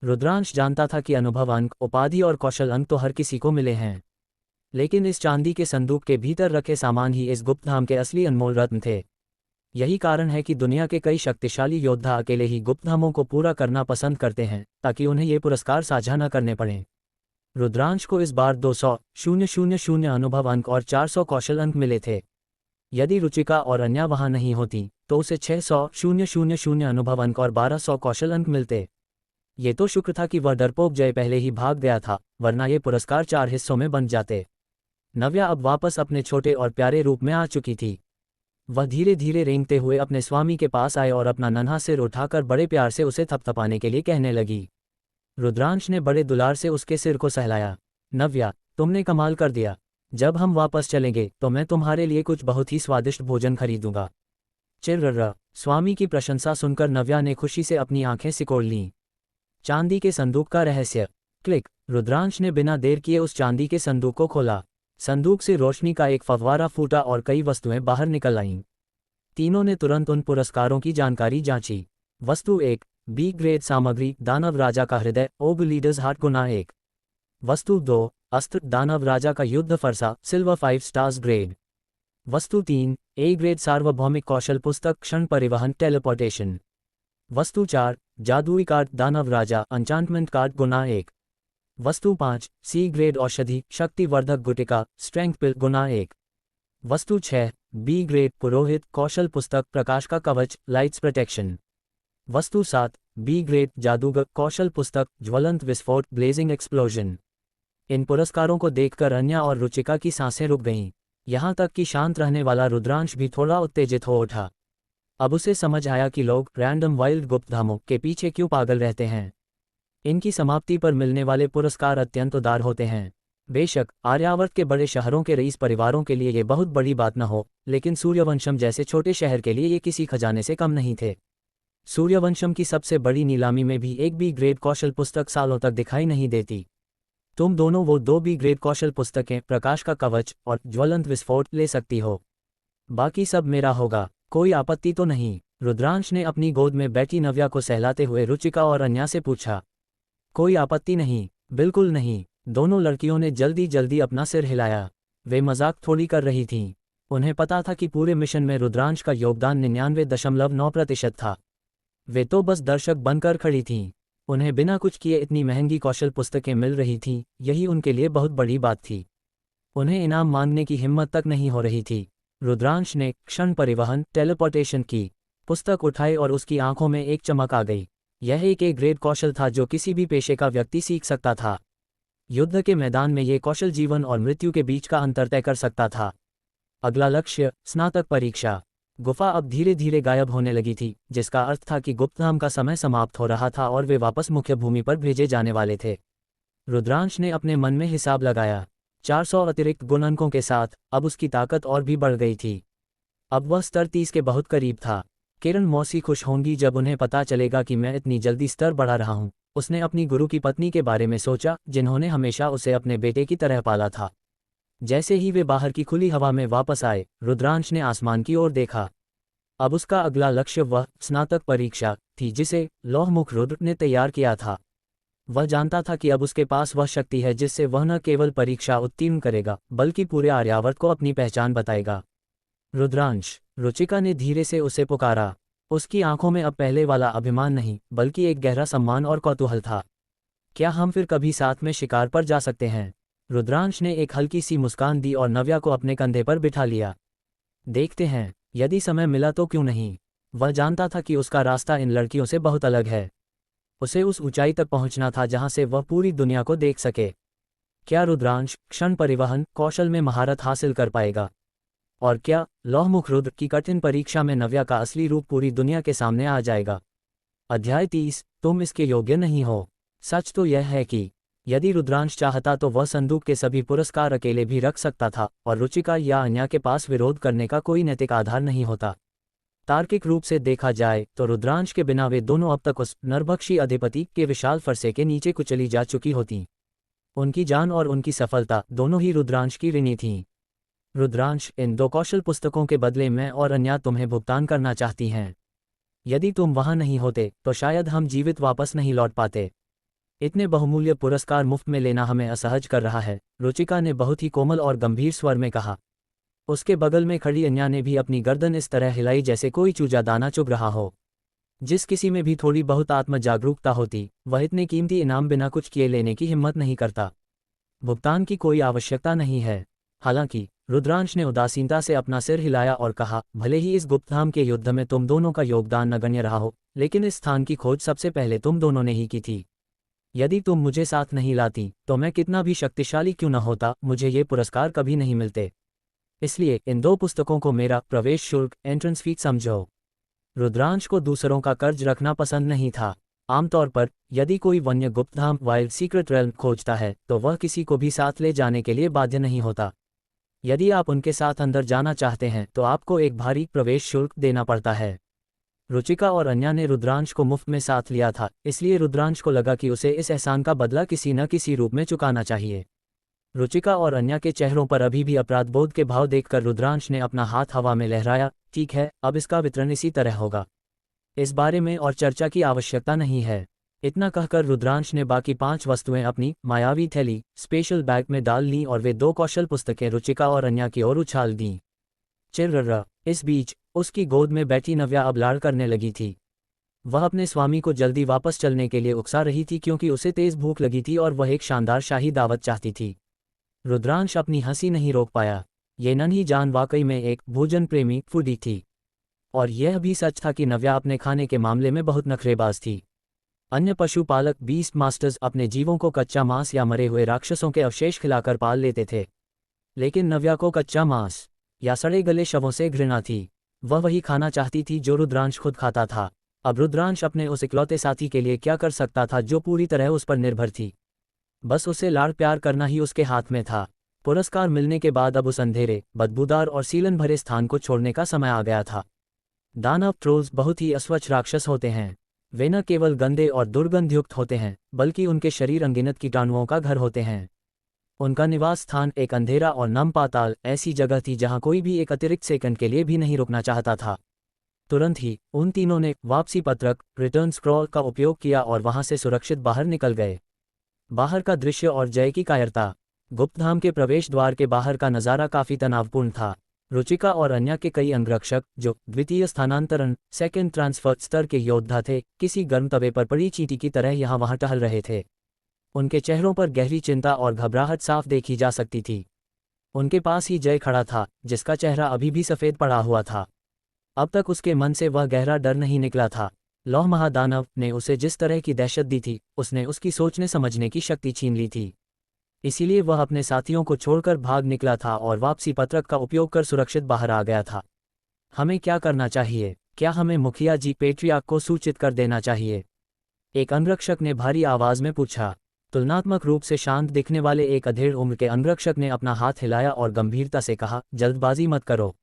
रुद्रांश जानता था कि अनुभव अंक, उपाधि और कौशल अंक तो हर किसी को मिले हैं, लेकिन इस चांदी के संदूक के भीतर रखे सामान ही इस गुप्तधाम के असली अनमोल रत्न थे। यही कारण है कि दुनिया के कई शक्तिशाली योद्धा अकेले ही गुप्तधामों को पूरा करना पसंद करते हैं, ताकि उन्हें ये पुरस्कार साझा न करने पड़ें। रुद्रांश को इस बार 200,000 अनुभव अंक और 400 कौशल अंक मिले थे। यदि रुचिका और अन्या वहां नहीं होती तो उसे 600,000 अनुभव अंक और 1200 कौशल अंक मिलते। ये तो शुक्र था कि वह डरपोक जय पहले ही भाग गया था, वरना ये पुरस्कार 4 हिस्सों में बंट जाते। नव्या अब वापस अपने छोटे और प्यारे रूप में आ चुकी थी। वह धीरे धीरे रेंगते हुए अपने स्वामी के पास आए और अपना नन्हा सिर उठाकर बड़े प्यार से उसे थपथपाने के लिए कहने लगी। रुद्रांश ने बड़े दुलार से उसके सिर को सहलाया। नव्या, तुमने कमाल कर दिया। जब हम वापस चलेंगे तो मैं तुम्हारे लिए कुछ बहुत ही स्वादिष्ट भोजन खरीदूंगा। चिर्रर्रा! स्वामी की प्रशंसा सुनकर नव्या ने खुशी से अपनी आंखें सिकोड़ लीं। चांदी के संदूक का रहस्य। क्लिक! रुद्रांश ने बिना देर किए उस चांदी के संदूक को खोला। संदूक से रोशनी का एक फव्वारा फूटा और कई वस्तुएं बाहर निकल आईं। तीनों ने तुरंत उन पुरस्कारों की जानकारी जांची। वस्तु 1, बी ग्रेड सामग्री, दानव राजा का हृदय, ओग लीडर्स हार्ट गुना 1। वस्तु 2, अस्त्र, दानव राजा का युद्ध फरसा, सिल्वर 5 स्टार्स ग्रेड। वस्तु 3, ए ग्रेड सार्वभौमिक कौशल पुस्तक, क्षण परिवहन, टेलीपोर्टेशन। वस्तु 4, जादुई कार्ड, दानव राजा, एन्चांटमेंट कार्ड गुना 1। वस्तु 5, सी ग्रेड औषधि, शक्तिवर्धक गुटिका, स्ट्रेंथ पिल गुना 1। वस्तु 6, बी ग्रेड पुरोहित, कौशल पुस्तक, प्रकाश का कवच, लाइट्स प्रोटेक्शन। वस्तु 7, बी ग्रेड जादूगर, कौशल पुस्तक, ज्वलंत विस्फोट, ब्लेजिंग एक्सप्लोजन। इन पुरस्कारों को देखकर अन्या और रुचिका की सांसें रुक गईं। यहाँ तक कि शांत रहने वाला रुद्रांश भी थोड़ा उत्तेजित हो उठा। अब उसे समझ आया कि लोग रैंडम वाइल्ड गुप्तधामों के पीछे क्यों पागल रहते हैं। इनकी समाप्ति पर मिलने वाले पुरस्कार अत्यंत उदार होते हैं। बेशक आर्यावर्त के बड़े शहरों के रईस परिवारों के लिए ये बहुत बड़ी बात न हो, लेकिन सूर्यवंशम जैसे छोटे शहर के लिए ये किसी खजाने से कम नहीं थे। सूर्यवंशम की सबसे बड़ी नीलामी में भी एक बी ग्रेड कौशल पुस्तक सालों तक दिखाई नहीं देती। तुम दोनों वो 2 बी ग्रेड कौशल पुस्तकें, प्रकाश का कवच और ज्वलंत विस्फोट, ले सकती हो। बाकी सब मेरा होगा, कोई आपत्ति तो नहीं? रुद्रांश ने अपनी गोद में बैठी नव्या को सहलाते हुए रुचिका और अन्या से पूछा। कोई आपत्ति नहीं, बिल्कुल नहीं। दोनों लड़कियों ने जल्दी जल्दी अपना सिर हिलाया। वे मजाक थोड़ी कर रही थीं। उन्हें पता था कि पूरे मिशन में रुद्रांश का योगदान 99.9% था। वे तो बस दर्शक बनकर खड़ी थीं। उन्हें बिना कुछ किए इतनी महंगी कौशल पुस्तकें मिल रही थीं, यही उनके लिए बहुत बड़ी बात थी। उन्हें इनाम मांगने की हिम्मत तक नहीं हो रही थी। रुद्रांश ने क्षण परिवहन टेलीपोर्टेशन की पुस्तक उठाई और उसकी आंखों में एक चमक आ गई। यह एक ग्रेड कौशल था जो किसी भी पेशे का व्यक्ति सीख सकता था। युद्ध के मैदान में ये कौशल जीवन और मृत्यु के बीच का अंतर तय कर सकता था। अगला लक्ष्य स्नातक परीक्षा। गुफा अब धीरे धीरे गायब होने लगी थी, जिसका अर्थ था कि गुप्तधाम का समय समाप्त हो रहा था और वे वापस मुख्य भूमि पर भेजे जाने वाले थे। रुद्रांश ने अपने मन में हिसाब लगाया। 400 अतिरिक्त गुण अंकों के साथ अब उसकी ताकत और भी बढ़ गई थी। अब वह स्तर 30 के बहुत करीब था। किरण मौसी खुश होंगी जब उन्हें पता चलेगा कि मैं इतनी जल्दी स्तर बढ़ा रहा हूँ। उसने अपनी गुरु की पत्नी के बारे में सोचा, जिन्होंने हमेशा उसे अपने बेटे की तरह पाला था। जैसे ही वे बाहर की खुली हवा में वापस आए, रुद्रांश ने आसमान की ओर देखा। अब उसका अगला लक्ष्य वह स्नातक परीक्षा थी जिसे लौहमुख रुद्र ने तैयार किया था। वह जानता था कि अब उसके पास वह शक्ति है जिससे वह न केवल परीक्षा उत्तीर्ण करेगा, बल्कि पूरे आर्यावर्त को अपनी पहचान बताएगा। रुद्रांश, रुचिका ने धीरे से उसे पुकारा। उसकी आंखों में अब पहले वाला अभिमान नहीं, बल्कि एक गहरा सम्मान और कौतूहल था। क्या हम फिर कभी साथ में शिकार पर जा सकते हैं? रुद्रांश ने एक हल्की सी मुस्कान दी और नव्या को अपने कंधे पर बिठा लिया। देखते हैं, यदि समय मिला तो क्यों नहीं। वह जानता था कि उसका रास्ता इन लड़कियों से बहुत अलग है। उसे उस ऊंचाई तक पहुंचना था जहां से वह पूरी दुनिया को देख सके। क्या रुद्रांश क्षण परिवहन कौशल में महारत हासिल कर पाएगा? और क्या लौहमुख रुद्र की कठिन परीक्षा में नव्या का असली रूप पूरी दुनिया के सामने आ जाएगा? अध्याय 30। तुम इसके योग्य नहीं हो। सच तो यह है कि यदि रुद्रांश चाहता तो वह संदूक के सभी पुरस्कार अकेले भी रख सकता था और रुचिका या अन्या के पास विरोध करने का कोई नैतिक आधार नहीं होता। तार्किक रूप से देखा जाए तो रुद्रांश के बिना वे दोनों अब तक उस नरभक्षी अधिपति के विशाल फरसे के नीचे कुचली जा चुकी होती। उनकी जान और उनकी सफलता दोनों ही रुद्रांश की ऋणी थीं। रुद्रांश, इन 2 कौशल पुस्तकों के बदले मैं और अन्या तुम्हें भुगतान करना चाहती हैं। यदि तुम वहां नहीं होते तो शायद हम जीवित वापस नहीं लौट पाते। इतने बहुमूल्य पुरस्कार मुफ्त में लेना हमें असहज कर रहा है, रुचिका ने बहुत ही कोमल और गंभीर स्वर में कहा। उसके बगल में खड़ी अन्या ने भी अपनी गर्दन इस तरह हिलाई जैसे कोई चूजा दाना चुग रहा हो। जिस किसी में भी थोड़ी बहुत आत्म जागरूकता होती, वह इतने कीमती इनाम बिना कुछ किए लेने की हिम्मत नहीं करता। भुगतान की कोई आवश्यकता नहीं है। हालांकि रुद्रांश ने उदासीनता से अपना सिर हिलाया और कहा, भले ही इस गुप्तधाम के युद्ध में तुम दोनों का योगदान नगण्य रहा हो, लेकिन इस स्थान की खोज सबसे पहले तुम दोनों ने ही की थी। यदि तुम मुझे साथ नहीं लाती तो मैं कितना भी शक्तिशाली क्यों न होता, मुझे ये पुरस्कार कभी नहीं मिलते। इसलिए इन 2 पुस्तकों को मेरा प्रवेश शुल्क एंट्रेंस फीस समझो। रुद्रांश को दूसरों का कर्ज रखना पसंद नहीं था। आमतौर पर यदि कोई वन्य गुप्तधाम वाइल्ड सीक्रेट रेल्म खोजता है तो वह किसी को भी साथ ले जाने के लिए बाध्य नहीं होता। यदि आप उनके साथ अंदर जाना चाहते हैं तो आपको एक भारी प्रवेश शुल्क देना पड़ता है। रुचिका और अन्या ने रुद्रांश को मुफ्त में साथ लिया था, इसलिए रुद्रांश को लगा कि उसे इस एहसान का बदला किसी न किसी रूप में चुकाना चाहिए। रुचिका और अन्या के चेहरों पर अभी भी अपराधबोध के भाव देखकर रुद्रांश ने अपना हाथ हवा में लहराया। ठीक है, अब इसका वितरण इसी तरह होगा। इस बारे में और चर्चा की आवश्यकता नहीं है। इतना कहकर रुद्रांश ने बाकी 5 वस्तुएं अपनी मायावी थैली स्पेशल बैग में डाल लीं और वे 2 कौशल पुस्तकें रुचिका और अन्या की ओर उछाल दीं। चिर्रर्रा। इस बीच उसकी गोद में बैठी नव्या अब लाड़ करने लगी थी। वह अपने स्वामी को जल्दी वापस चलने के लिए उकसा रही थी क्योंकि उसे तेज भूख लगी थी और वह एक शानदार शाही दावत चाहती थी। रुद्रांश अपनी हंसी नहीं रोक पाया। ये नन्ही जान वाकई में एक भोजन प्रेमी फूडी थी। और यह भी सच था कि नव्या अपने खाने के मामले में बहुत नखरेबाज थी। अन्य पशुपालक बीस्ट मास्टर्स अपने जीवों को कच्चा मांस या मरे हुए राक्षसों के अवशेष खिलाकर पाल लेते थे, लेकिन नव्या को कच्चा मांस या सड़े गले शवों से घृणा थी। वह वही खाना चाहती थी जो रुद्रांश खुद खाता था। अब रुद्रांश अपने उस इकलौते साथी के लिए क्या कर सकता था जो पूरी तरह उस पर निर्भर थी? बस उसे लाड़ प्यार करना ही उसके हाथ में था। पुरस्कार मिलने के बाद अब उस अंधेरे, बदबूदार और सीलन भरे स्थान को छोड़ने का समय आ गया था। दानव ट्रोल्स बहुत ही अस्वच्छ राक्षस होते हैं। वे न केवल गंदे और दुर्गंधयुक्त होते हैं, बल्कि उनके शरीर अनगिनत कीटाणुओं का घर होते हैं। उनका निवास स्थान एक अंधेरा और नम पाताल ऐसी जगह थी जहां कोई भी एक अतिरिक्त सेकंड के लिए भी नहीं रुकना चाहता था। तुरंत ही उन तीनों ने वापसी पत्रक रिटर्न स्क्रॉल का उपयोग किया और वहां से सुरक्षित बाहर निकल गए। बाहर का दृश्य और जय की कायरता। गुप्तधाम के प्रवेश द्वार के बाहर का नज़ारा काफी तनावपूर्ण था। रुचिका और अन्या के कई अंगरक्षक, जो द्वितीय स्थानांतरण सेकंड ट्रांसफर स्तर के योद्धा थे, किसी गर्म तवे पर पड़ी चींटी की तरह यहाँ वहाँ टहल रहे थे। उनके चेहरों पर गहरी चिंता और घबराहट साफ देखी जा सकती थी। उनके पास ही जय खड़ा था, जिसका चेहरा अभी भी सफ़ेद पड़ा हुआ था। अब तक उसके मन से वह गहरा डर नहीं निकला था। लौह महादानव ने उसे जिस तरह की दहशत दी थी, उसने उसकी सोचने समझने की शक्ति छीन ली थी। इसीलिए वह अपने साथियों को छोड़कर भाग निकला था और वापसी पत्रक का उपयोग कर सुरक्षित बाहर आ गया था। हमें क्या करना चाहिए? क्या हमें मुखिया जी पेट्रियार्क को सूचित कर देना चाहिए? एक अंगरक्षक ने भारी आवाज में पूछा। तुलनात्मक रूप से शांत दिखने वाले एक अधेड़ उम्र के अंगरक्षक ने अपना हाथ हिलाया और गंभीरता से कहा, जल्दबाजी मत करो।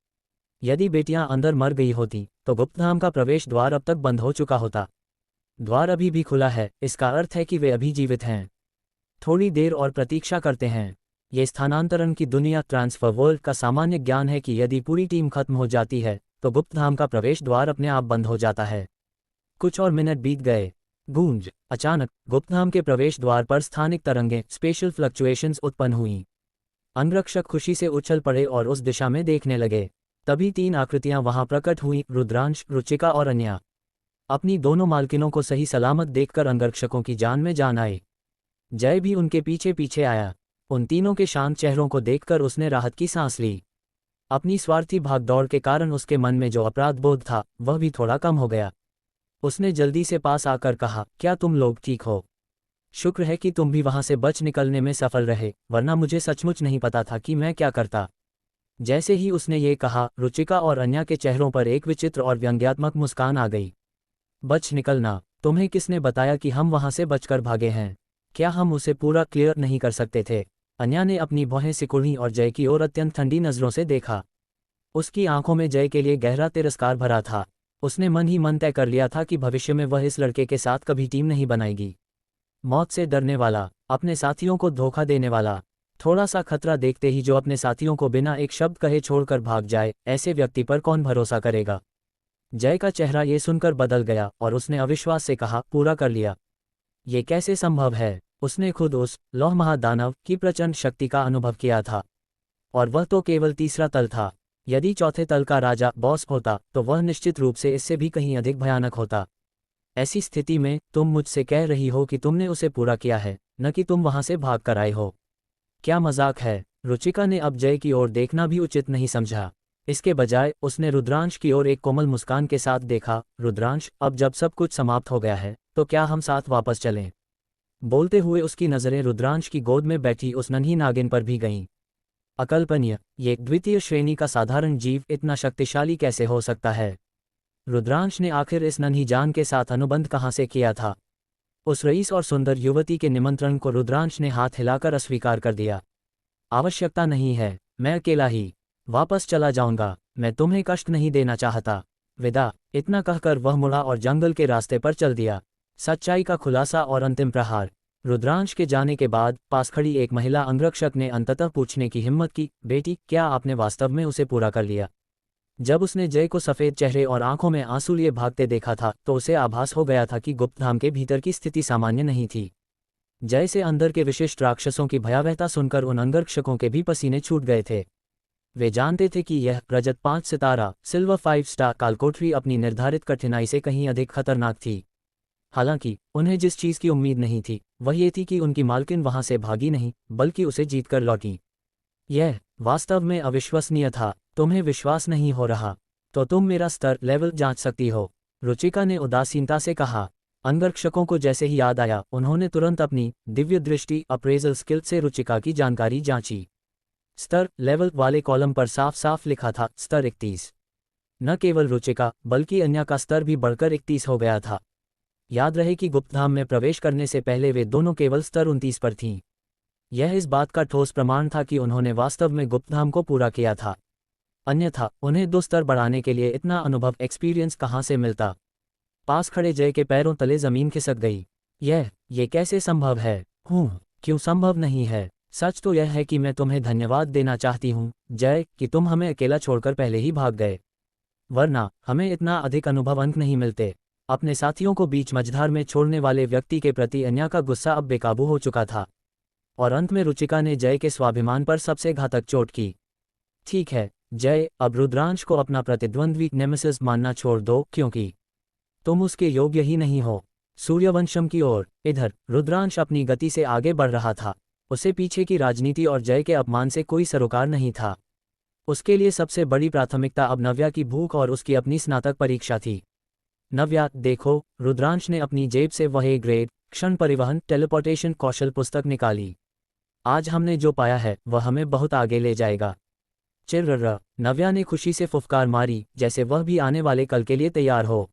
यदि बेटियां अंदर मर गई होती तो गुप्तधाम का प्रवेश द्वार अब तक बंद हो चुका होता। द्वार अभी भी खुला है, इसका अर्थ है कि वे अभी जीवित हैं। थोड़ी देर और प्रतीक्षा करते हैं। ये स्थानांतरण की दुनिया ट्रांसफर वर्ल्ड का सामान्य ज्ञान है कि यदि पूरी टीम खत्म हो जाती है तो गुप्तधाम का प्रवेश द्वार अपने आप बंद हो जाता है। कुछ और मिनट बीत गए। गूंज। अचानक गुप्तधाम के प्रवेश द्वार पर स्थानिक तरंगें, स्पेशल फ्लक्चुएशंस उत्पन्न हुईं। अंगरक्षक खुशी से उछल पड़े और उस दिशा में देखने लगे। तभी 3 आकृतियां वहां प्रकट हुईं, रुद्रांश, रुचिका और अन्या। अपनी दोनों मालकिनों को सही सलामत देखकर अंगरक्षकों की जान में जान आई। जय भी उनके पीछे पीछे आया। उन तीनों के शांत चेहरों को देखकर उसने राहत की सांस ली। अपनी स्वार्थी भागदौड़ के कारण उसके मन में जो अपराध बोध था वह भी थोड़ा कम हो गया। उसने जल्दी से पास आकर कहा, क्या तुम लोग ठीक हो? शुक्र है कि तुम भी वहां से बच निकलने में सफल रहे, वरना मुझे सचमुच नहीं पता था कि मैं क्या करता। जैसे ही उसने ये कहा, रुचिका और अन्या के चेहरों पर एक विचित्र और व्यंग्यात्मक मुस्कान आ गई। बच निकलना? तुम्हें किसने बताया कि हम वहां से बचकर भागे हैं? क्या हम उसे पूरा क्लियर नहीं कर सकते थे? अन्या ने अपनी भौहें सिकुड़ी और जय की ओर अत्यंत ठंडी नजरों से देखा। उसकी आंखों में जय के लिए गहरा तिरस्कार भरा था। उसने मन ही मन तय कर लिया था कि भविष्य में वह इस लड़के के साथ कभी टीम नहीं बनाएगी। मौत से डरने वाला, अपने साथियों को धोखा देने वाला, थोड़ा सा खतरा देखते ही जो अपने साथियों को बिना एक शब्द कहे छोड़कर भाग जाए, ऐसे व्यक्ति पर कौन भरोसा करेगा? जय का चेहरा ये सुनकर बदल गया और उसने अविश्वास से कहा, पूरा कर लिया? ये कैसे संभव है? उसने खुद उस लौह महादानव की प्रचंड शक्ति का अनुभव किया था, और वह तो केवल तीसरा तल था। यदि चौथे तल का राजा बॉस होता तो वह निश्चित रूप से इससे भी कहीं अधिक भयानक होता। ऐसी स्थिति में तुम मुझसे कह रही हो कि तुमने उसे पूरा किया है, न कि तुम वहां से भाग कर आए हो। क्या मजाक है? रुचिका ने अब जय की ओर देखना भी उचित नहीं समझा। इसके बजाय उसने रुद्रांश की ओर एक कोमल मुस्कान के साथ देखा। रुद्रांश, अब जब सब कुछ समाप्त हो गया है तो क्या हम साथ वापस चलें? बोलते हुए उसकी नज़रें रुद्रांश की गोद में बैठी उस नन्ही नागिन पर भी गईं। अकल्पनीय, ये द्वितीय श्रेणी का साधारण जीव इतना शक्तिशाली कैसे हो सकता है? रुद्रांश ने आखिर इस नन्ही जान के साथ अनुबंध कहाँ से किया था? उस रईस और सुंदर युवती के निमंत्रण को रुद्रांश ने हाथ हिलाकर अस्वीकार कर दिया। आवश्यकता नहीं है, मैं अकेला ही वापस चला जाऊंगा, मैं तुम्हें कष्ट नहीं देना चाहता। विदा। इतना कहकर वह मुड़ा और जंगल के रास्ते पर चल दिया। सच्चाई का खुलासा और अंतिम प्रहार। रुद्रांश के जाने के बाद पास खड़ी एक महिला अंगरक्षक ने अंततः पूछने की हिम्मत की, बेटी, क्या आपने वास्तव में उसे पूरा कर लिया? जब उसने जय को सफ़ेद चेहरे और आंखों में आंसू लिए भागते देखा था तो उसे आभास हो गया था कि गुप्तधाम के भीतर की स्थिति सामान्य नहीं थी। जय से अंदर के विशिष्ट राक्षसों की भयावहता सुनकर उन अंगरक्षकों के भी पसीने छूट गए थे। वे जानते थे कि यह रजत 5 सितारा सिल्वर 5 स्टार कालकोठरी अपनी निर्धारित कठिनाई से कहीं अधिक खतरनाक थी। हालांकि उन्हें जिस चीज़ की उम्मीद नहीं थी वह ये थी कि उनकी मालकिन वहां से भागी नहीं बल्कि उसे जीतकर लौटी। यह वास्तव में अविश्वसनीय था। तुम्हें विश्वास नहीं हो रहा तो तुम मेरा स्तर लेवल जांच सकती हो, रुचिका ने उदासीनता से कहा। अंगरक्षकों को जैसे ही याद आया उन्होंने तुरंत अपनी दिव्य दृष्टि अप्रेजल स्किल से रुचिका की जानकारी जांची। स्तर लेवल वाले कॉलम पर साफ साफ लिखा था स्तर 31। न केवल रुचिका बल्कि अन्या का स्तर भी बढ़कर 31 हो गया था। याद रहे कि गुप्तधाम में प्रवेश करने से पहले वे दोनों केवल स्तर 29 पर थीं। यह इस बात का ठोस प्रमाण था कि उन्होंने वास्तव में गुप्तधाम को पूरा किया था। अन्यथा उन्हें 2 स्तर बढ़ाने के लिए इतना अनुभव एक्सपीरियंस कहाँ से मिलता? पास खड़े जय के पैरों तले जमीन खिसक गई। ये कैसे संभव है? क्यों संभव नहीं है? सच तो यह है कि मैं तुम्हें धन्यवाद देना चाहती हूँ जय कि तुम हमें अकेला छोड़कर पहले ही भाग गए, वरना हमें इतना अधिक अनुभव अंक नहीं मिलते। अपने साथियों को बीच मझधार में छोड़ने वाले व्यक्ति के प्रति अन्या का गुस्सा अब बेकाबू हो चुका था, और अंत में रुचिका ने जय के स्वाभिमान पर सबसे घातक चोट की। ठीक है जय, अब रुद्रांश को अपना प्रतिद्वंद्वी नेमेसिस मानना छोड़ दो, क्योंकि तुम उसके योग्य ही नहीं हो। सूर्यवंशम की ओर। इधर रुद्रांश अपनी गति से आगे बढ़ रहा था। उसे पीछे की राजनीति और जय के अपमान से कोई सरोकार नहीं था। उसके लिए सबसे बड़ी प्राथमिकता अब नव्या की भूख और उसकी अपनी स्नातक परीक्षा थी। नव्या, देखो, रुद्रांश ने अपनी जेब से वह ए ग्रेड क्षण परिवहन टेलीपोर्टेशन कौशल पुस्तक निकाली। आज हमने जो पाया है वह हमें बहुत आगे ले जाएगा। चिर्र, नव्या ने खुशी से फुफकार मारी, जैसे वह भी आने वाले कल के लिए तैयार हो।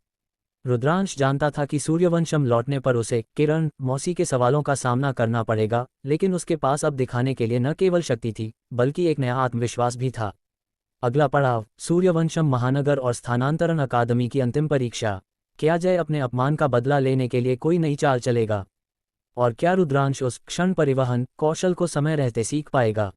रुद्रांश जानता था कि सूर्यवंशम लौटने पर उसे किरण मौसी के सवालों का सामना करना पड़ेगा, लेकिन उसके पास अब दिखाने के लिए न केवल शक्ति थी, बल्कि एक नया आत्मविश्वास भी था। अगला पड़ाव, सूर्यवंशम महानगर और स्थानांतरण अकादमी की अंतिम परीक्षा। क्या जय अपने अपमान का बदला लेने के लिए कोई नई चाल चलेगा? और क्या रुद्रांश उस क्षण परिवहन कौशल को समय रहते सीख पाएगा?